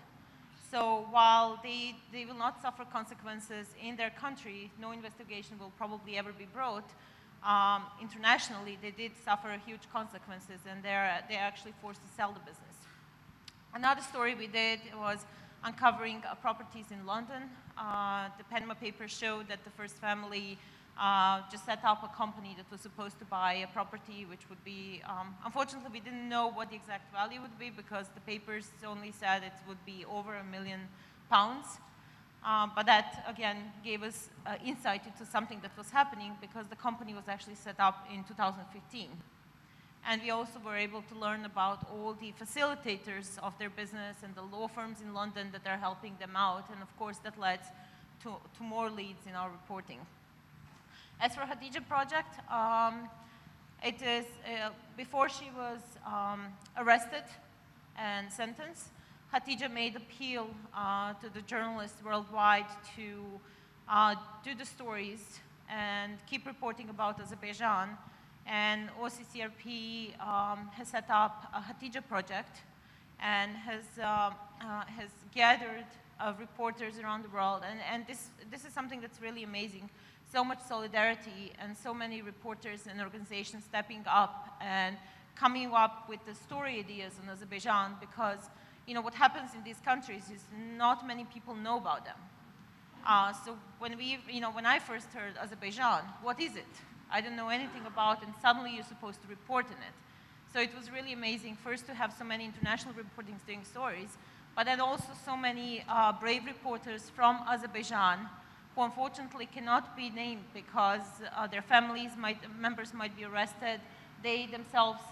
So while they will not suffer consequences in their country, no investigation will probably ever be brought, internationally, they did suffer huge consequences, and they're actually forced to sell the business. Another story we did was uncovering properties in London. The Panama Papers showed that the first family just set up a company that was supposed to buy a property which would be, unfortunately we didn't know what the exact value would be because the papers only said it would be over £1 million. But that, again, gave us insight into something that was happening because the company was actually set up in 2015. And we also were able to learn about all the facilitators of their business and the law firms in London that are helping them out. And of course, that led to more leads in our reporting. As for Hatice project, it is, before she was arrested and sentenced, Hatice made appeal to the journalists worldwide to do the stories and keep reporting about Azerbaijan. And OCCRP has set up a Hatice project and has gathered reporters around the world. And this is something that's really amazing. So much solidarity and so many reporters and organizations stepping up and coming up with the story ideas on Azerbaijan because, you know, what happens in these countries is not many people know about them. So when I first heard Azerbaijan, what is it? I didn't know anything about it, and suddenly you're supposed to report in it. So it was really amazing, first to have so many international reporters doing stories, but then also so many brave reporters from Azerbaijan who unfortunately cannot be named because their members might be arrested, they themselves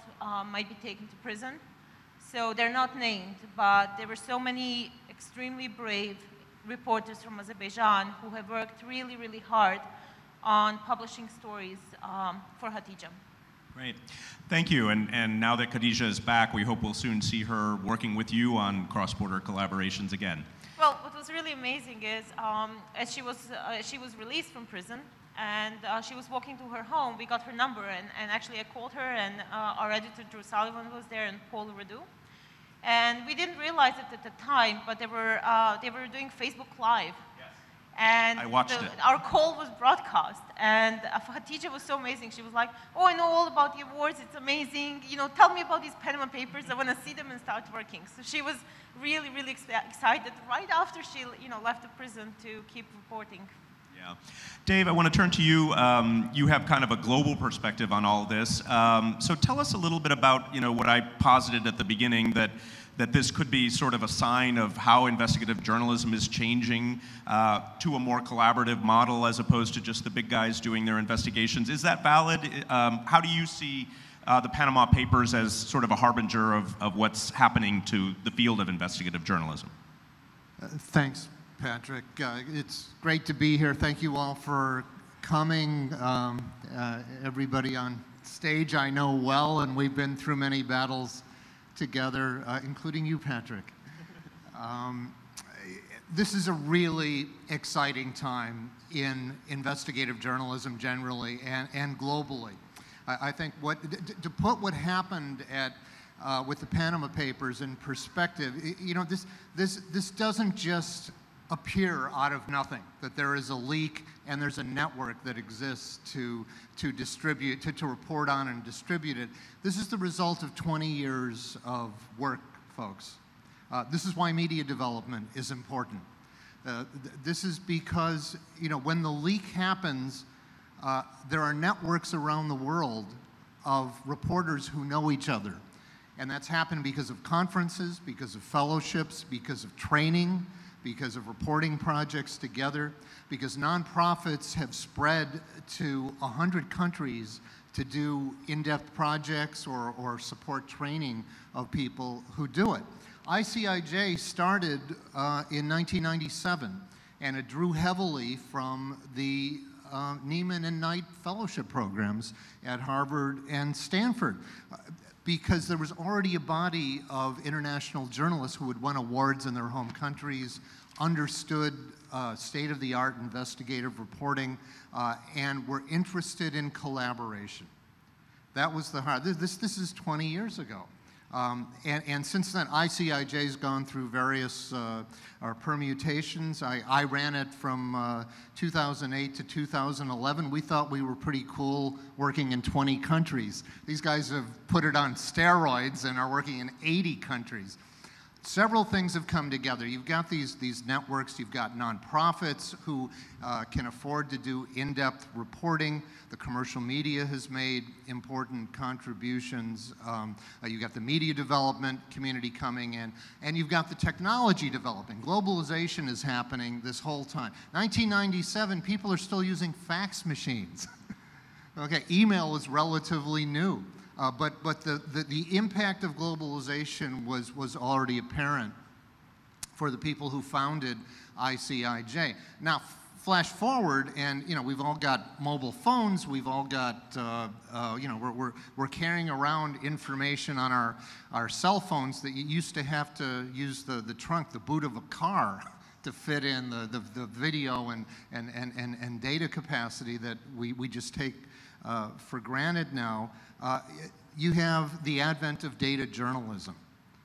might be taken to prison. So they're not named, but there were so many extremely brave reporters from Azerbaijan who have worked really, really hard on publishing stories for Hatice. Great. Thank you. And now that Khadija is back, we hope we'll soon see her working with you on cross-border collaborations again. Well, what was really amazing is as she was released from prison and she was walking to her home, we got her number, and actually I called her, and our editor Drew Sullivan was there, and Paul Redu. And we didn't realize it at the time, but they were doing Facebook Live. And I watched it. Our call was broadcast, and Hatice was so amazing. She was like, "Oh, I know all about the awards. It's amazing. You know, tell me about these Panama Papers. I want to see them and start working." So she was really, really excited right after she, left the prison to keep reporting. Yeah, Dave, I want to turn to you. You have kind of a global perspective on all this. So tell us a little bit about, what I posited at the beginning, that this could be sort of a sign of how investigative journalism is changing to a more collaborative model as opposed to just the big guys doing their investigations. Is that valid? How do you see the Panama Papers as sort of a harbinger of what's happening to the field of investigative journalism? Thanks. Patrick. It's great to be here. Thank you all for coming. Everybody on stage I know well, and we've been through many battles together, including you, Patrick. This is a really exciting time in investigative journalism generally and globally. I think to put what happened with the Panama Papers in perspective, you know, this doesn't just appear out of nothing, that there is a leak and there's a network that exists to distribute, to report on and distribute it. This is the result of 20 years of work, folks. This is why media development is important. This is because, you know, when the leak happens, there are networks around the world of reporters who know each other. And that's happened because of conferences, because of fellowships, because of training, because of reporting projects together, because nonprofits have spread to 100 countries to do in-depth projects or support training of people who do it. ICIJ started in 1997, and it drew heavily from the Nieman and Knight fellowship programs at Harvard and Stanford, because there was already a body of international journalists who had won awards in their home countries, understood state-of-the-art investigative reporting, and were interested in collaboration. That was the heart. This is 20 years ago. And since then, ICIJ's gone through various permutations. I ran it from 2008 to 2011. We thought we were pretty cool working in 20 countries. These guys have put it on steroids and are working in 80 countries. Several things have come together. You've got these networks, you've got nonprofits who can afford to do in-depth reporting. The commercial media has made important contributions. You've got the media development community coming in, and you've got the technology developing. Globalization is happening this whole time. 1997, people are still using fax machines. Okay, email is relatively new. But the impact of globalization was already apparent for the people who founded ICIJ. Now, flash forward, and you know, we've all got mobile phones. We've all got you know, we're carrying around information on our cell phones that you used to have to use the trunk, the boot of a car, to fit in the video and data capacity that we just take for granted now. You have the advent of data journalism.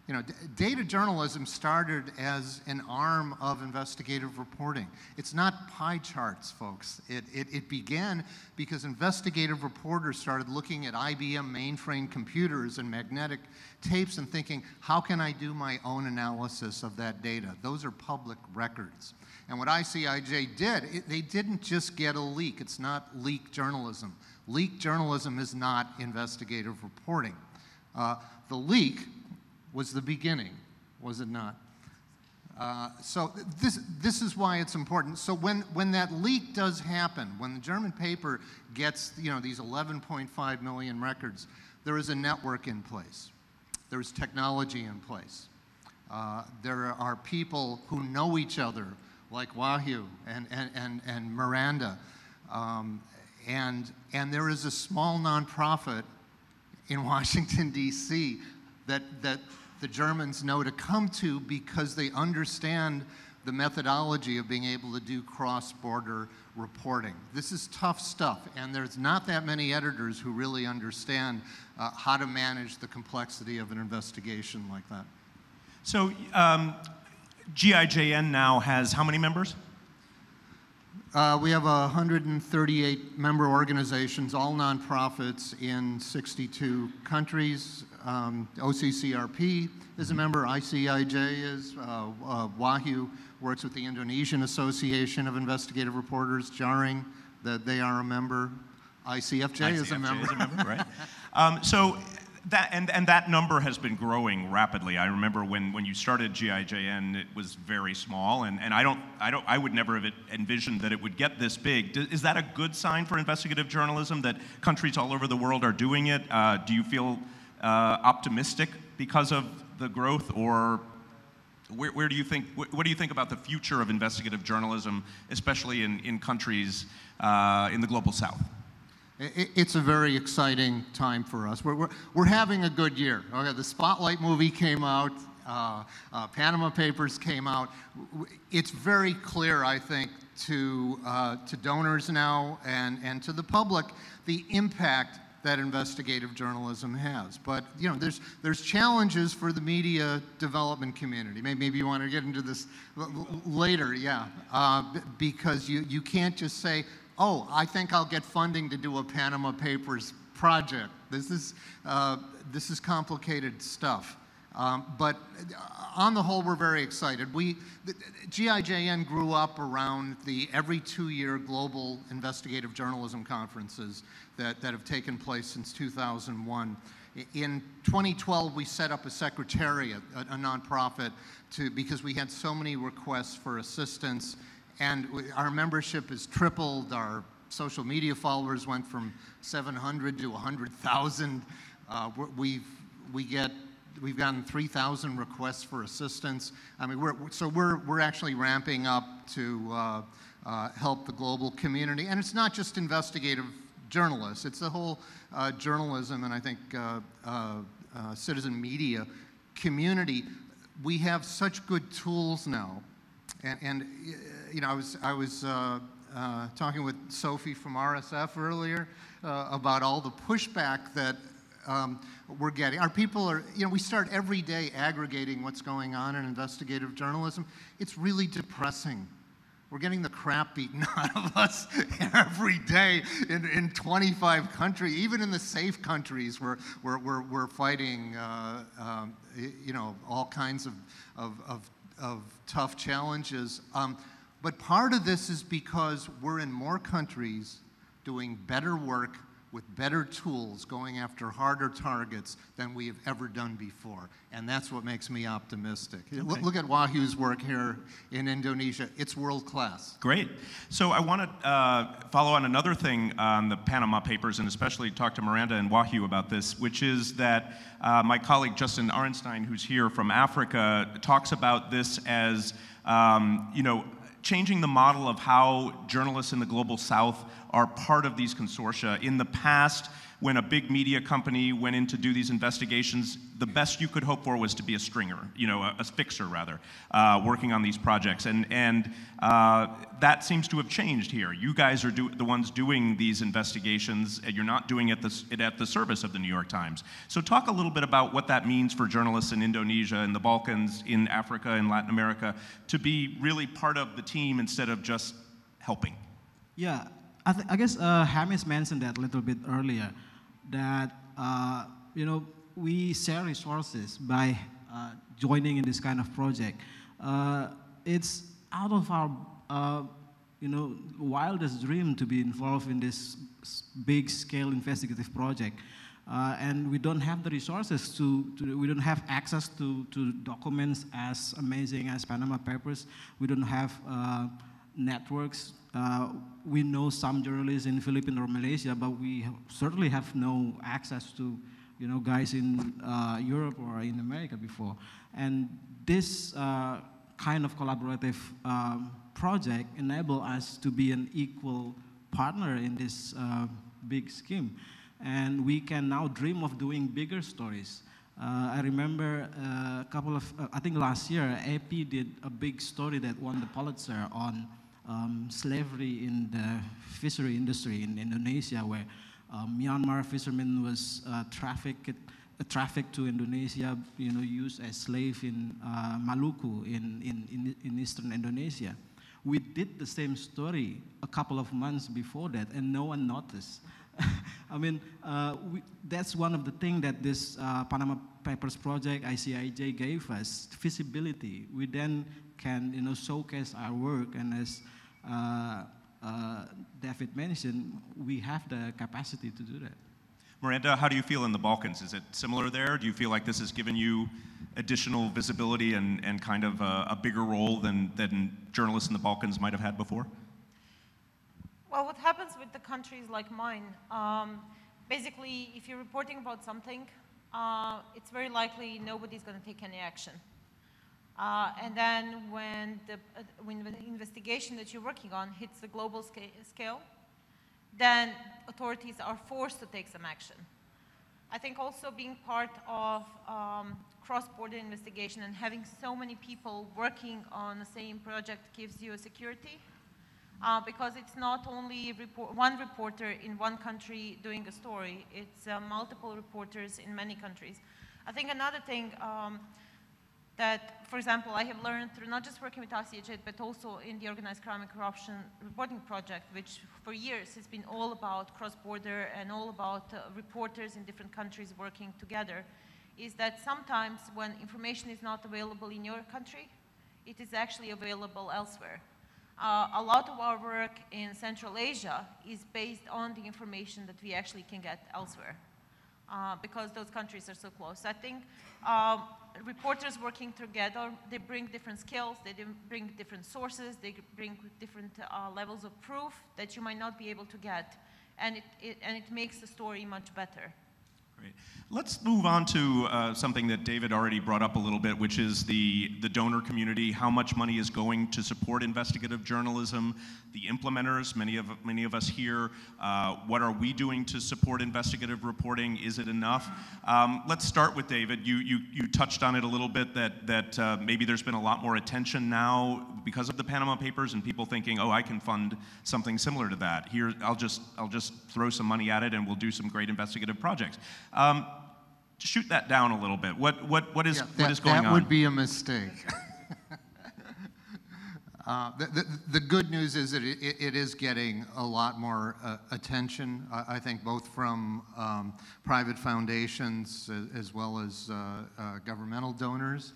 You know, data journalism started as an arm of investigative reporting. It's not pie charts, folks. It began because investigative reporters started looking at IBM mainframe computers and magnetic tapes and thinking, how can I do my own analysis of that data? Those are public records. And what ICIJ did, they didn't just get a leak. It's not leak journalism. Leak journalism is not investigative reporting. The leak was the beginning, was it not? So this is why it's important. So when that leak does happen, when the German paper gets, you know, these 11.5 million records, there is a network in place. There is technology in place. There are people who know each other, like Wahyu and Miranda. And there is a small nonprofit in Washington, D.C. that the Germans know to come to because they understand the methodology of being able to do cross-border reporting. This is tough stuff, and there's not that many editors who really understand how to manage the complexity of an investigation like that. So GIJN now has how many members? We have 138 member organizations, all nonprofits in 62 countries. OCCRP is a member, ICIJ is, Wahyu works with the Indonesian Association of Investigative Reporters, Jaring, that they are a member. ICFJ is a member. Is a member, right? So that number has been growing rapidly. I remember when you started GIJN, it was very small, and I would never have envisioned that it would get this big. Is that a good sign for investigative journalism, that countries all over the world are doing it? Do you feel optimistic because of the growth, or Where do you think, what do you think about the future of investigative journalism, especially in countries in the global south? It's a very exciting time for us. We're having a good year. Okay, the Spotlight movie came out, Panama Papers came out. It's very clear, I think, to donors now and to the public the impact that investigative journalism has. But you know, there's challenges for the media development community. Maybe you want to get into this later, yeah, because you can't just say, oh, I think I'll get funding to do a Panama Papers project. This is complicated stuff. But on the whole, we're very excited. GIJN grew up around the every 2-year global investigative journalism conferences that have taken place since 2001. In 2012, we set up a secretariat, a nonprofit, because we had so many requests for assistance, and our membership has tripled. Our social media followers went from 700 to 100,000. We've gotten 3,000 requests for assistance. I mean, we're actually ramping up to help the global community, and it's not just investigative journalists; it's the whole journalism and I think citizen media community. We have such good tools now, and you know, I was talking with Sophie from RSF earlier about all the pushback that we're getting. Our people are, you know, we start every day aggregating what's going on in investigative journalism. It's really depressing. We're getting the crap beaten out of us every day in 25 countries. Even in the safe countries, we're fighting, you know, all kinds of tough challenges. But part of this is because we're in more countries doing better work with better tools, going after harder targets than we have ever done before. And that's what makes me optimistic. Okay. Look at Wahyu's work here in Indonesia. It's world class. Great. So I want to follow on another thing on the Panama Papers, and especially talk to Miranda and Wahyu about this, which is that my colleague Justin Arenstein, who's here from Africa, talks about this as, you know, changing the model of how journalists in the global south are part of these consortia. In the past, when a big media company went in to do these investigations, the best you could hope for was to be a stringer, you know, a fixer rather, working on these projects. And that seems to have changed here. You guys are the ones doing these investigations, and you're not doing it at the service of the New York Times. So talk a little bit about what that means for journalists in Indonesia, in the Balkans, in Africa, in Latin America, to be really part of the team instead of just helping. Yeah, I guess Hamis mentioned that a little bit earlier, that you know, we share resources by joining in this kind of project. It's out of our you know, wildest dream to be involved in this big-scale investigative project, and we don't have the resources we don't have access to documents as amazing as Panama Papers. We don't have networks. We know some journalists in Philippines or Malaysia, but we certainly have no access to, you know, guys in Europe or in America before. And this kind of collaborative project enable us to be an equal partner in this big scheme. And we can now dream of doing bigger stories. I remember a couple of, I think last year, AP did a big story that won the Pulitzer on slavery in the fishery industry in Indonesia, where Myanmar fishermen was trafficked to Indonesia, you know, used as slave in Maluku in eastern Indonesia. We did the same story a couple of months before that, and no one noticed. I mean, that's one of the things that this Panama Papers project, ICIJ, gave us, visibility. We then can, you know, showcase our work, and as David mentioned, we have the capacity to do that. Miranda, how do you feel in the Balkans? Is it similar there? Do you feel like this has given you additional visibility and kind of a bigger role than journalists in the Balkans might have had before? Well, what happens with the countries like mine, basically, if you're reporting about something, it's very likely nobody's going to take any action. And then when the investigation that you're working on hits the global scale, then authorities are forced to take some action. I think also being part of cross-border investigation and having so many people working on the same project gives you a security, because it's not only one reporter in one country doing a story, it's multiple reporters in many countries. I think another thing that, for example, I have learned through not just working with ICIJ, but also in the Organized Crime and Corruption Reporting Project, which for years has been all about cross-border and all about reporters in different countries working together, is that sometimes when information is not available in your country, it is actually available elsewhere. A lot of our work in Central Asia is based on the information that we actually can get elsewhere, because those countries are so close. I think reporters working together, they bring different skills, they bring different sources, they bring different levels of proof that you might not be able to get, and it makes the story much better. Great. Let's move on to something that David already brought up a little bit, which is the donor community. How much money is going to support investigative journalism? The implementers, many of us here, what are we doing to support investigative reporting? Is it enough? Let's start with David. You touched on it a little bit that maybe there's been a lot more attention now because of the Panama Papers and people thinking, oh, I can fund something similar to that. Here, I'll just throw some money at it and we'll do some great investigative projects. Shoot that down a little bit. What is going on? That would be a mistake. The good news is that it is getting a lot more attention, I think, both from private foundations as well as governmental donors.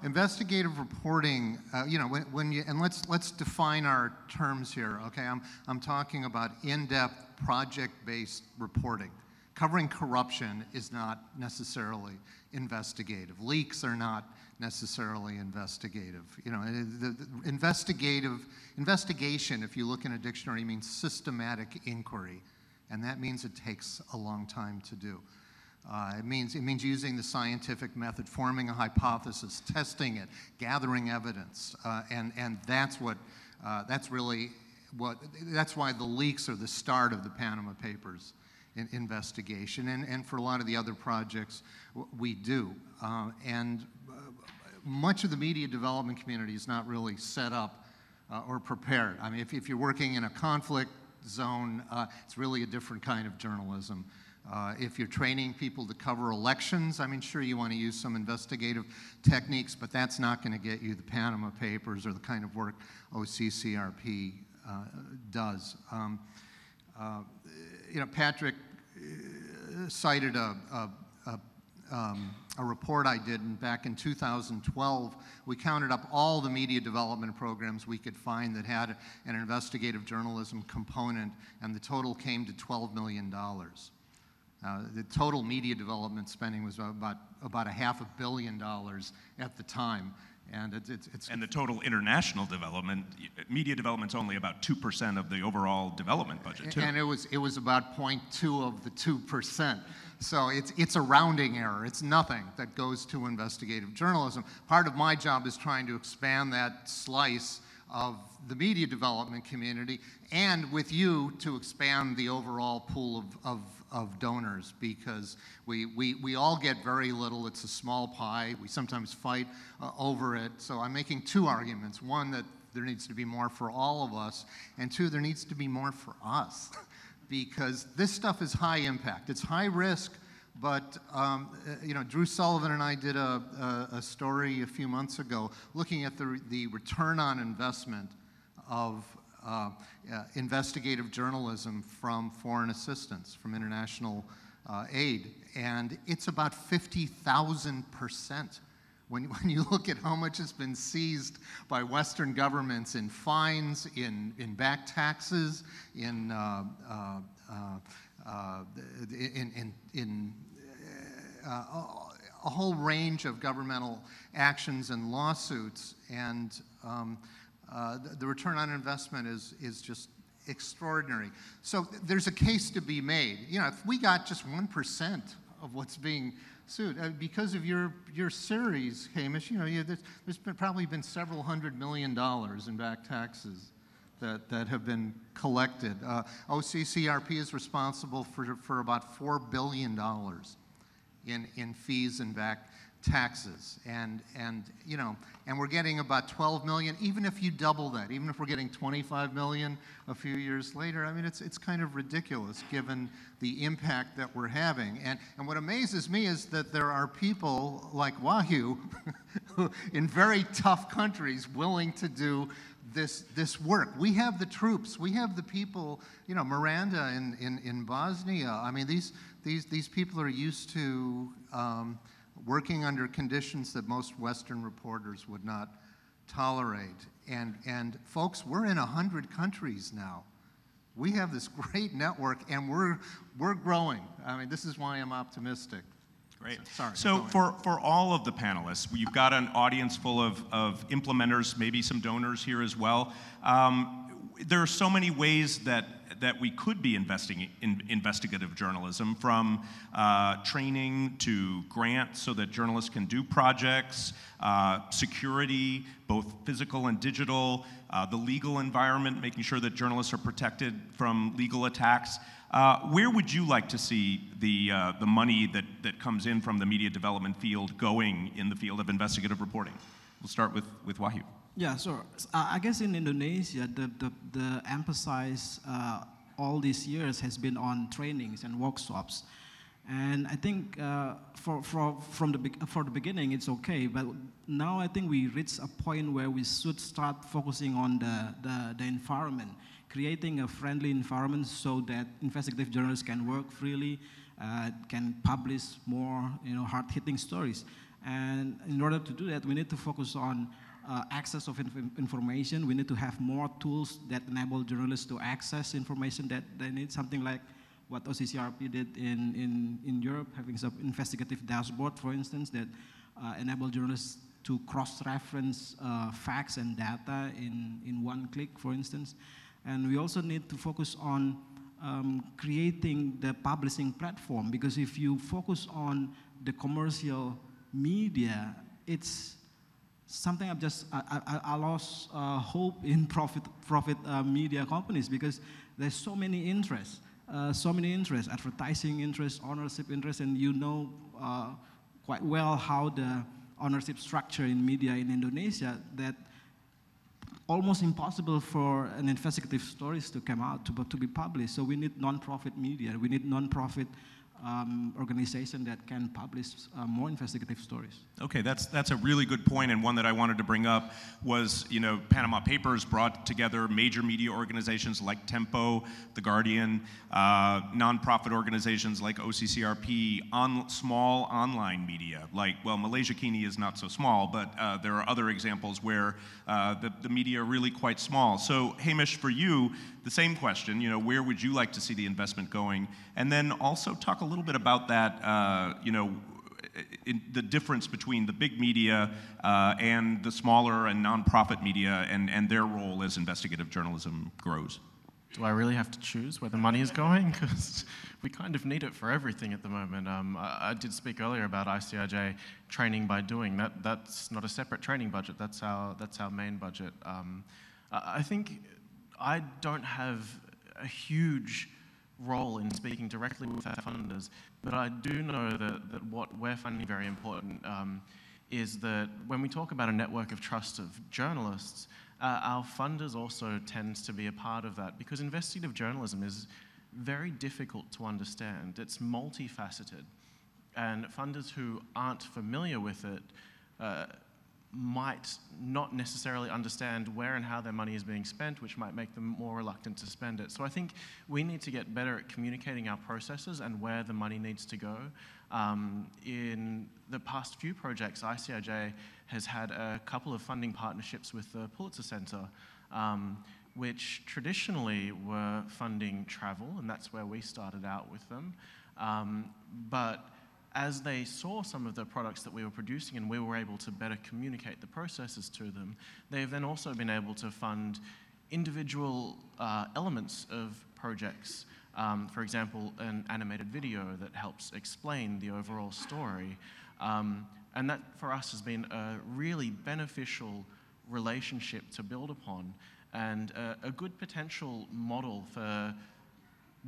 Investigative reporting, and let's define our terms here, okay? I'm talking about in-depth project-based reporting. Covering corruption is not necessarily investigative. Leaks are not necessarily investigative. The investigation, if you look in a dictionary, means systematic inquiry, and that means it takes a long time to do. It means using the scientific method, forming a hypothesis, testing it, gathering evidence, and that's really that's why the leaks are the start of the Panama Papers investigation, and for a lot of the other projects we do. Much of the media development community is not really set up or prepared. I mean, if you're working in a conflict zone, it's really a different kind of journalism. If you're training people to cover elections, I mean, sure, you want to use some investigative techniques, but that's not going to get you the Panama Papers or the kind of work OCCRP does. Patrick cited a report I did back in 2012. We counted up all the media development programs we could find that had an investigative journalism component, and the total came to $12 million. The total media development spending was about $500 million at the time. And and the total international development, media development's only about 2% of the overall development budget, too. And it was about 0.2 of the 2%. So it's a rounding error. It's nothing that goes to investigative journalism. Part of my job is trying to expand that slice of the media development community, and with you to expand the overall pool of donors, because we all get very little. It's a small pie. We sometimes fight over it. So I'm making two arguments. One, that there needs to be more for all of us, and two, there needs to be more for us, because this stuff is high impact. It's high risk, but Drew Sullivan and I did a story a few months ago looking at the return on investment of investigative journalism from foreign assistance, from international aid, and it's about 50,000%. When you look at how much has been seized by Western governments in fines, in back taxes, in a whole range of governmental actions and lawsuits, and the return on investment is just extraordinary. So there's a case to be made. If we got just 1% of what's being suit. Because of your series, Hamish, there's probably been several $100 million in back taxes that have been collected. OCCRP is responsible for about $4 billion in fees and back taxes, and we're getting about 12 million. Even if you double that, even if we're getting 25 million a few years later, I mean, it's kind of ridiculous given the impact that we're having. And what amazes me is that there are people like Wahyu in very tough countries willing to do this work. We have the troops, we have the people, Miranda in Bosnia. I mean, these people are used to working under conditions that most Western reporters would not tolerate. And folks, we're in 100 countries now. We have this great network, and we're growing. I mean, this is why I'm optimistic. Great. Sorry. So for all of the panelists, you've got an audience full of implementers, maybe some donors here as well. There are so many ways that we could be investing in investigative journalism, from training to grants so that journalists can do projects, security, both physical and digital, the legal environment, making sure that journalists are protected from legal attacks. Where would you like to see the money that comes in from the media development field going in the field of investigative reporting? We'll start with Wahyu. Yeah, sure. I guess in Indonesia, the emphasis all these years has been on trainings and workshops, and I think for the beginning it's okay, but now I think we reach a point where we should start focusing on the environment, creating a friendly environment so that investigative journalists can work freely, can publish more hard-hitting stories. And in order to do that, we need to focus on access of information. We need to have more tools that enable journalists to access information that they need, something like what OCCRP did in Europe, having some investigative dashboard, for instance, that enable journalists to cross-reference facts and data in one click, for instance. And we also need to focus on creating the publishing platform, because if you focus on the commercial media, it's something I lost hope in profit media companies, because there's so many interests, advertising interests, ownership interests, and quite well how the ownership structure in media in Indonesia, that almost impossible for an investigative stories to come out, to be published. So we need non-profit media. We need non-profit organization that can publish more investigative stories. Okay, that's a really good point, and one that I wanted to bring up was, Panama Papers brought together major media organizations like Tempo, The Guardian, nonprofit organizations like OCCRP, small online media, Malaysia Kini is not so small, but there are other examples where the media are really quite small. So, Hamish, for you, the same question, where would you like to see the investment going? And then also talk a little bit about that, the difference between the big media and the smaller and nonprofit media and their role as investigative journalism grows. Do I really have to choose where the money is going? Because we kind of need it for everything at the moment. I did speak earlier about ICIJ training by doing. That's not a separate training budget. That's our main budget. I think I don't have a huge role in speaking directly with our funders, but I do know that what we're finding very important is that when we talk about a network of trust of journalists, our funders also tends to be a part of that, because investigative journalism is very difficult to understand. It's multifaceted, and funders who aren't familiar with it might not necessarily understand where and how their money is being spent, which might make them more reluctant to spend it. So I think we need to get better at communicating our processes and where the money needs to go. In the past few projects, ICIJ has had a couple of funding partnerships with the Pulitzer Center, which traditionally were funding travel, and that's where we started out with them. But as they saw some of the products that we were producing and we were able to better communicate the processes to them, they've then also been able to fund individual elements of projects For example, an animated video that helps explain the overall story. And that, for us, has been a really beneficial relationship to build upon, and a good potential model for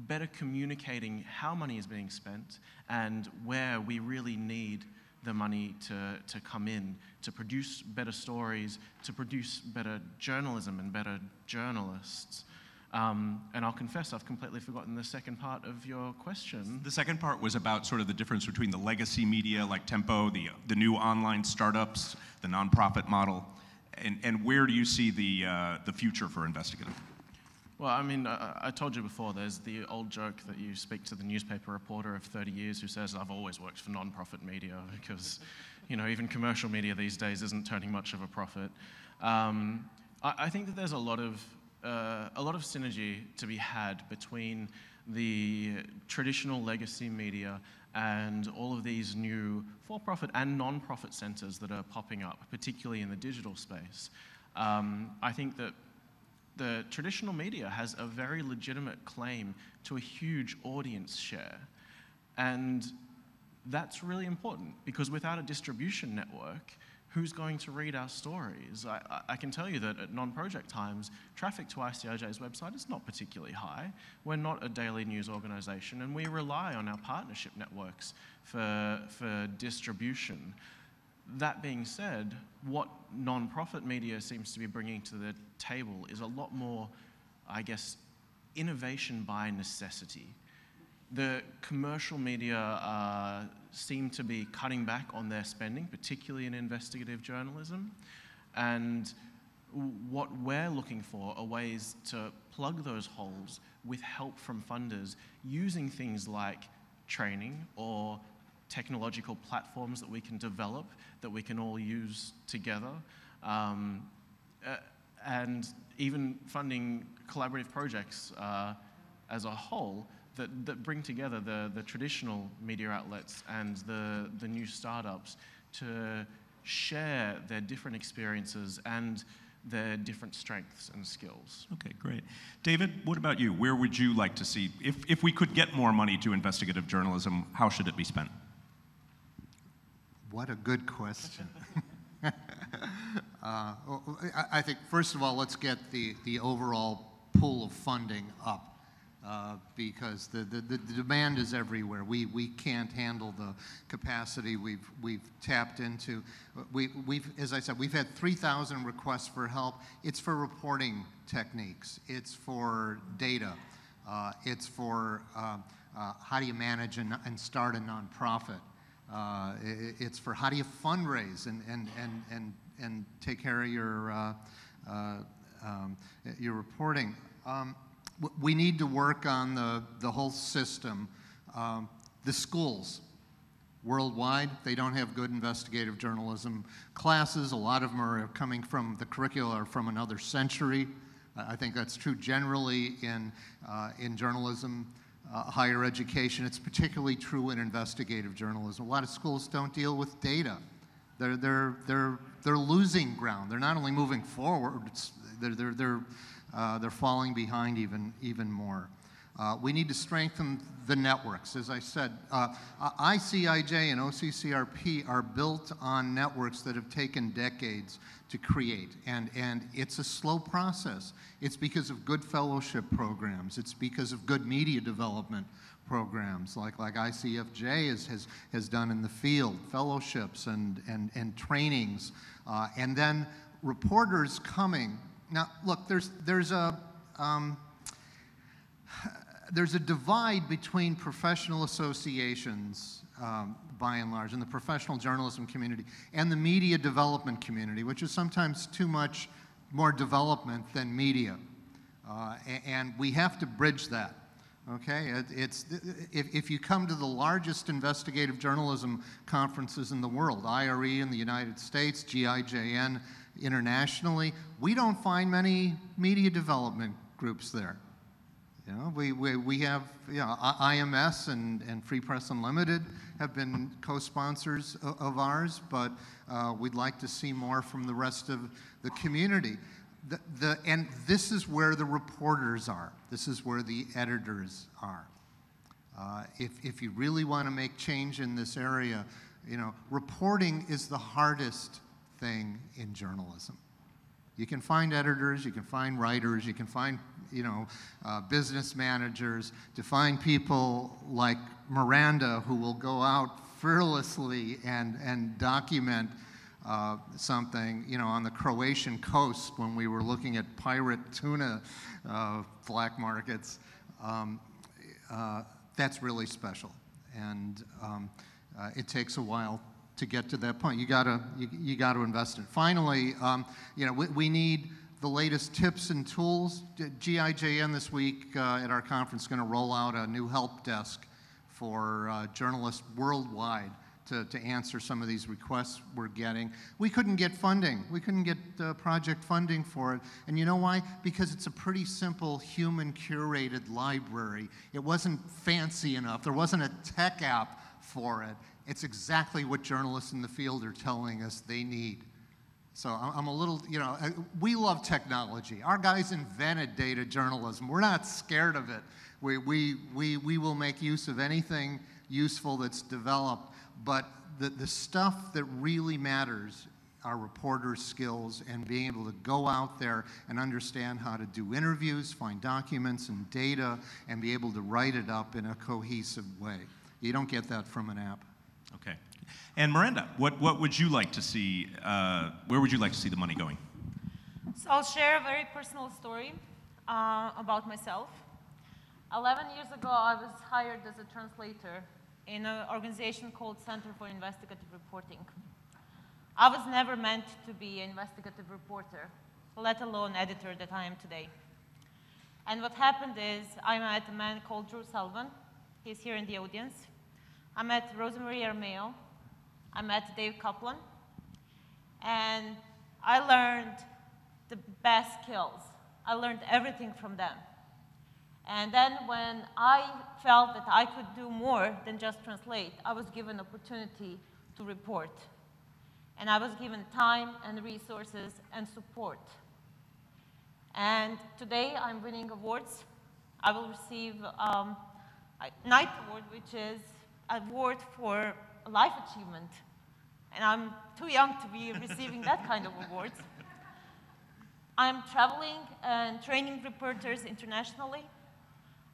better communicating how money is being spent and where we really need the money to come in, to produce better stories, to produce better journalism and better journalists. And I'll confess, I've completely forgotten the second part of your question. The second part was about sort of the difference between the legacy media like Tempo, the new online startups, the nonprofit model, and where do you see the future for investigative? Well, I mean, I told you before, there's the old joke that you speak to the newspaper reporter of 30 years who says, I've always worked for non-profit media because, you know, even commercial media these days isn't turning much of a profit. I think that there's a lot of synergy to be had between the traditional legacy media and all of these new for-profit and non-profit centers that are popping up, particularly in the digital space. I think that the traditional media has a very legitimate claim to a huge audience share. And that's really important, because without a distribution network, who's going to read our stories? I can tell you that at non-project times, traffic to ICIJ's website is not particularly high. We're not a daily news organization, and we rely on our partnership networks for distribution. That being said, what non-profit media seems to be bringing to the table is a lot more, I guess, innovation by necessity. The commercial media seem to be cutting back on their spending, particularly in investigative journalism. And what we're looking for are ways to plug those holes with help from funders using things like training or technological platforms that we can develop, that we can all use together, and even funding collaborative projects as a whole that bring together the traditional media outlets and the new startups to share their different experiences and their different strengths and skills. Okay, great. David, what about you? Where would you like to see, if we could get more money to investigative journalism, how should it be spent? What a good question. I think, first of all, let's get the overall pool of funding up. Because the demand is everywhere. We can't handle the capacity we've tapped into. As I said, we've had 3,000 requests for help. It's for reporting techniques. It's for data. It's for how do you manage and start a nonprofit. It's for how do you fundraise and take care of your reporting. We need to work on the whole system. The schools worldwide, they don't have good investigative journalism classes. A lot of them are coming from the curricula or from another century. I think that's true generally in journalism, higher education. It's particularly true in investigative journalism. A lot of schools don't deal with data. They're losing ground. They're not only moving forward, they're falling behind even more. We need to strengthen the networks. As I said, ICIJ and OCCRP are built on networks that have taken decades to create, and it's a slow process. It's because of good fellowship programs. It's because of good media development programs like ICFJ has done in the field, fellowships and trainings, and then reporters coming. Now, look, there's a divide between professional associations, by and large, and the professional journalism community, and the media development community, which is sometimes too much more development than media. And we have to bridge that. Okay, if you come to the largest investigative journalism conferences in the world, IRE in the United States, GIJN internationally, we don't find many media development groups there. You know, we have, you know, IMS and Free Press Unlimited have been co-sponsors of ours, but we'd like to see more from the rest of the community. and this is where the reporters are. This is where the editors are. If you really want to make change in this area, you know, reporting is the hardest thing in journalism. You can find editors, you can find writers, you can find, you know, business managers, to find people like Miranda who will go out fearlessly and document something, you know, on the Croatian coast when we were looking at pirate tuna black markets. That's really special, and it takes a while to get to that point. You gotta invest in it. Finally, you know, we need the latest tips and tools. GIJN this week at our conference is going to roll out a new help desk for journalists worldwide to answer some of these requests we're getting. We couldn't get funding. We couldn't get project funding for it. And you know why? Because it's a pretty simple human curated library. It wasn't fancy enough. There wasn't a tech app for it. It's exactly what journalists in the field are telling us they need. So I'm a little, you know, we love technology. Our guys invented data journalism. We're not scared of it. We will make use of anything useful that's developed. But the stuff that really matters are reporters' skills and being able to go out there and understand how to do interviews, find documents and data, and be able to write it up in a cohesive way. You don't get that from an app. Okay. And Miranda, what would you like to see, where would you like to see the money going? So I'll share a very personal story about myself. 11 years ago, I was hired as a translator in an organization called Center for Investigative Reporting. I was never meant to be an investigative reporter, let alone editor that I am today. And what happened is I met a man called Drew Sullivan. He's here in the audience. I met Rosemary Armeo. I met Dave Kaplan. And I learned the best skills. I learned everything from them. And then when I felt that I could do more than just translate, I was given opportunity to report. And I was given time and resources and support. And today I'm winning awards. I will receive a Knight Award, which is an award for life achievement. And I'm too young to be receiving that kind of awards. I'm traveling and training reporters internationally.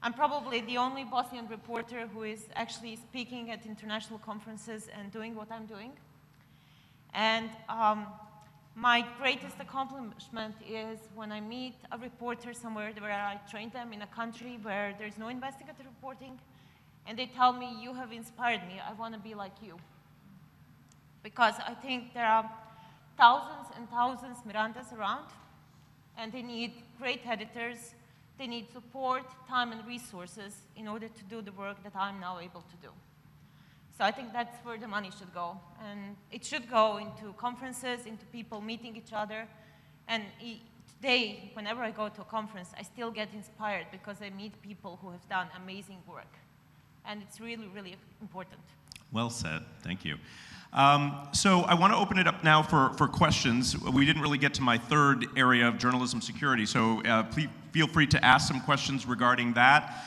I'm probably the only Bosnian reporter who is actually speaking at international conferences and doing what I'm doing. And my greatest accomplishment is when I meet a reporter somewhere where I train them in a country where there's no investigative reporting, and they tell me, you have inspired me, I want to be like you. Because I think there are thousands and thousands Mirandas around, and they need great editors. They need support, time, and resources in order to do the work that I'm now able to do. So I think that's where the money should go. And it should go into conferences, into people meeting each other. And today, whenever I go to a conference, I still get inspired because I meet people who have done amazing work. And it's really, really important. Well said. Thank you. So I want to open it up now for questions. We didn't really get to my third area of journalism security, so please feel free to ask some questions regarding that.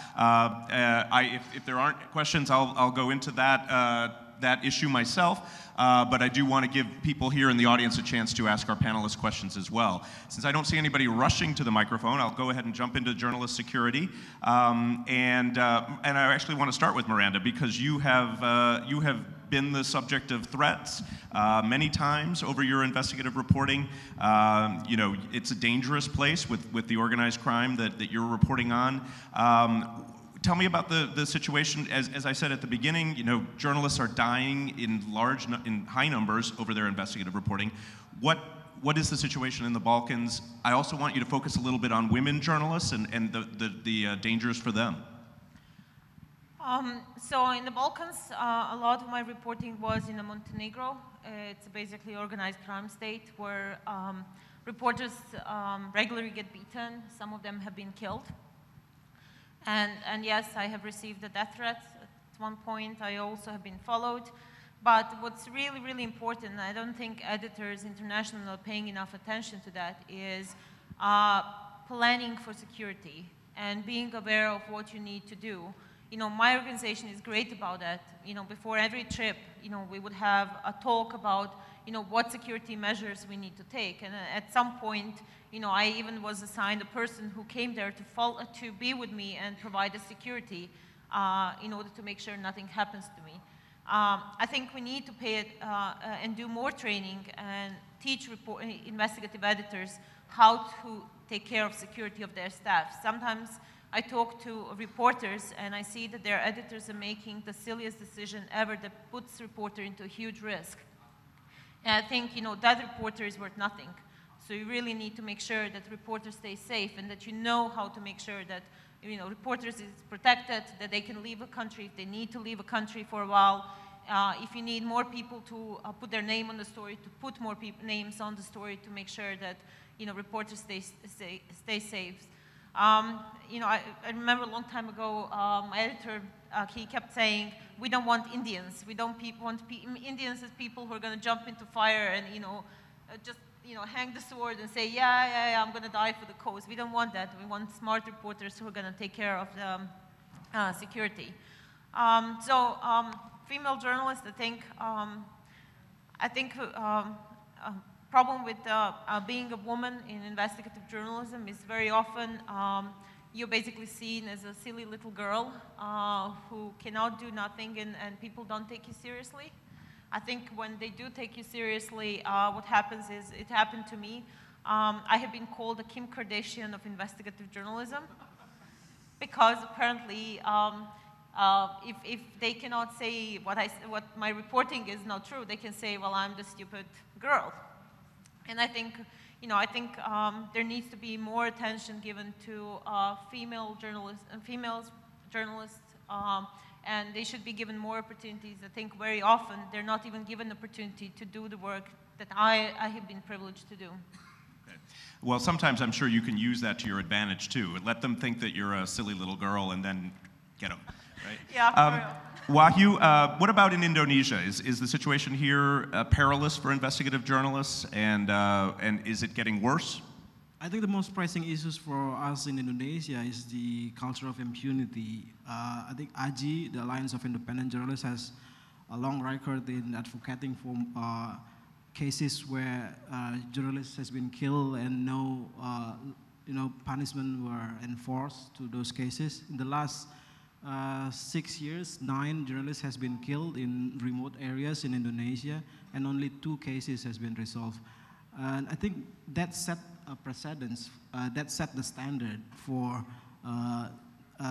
If there aren't questions, I'll go into that issue myself. But I do want to give people here in the audience a chance to ask our panelists questions as well. Since I don't see anybody rushing to the microphone, I'll go ahead and jump into journalist security. And I actually want to start with Miranda, because you have been the subject of threats many times over your investigative reporting. You know, it's a dangerous place with the organized crime that you're reporting on. Tell me about the situation. As I said at the beginning, you know, journalists are dying in high numbers over their investigative reporting. What is the situation in the Balkans? I also want you to focus a little bit on women journalists and the dangers for them. So in the Balkans, a lot of my reporting was in Montenegro. It's basically an organized crime state where reporters regularly get beaten. Some of them have been killed. And yes, I have received a death threat at one point. I also have been followed. But what's really, really important, and I don't think editors international are paying enough attention to that, is planning for security and being aware of what you need to do. You know, my organization is great about that. You know, before every trip, you know, we would have a talk about, you know, what security measures we need to take. And at some point, you know, I even was assigned a person who came there to be with me and provide the security in order to make sure nothing happens to me. I think we need to pay it and do more training and teach investigative editors how to take care of security of their staff. Sometimes I talk to reporters and I see that their editors are making the silliest decision ever that puts the reporter into a huge risk. And I think, you know, that reporter is worth nothing. So you really need to make sure that reporters stay safe and that you know how to make sure that, you know, reporters is protected, that they can leave a country if they need to leave a country for a while. If you need more people to put their name on the story, to put more names on the story to make sure that, you know, reporters stay safe. You know, I remember a long time ago, my editor, he kept saying, we don't want Indians. We don't want Indians as people who are going to jump into fire and, you know, just, you know, hang the sword and say, yeah, I'm going to die for the cause. We don't want that. We want smart reporters who are going to take care of the security. Female journalists, I think problem with being a woman in investigative journalism is very often you're basically seen as a silly little girl who cannot do nothing and people don't take you seriously. I think when they do take you seriously, what happens is, it happened to me. I have been called the Kim Kardashian of investigative journalism because apparently if they cannot say what my reporting is not true, they can say, well, I'm the stupid girl. And I think, you know, there needs to be more attention given to female journalists, and they should be given more opportunities. I think very often they're not even given the opportunity to do the work that I have been privileged to do. Okay. Well, sometimes I'm sure you can use that to your advantage too. Let them think that you're a silly little girl and then get them, right? Yeah, Wahyu, what about in Indonesia? Is the situation here perilous for investigative journalists, and is it getting worse? I think the most pressing issues for us in Indonesia is the culture of impunity. I think AJI, the Alliance of Independent Journalists, has a long record in advocating for cases where journalists has been killed and no punishment were enforced to those cases. In the last 6 years, 9 journalists has been killed in remote areas in Indonesia, and only 2 cases has been resolved. And I think that set a precedence, that set the standard for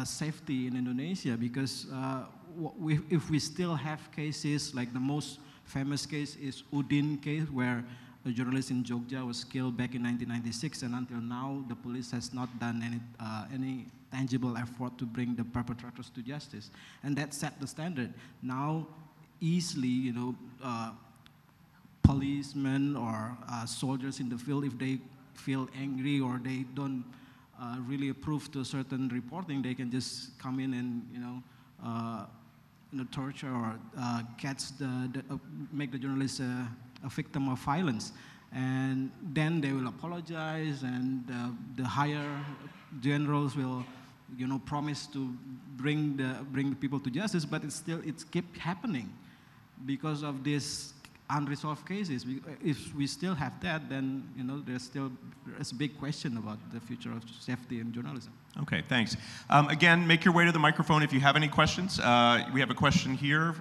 safety in Indonesia, because if we still have cases, like the most famous case is Udin case, where a journalist in Jogja was killed back in 1996, and until now the police has not done any tangible effort to bring the perpetrators to justice, and that set the standard. Now, easily, policemen or soldiers in the field, if they feel angry or they don't really approve to certain reporting, they can just come in and torture or make the journalist a victim of violence. And then they will apologize, and the higher generals will promise to bring the people to justice, but it keeps happening because of these unresolved cases. If we still have that, then there's a big question about the future of safety in journalism. Okay, thanks. Again, make your way to the microphone if you have any questions. We have a question here.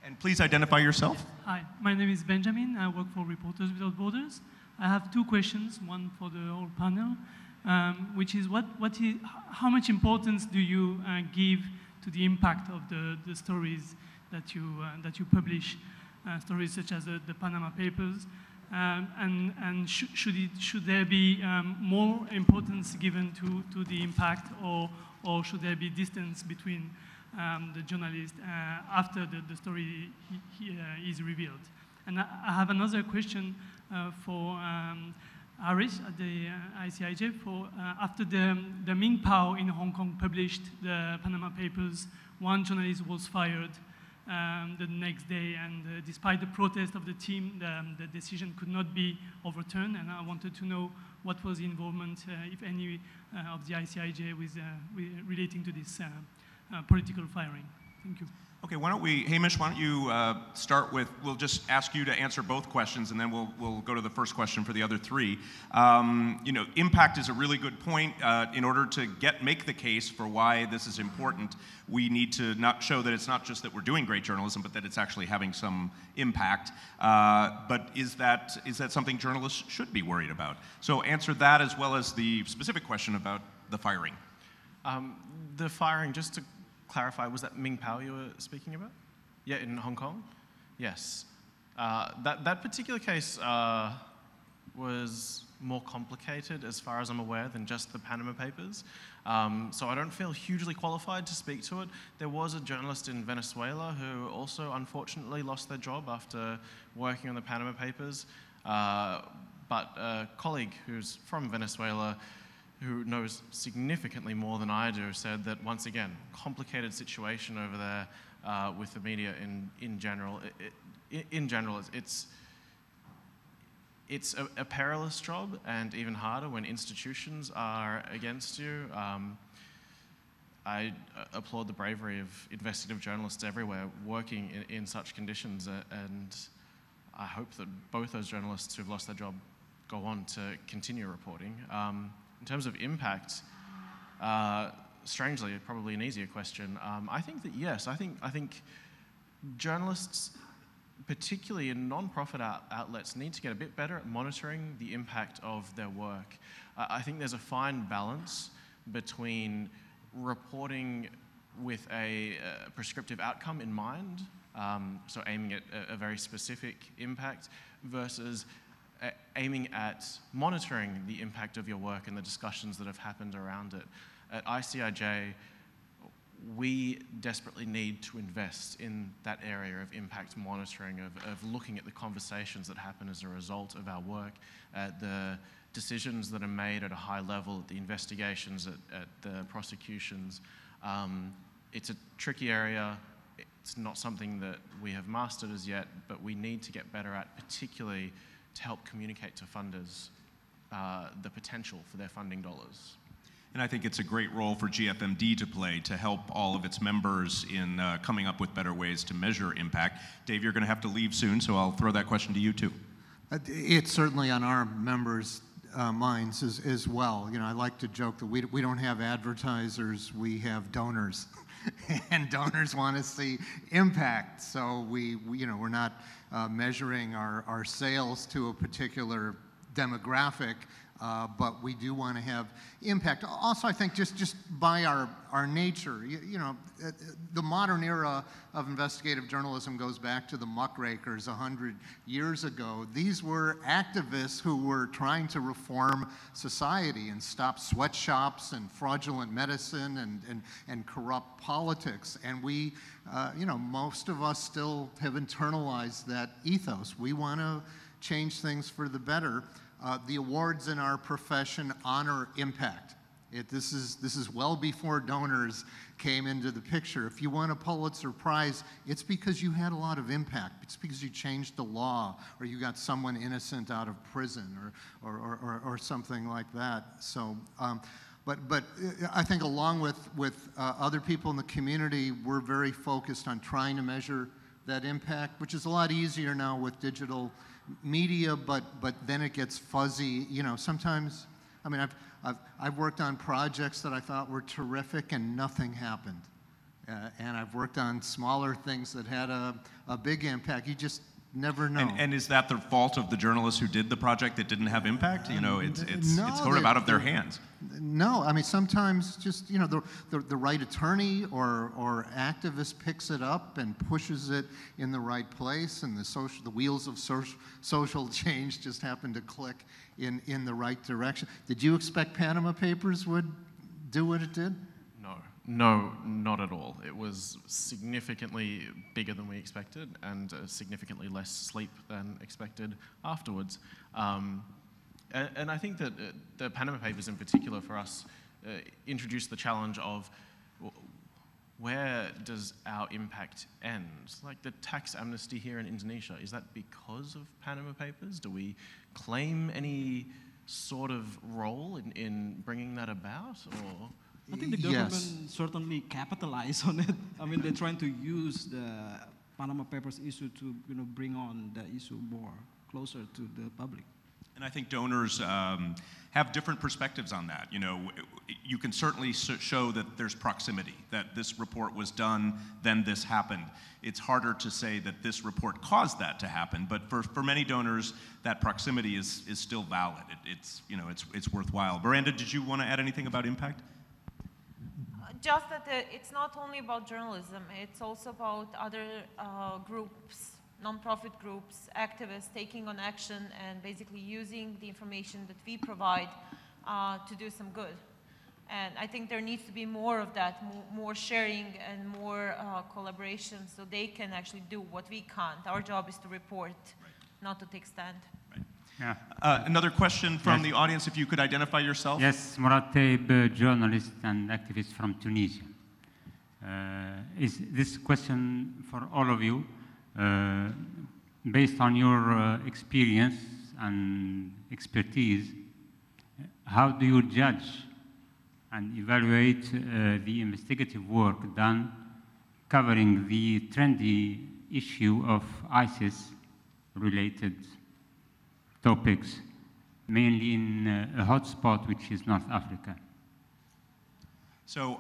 And please identify yourself. Hi, my name is Benjamin. I work for Reporters Without Borders. I have 2 questions, one for the whole panel, which is how much importance do you give to the impact of the stories that you publish, stories such as the Panama Papers, and should there be more importance given to the impact, or should there be distance between the journalist after the story is revealed? And I have another question for Harish at the ICIJ. After the Ming Pao in Hong Kong published the Panama Papers, one journalist was fired the next day, and despite the protest of the team, the decision could not be overturned, and I wanted to know what was the involvement, if any, of the ICIJ relating to this political firing. Thank you. Okay, why don't we, Hamish, why don't you start with, we'll just ask you to answer both questions, and then we'll go to the first question for the other three. You know, impact is a really good point. In order to make the case for why this is important, we need to not show that it's not just that we're doing great journalism, but that it's actually having some impact. But is that something journalists should be worried about? So answer that as well as the specific question about the firing. The firing, just to clarify, was that Ming Pao you were speaking about? Yeah, in Hong Kong? Yes. That particular case was more complicated, as far as I'm aware, than just the Panama Papers. So I don't feel hugely qualified to speak to it. There was a journalist in Venezuela who also unfortunately lost their job after working on the Panama Papers. But a colleague who's from Venezuela, who knows significantly more than I do, said that, once again, complicated situation over there with the media in general. It's a perilous job, and even harder when institutions are against you. I applaud the bravery of investigative journalists everywhere working in such conditions, and I hope that both those journalists who've lost their job go on to continue reporting. In terms of impact, strangely, probably an easier question. I think that yes, I think journalists, particularly in non-profit outlets, need to get a bit better at monitoring the impact of their work. I think there's a fine balance between reporting with a prescriptive outcome in mind, so aiming at a very specific impact, versus aiming at monitoring the impact of your work and the discussions that have happened around it. At ICIJ, we desperately need to invest in that area of impact monitoring, of looking at the conversations that happen as a result of our work, at the decisions that are made at a high level, at the investigations, at the prosecutions. It's a tricky area. It's not something that we have mastered as yet, but we need to get better at, particularly to help communicate to funders the potential for their funding dollars. And I think it's a great role for GFMD to play to help all of its members in coming up with better ways to measure impact. Dave, you're going to have to leave soon, so I'll throw that question to you too. It's certainly on our members' minds as well. You know, I like to joke that we don't have advertisers, we have donors. And donors want to see impact, so we're not measuring our sales to a particular demographic, but we do want to have impact. Also, I think just by our nature, the modern era of investigative journalism goes back to the muckrakers 100 years ago. These were activists who were trying to reform society and stop sweatshops and fraudulent medicine and corrupt politics. And we, most of us still have internalized that ethos. We want to change things for the better. The awards in our profession honor impact. This is well before donors came into the picture. If you won a Pulitzer Prize, it's because you had a lot of impact. It's because you changed the law, or you got someone innocent out of prison, or something like that. So, but I think along with other people in the community, we're very focused on trying to measure that impact, which is a lot easier now with digital media, but then it gets fuzzy. Sometimes, I mean, I've worked on projects that I thought were terrific and nothing happened. And I've worked on smaller things that had a big impact. You just never know. And is that the fault of the journalists who did the project that didn't have impact? It's sort of out of their hands. No, I mean, sometimes just, the right attorney or activist picks it up and pushes it in the right place, and the wheels of social change just happen to click in the right direction. Did you expect Panama Papers would do what it did? No, not at all. It was significantly bigger than we expected, and significantly less sleep than expected afterwards. And I think that the Panama Papers in particular for us introduced the challenge of where does our impact end? Like the tax amnesty here in Indonesia, is that because of Panama Papers? Do we claim any sort of role in bringing that about? Or? I think the government certainly capitalized on it. I mean, they're trying to use the Panama Papers issue to bring on the issue more closer to the public. And I think donors have different perspectives on that. You can certainly show that there's proximity, that this report was done, then this happened. It's harder to say that this report caused that to happen, but for many donors, that proximity is still valid. It's worthwhile. Miranda, did you want to add anything about impact? Just that it's not only about journalism, it's also about other groups, non-profit groups, activists taking on action and basically using the information that we provide to do some good. And I think there needs to be more of that, more sharing and more collaboration so they can actually do what we can't. Our job is to report, not to take stand. Yeah. Another question from the audience, if you could identify yourself. Yes, Murat Taib, journalist and activist from Tunisia. Is this question for all of you? Based on your experience and expertise, how do you judge and evaluate the investigative work done covering the trendy issue of ISIS-related topics, mainly in a hotspot, which is North Africa? So,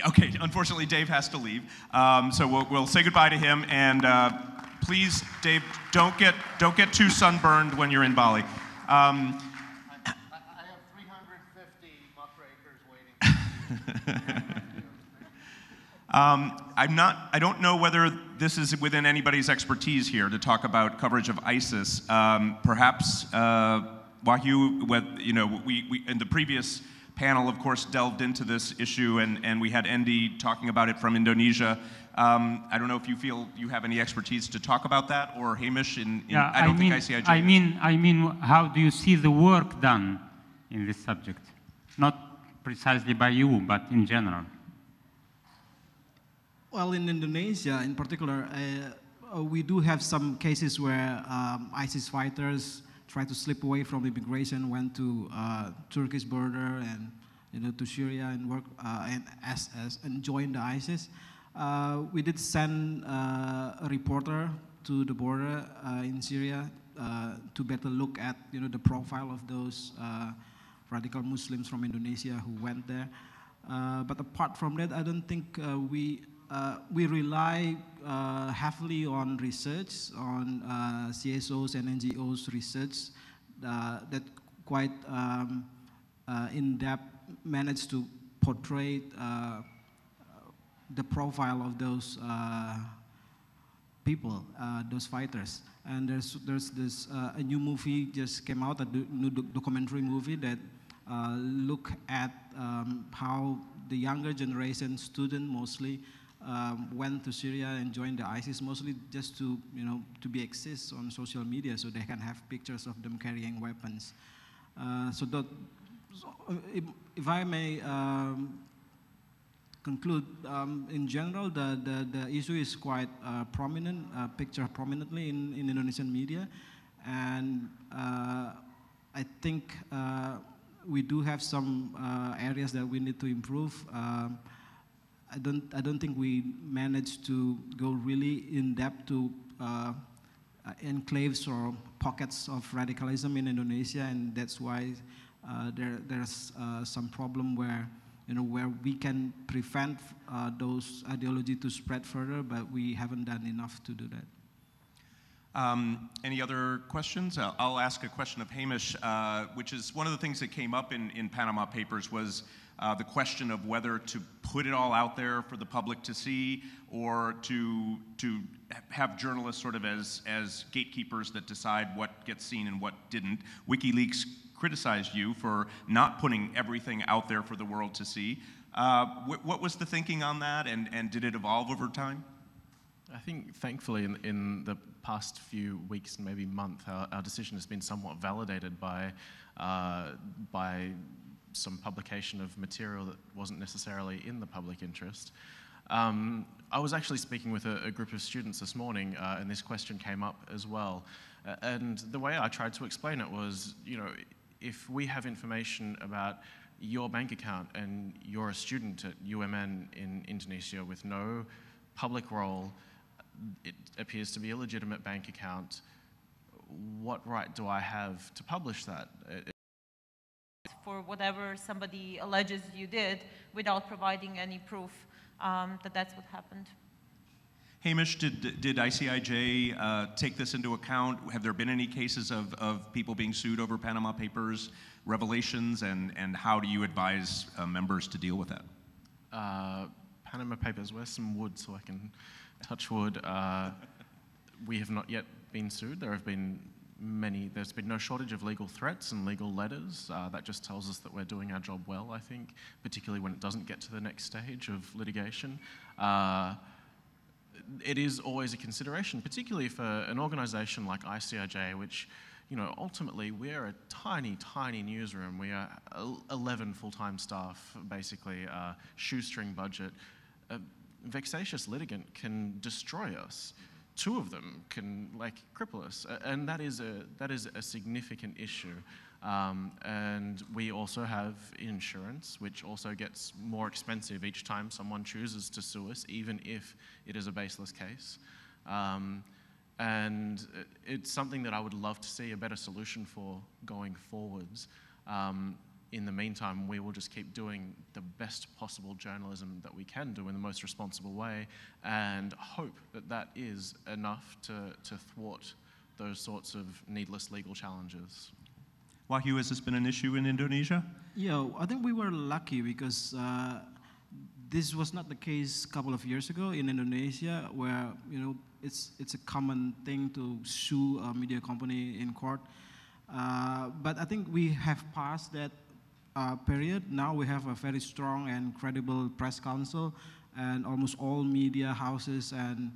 okay, unfortunately Dave has to leave. So we'll say goodbye to him, and please, Dave, don't get too sunburned when you're in Bali. I have 350 muckrakers waiting. I don't know whether this is within anybody's expertise here to talk about coverage of ISIS. Perhaps Wahyu, we in the previous panel, of course, delved into this issue, and we had Andy talking about it from Indonesia. I don't know if you feel you have any expertise to talk about that, or Hamish. I don't think ICIJ. I mean, how do you see the work done in this subject? Not precisely by you, but in general. Well, in Indonesia, in particular, we do have some cases where ISIS fighters tried to slip away from immigration, went to Turkish border and to Syria and work and joined the ISIS. We did send a reporter to the border in Syria to better look at the profile of those radical Muslims from Indonesia who went there. But apart from that, I don't think we rely heavily on research, on CSOs and NGOs research that quite in-depth manage to portray the profile of those people, those fighters. And there's this a new movie just came out, a new documentary movie that look at how the younger generation, student mostly, went to Syria and joined the ISIS, mostly just to be exist on social media, so they can have pictures of them carrying weapons. So if I may conclude, in general, the issue is quite prominent, pictured prominently in Indonesian media, and I think we do have some areas that we need to improve. I don't think we managed to go really in depth to enclaves or pockets of radicalism in Indonesia, and that's why there's some problem where where we can prevent those ideology to spread further, but we haven't done enough to do that. Any other questions? I'll ask a question of Hamish, which is one of the things that came up in Panama Papers was the question of whether to put it all out there for the public to see, or to have journalists sort of as gatekeepers that decide what gets seen and what didn't. WikiLeaks criticized you for not putting everything out there for the world to see. What was the thinking on that, and did it evolve over time? I think, thankfully, in the past few weeks and maybe month, our decision has been somewhat validated by some publication of material that wasn't necessarily in the public interest. I was actually speaking with a group of students this morning, and this question came up as well. And the way I tried to explain it was, you know, if we have information about your bank account and you're a student at UMN in Indonesia with no public role, it appears to be a legitimate bank account, what right do I have to publish that? For whatever somebody alleges you did without providing any proof that that's what happened. Hamish, did ICIJ take this into account? Have there been any cases of people being sued over Panama Papers revelations, and how do you advise members to deal with that? Panama Papers, where's some wood so I can touch wood? We have not yet been sued. There's been no shortage of legal threats and legal letters. That just tells us that we're doing our job well, I think, particularly when it doesn't get to the next stage of litigation. It is always a consideration, particularly for an organization like ICIJ, which, you know, ultimately we're a tiny, tiny newsroom. We are 11 full-time staff, basically, shoestring budget. A vexatious litigant can destroy us. Two of them can, like, cripple us, and that is a significant issue. And we also have insurance, which also gets more expensive each time someone chooses to sue us, even if it is a baseless case. And it's something that I would love to see a better solution for going forwards. In the meantime, we will just keep doing the best possible journalism that we can do in the most responsible way, and hope that that is enough to thwart those sorts of needless legal challenges. Wahyu, has this been an issue in Indonesia? Yeah, I think we were lucky because this was not the case a couple of years ago in Indonesia, where, you know, it's a common thing to sue a media company in court. But I think we have passed that period. Now we have a very strong and credible press council, and almost all media houses and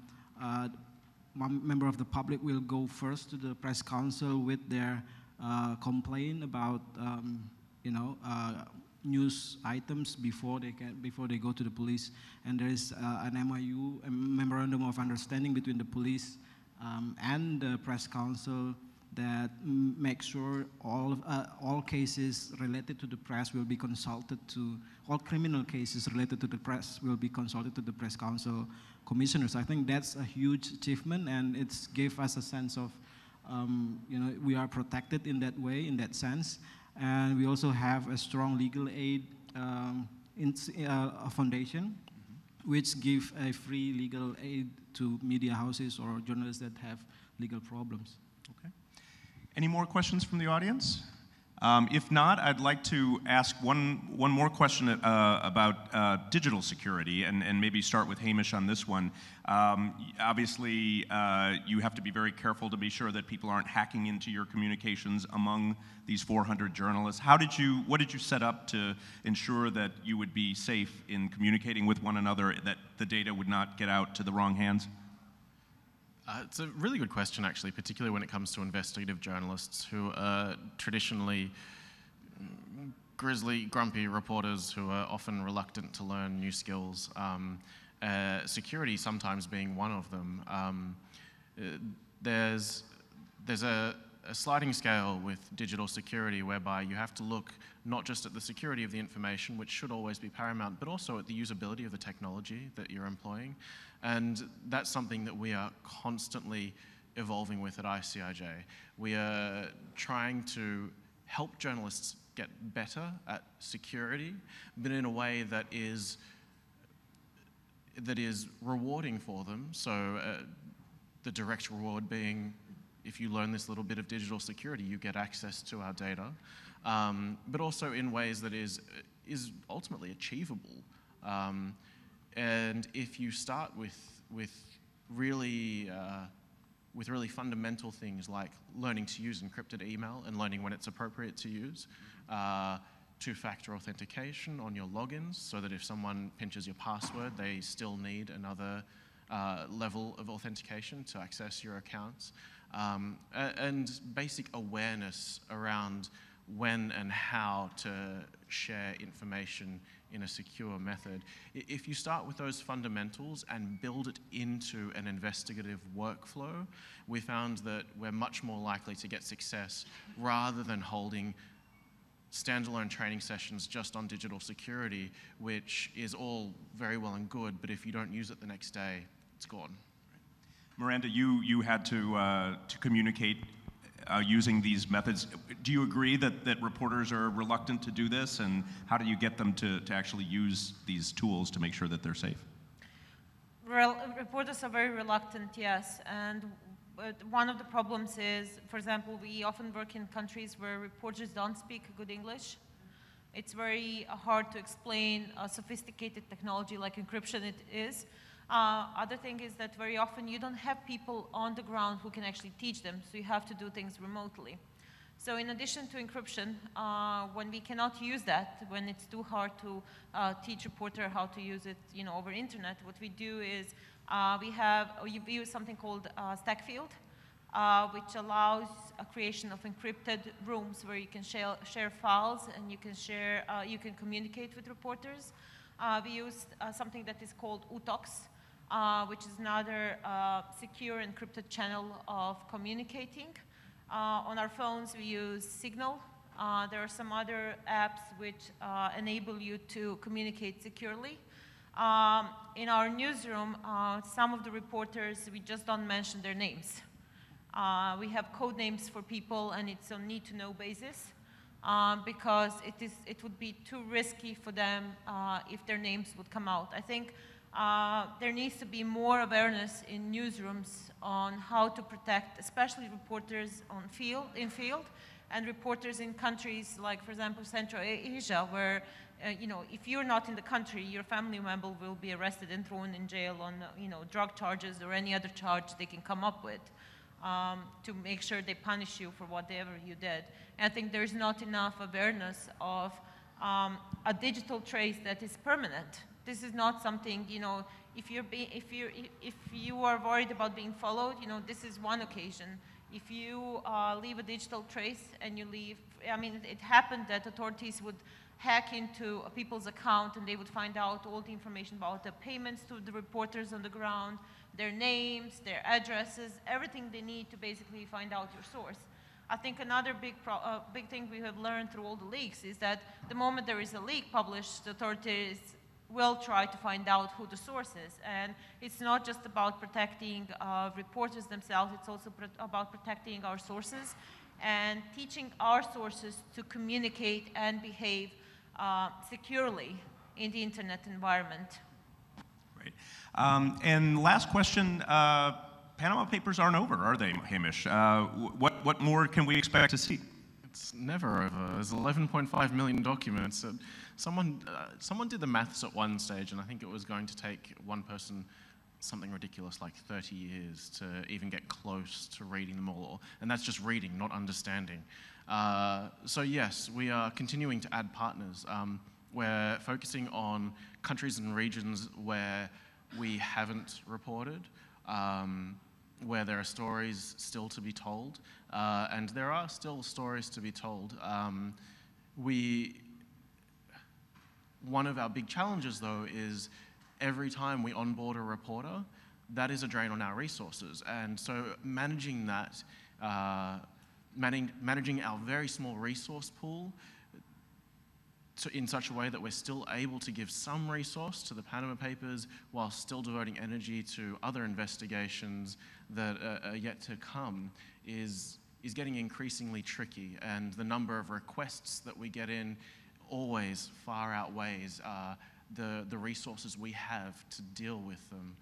member of the public will go first to the press council with their complaint about news items before they go to the police. And there is an MOU, a memorandum of understanding between the police and the press council that makes sure all cases related to the press will be consulted to, all criminal cases related to the press will be consulted to the press council commissioners. I think that's a huge achievement, and it's gave us a sense of, we are protected in that way, in that sense. And we also have a strong legal aid foundation, which give a free legal aid to media houses or journalists that have legal problems. Okay. Any more questions from the audience? If not, I'd like to ask one more question about digital security, and maybe start with Hamish on this one. Obviously, you have to be very careful to be sure that people aren't hacking into your communications among these 400 journalists. What did you set up to ensure that you would be safe in communicating with one another, that the data would not get out to the wrong hands? It's a really good question, actually, particularly when it comes to investigative journalists who are traditionally grisly, grumpy reporters who are often reluctant to learn new skills. Security sometimes being one of them. There's a sliding scale with digital security whereby you have to look not just at the security of the information, which should always be paramount, but also at the usability of the technology that you're employing. And that's something that we are constantly evolving with at ICIJ. We are trying to help journalists get better at security, but in a way that is rewarding for them. So the direct reward being, if you learn this little bit of digital security, you get access to our data, but also in ways that is ultimately achievable. And if you start with really fundamental things like learning to use encrypted email and learning when it's appropriate to use, two-factor authentication on your logins, so that if someone pinches your password, they still need another level of authentication to access your accounts, and basic awareness around when and how to share information in a secure method. If you start with those fundamentals and build it into an investigative workflow, we found that we're much more likely to get success rather than holding standalone training sessions just on digital security, which is all very well and good, but if you don't use it the next day, it's gone. Miranda, you had to communicate using these methods. Do you agree that reporters are reluctant to do this, and how do you get them to actually use these tools to make sure that they're safe? Reporters are very reluctant, yes, and one of the problems is, for example, we often work in countries where reporters don't speak good English. It's very hard to explain a sophisticated technology like encryption it is. Other thing is that very often you don't have people on the ground who can actually teach them, so you have to do things remotely. So in addition to encryption, when we cannot use that, when it's too hard to teach a reporter how to use it, over internet, what we do is we use something called Stackfield, which allows a creation of encrypted rooms where you can share files and you can communicate with reporters. We use something that is called UTOX, which is another secure encrypted channel of communicating. On our phones, we use Signal. There are some other apps which enable you to communicate securely. In our newsroom, some of the reporters, we just don't mention their names. We have code names for people, and it's on need-to-know basis. Because it would be too risky for them if their names would come out. I think there needs to be more awareness in newsrooms on how to protect, especially reporters in field, and reporters in countries like, for example, Central Asia, where if you're not in the country, your family member will be arrested and thrown in jail on drug charges or any other charge they can come up with. To make sure they punish you for whatever you did. And I think there's not enough awareness of a digital trace that is permanent. This is not something, if you are worried about being followed, this is one occasion. If you leave a digital trace and you leave, it happened that authorities would hack into people's account and they would find out all the information about the payments to the reporters on the ground, their names, their addresses, everything they need to basically find out your source. I think another big thing we have learned through all the leaks is that the moment there is a leak published, the authorities will try to find out who the source is. And it's not just about protecting reporters themselves, it's also about protecting our sources and teaching our sources to communicate and behave securely in the internet environment. Great. And last question, Panama Papers aren't over, are they, Hamish? What more can we expect to see? It's never over. There's 11.5 million documents. Someone did the maths at one stage, and I think it was going to take one person something ridiculous like 30 years to even get close to reading them all. And that's just reading, not understanding. So yes, we are continuing to add partners. We're focusing on countries and regions where we haven't reported, where there are stories still to be told, and there are still stories to be told. One of our big challenges, though, is every time we onboard a reporter, that is a drain on our resources. And so managing that, managing our very small resource pool in such a way that we're still able to give some resource to the Panama Papers while still devoting energy to other investigations that are yet to come is getting increasingly tricky. And the number of requests that we get in always far outweighs the resources we have to deal with them.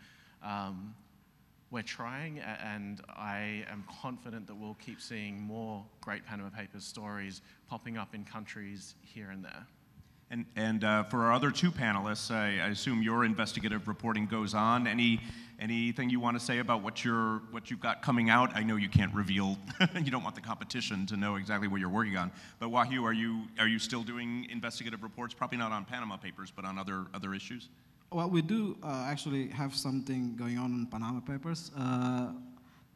We're trying, and I am confident that we'll keep seeing more great Panama Papers stories popping up in countries here and there. And for our other two panelists, I assume your investigative reporting goes on. Anything you want to say about what you've got coming out? I know you can't reveal. You don't want the competition to know exactly what you're working on. But Wahyu, are you still doing investigative reports? Probably not on Panama Papers, but on other issues. Well, we do actually have something going on Panama Papers.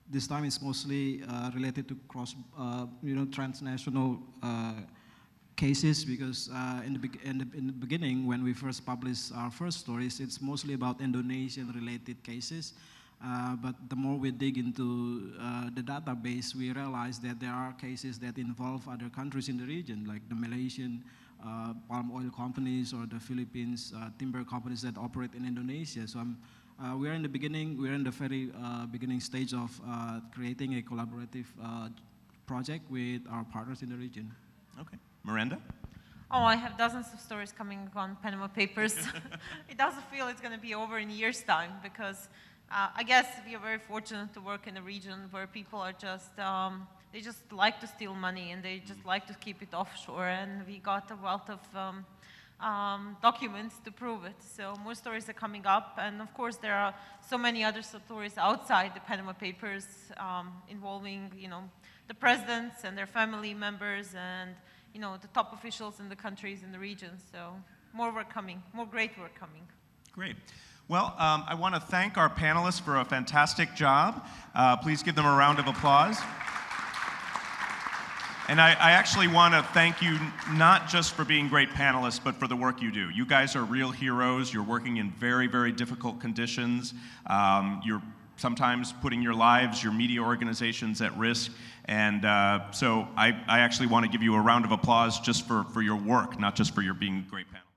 This time it's mostly related to transnational cases, because in the beginning, when we first published our first stories, it's mostly about Indonesian-related cases. But the more we dig into the database, we realize that there are cases that involve other countries in the region, like the Malaysian palm oil companies or the Philippines timber companies that operate in Indonesia. So we're in the very beginning stage of creating a collaborative project with our partners in the region. Okay. Miranda? Oh, I have dozens of stories coming on Panama Papers. It doesn't feel it's going to be over in a year's time, because I guess we are very fortunate to work in a region where people are just, they just like to steal money and they just like to keep it offshore, and we got a wealth of documents to prove it. So more stories are coming up, and of course there are so many other stories outside the Panama Papers involving, you know, the presidents and their family members and, you know, the top officials in the countries in the region. So more work coming, more great work coming. Great. Well, I want to thank our panelists for a fantastic job. Please give them a round of applause. And I actually want to thank you not just for being great panelists, but for the work you do. You guys are real heroes. You're working in very, very difficult conditions. You're sometimes putting your lives, your media organizations at risk. And so I actually want to give you a round of applause just for your work, not just for your being great panelists.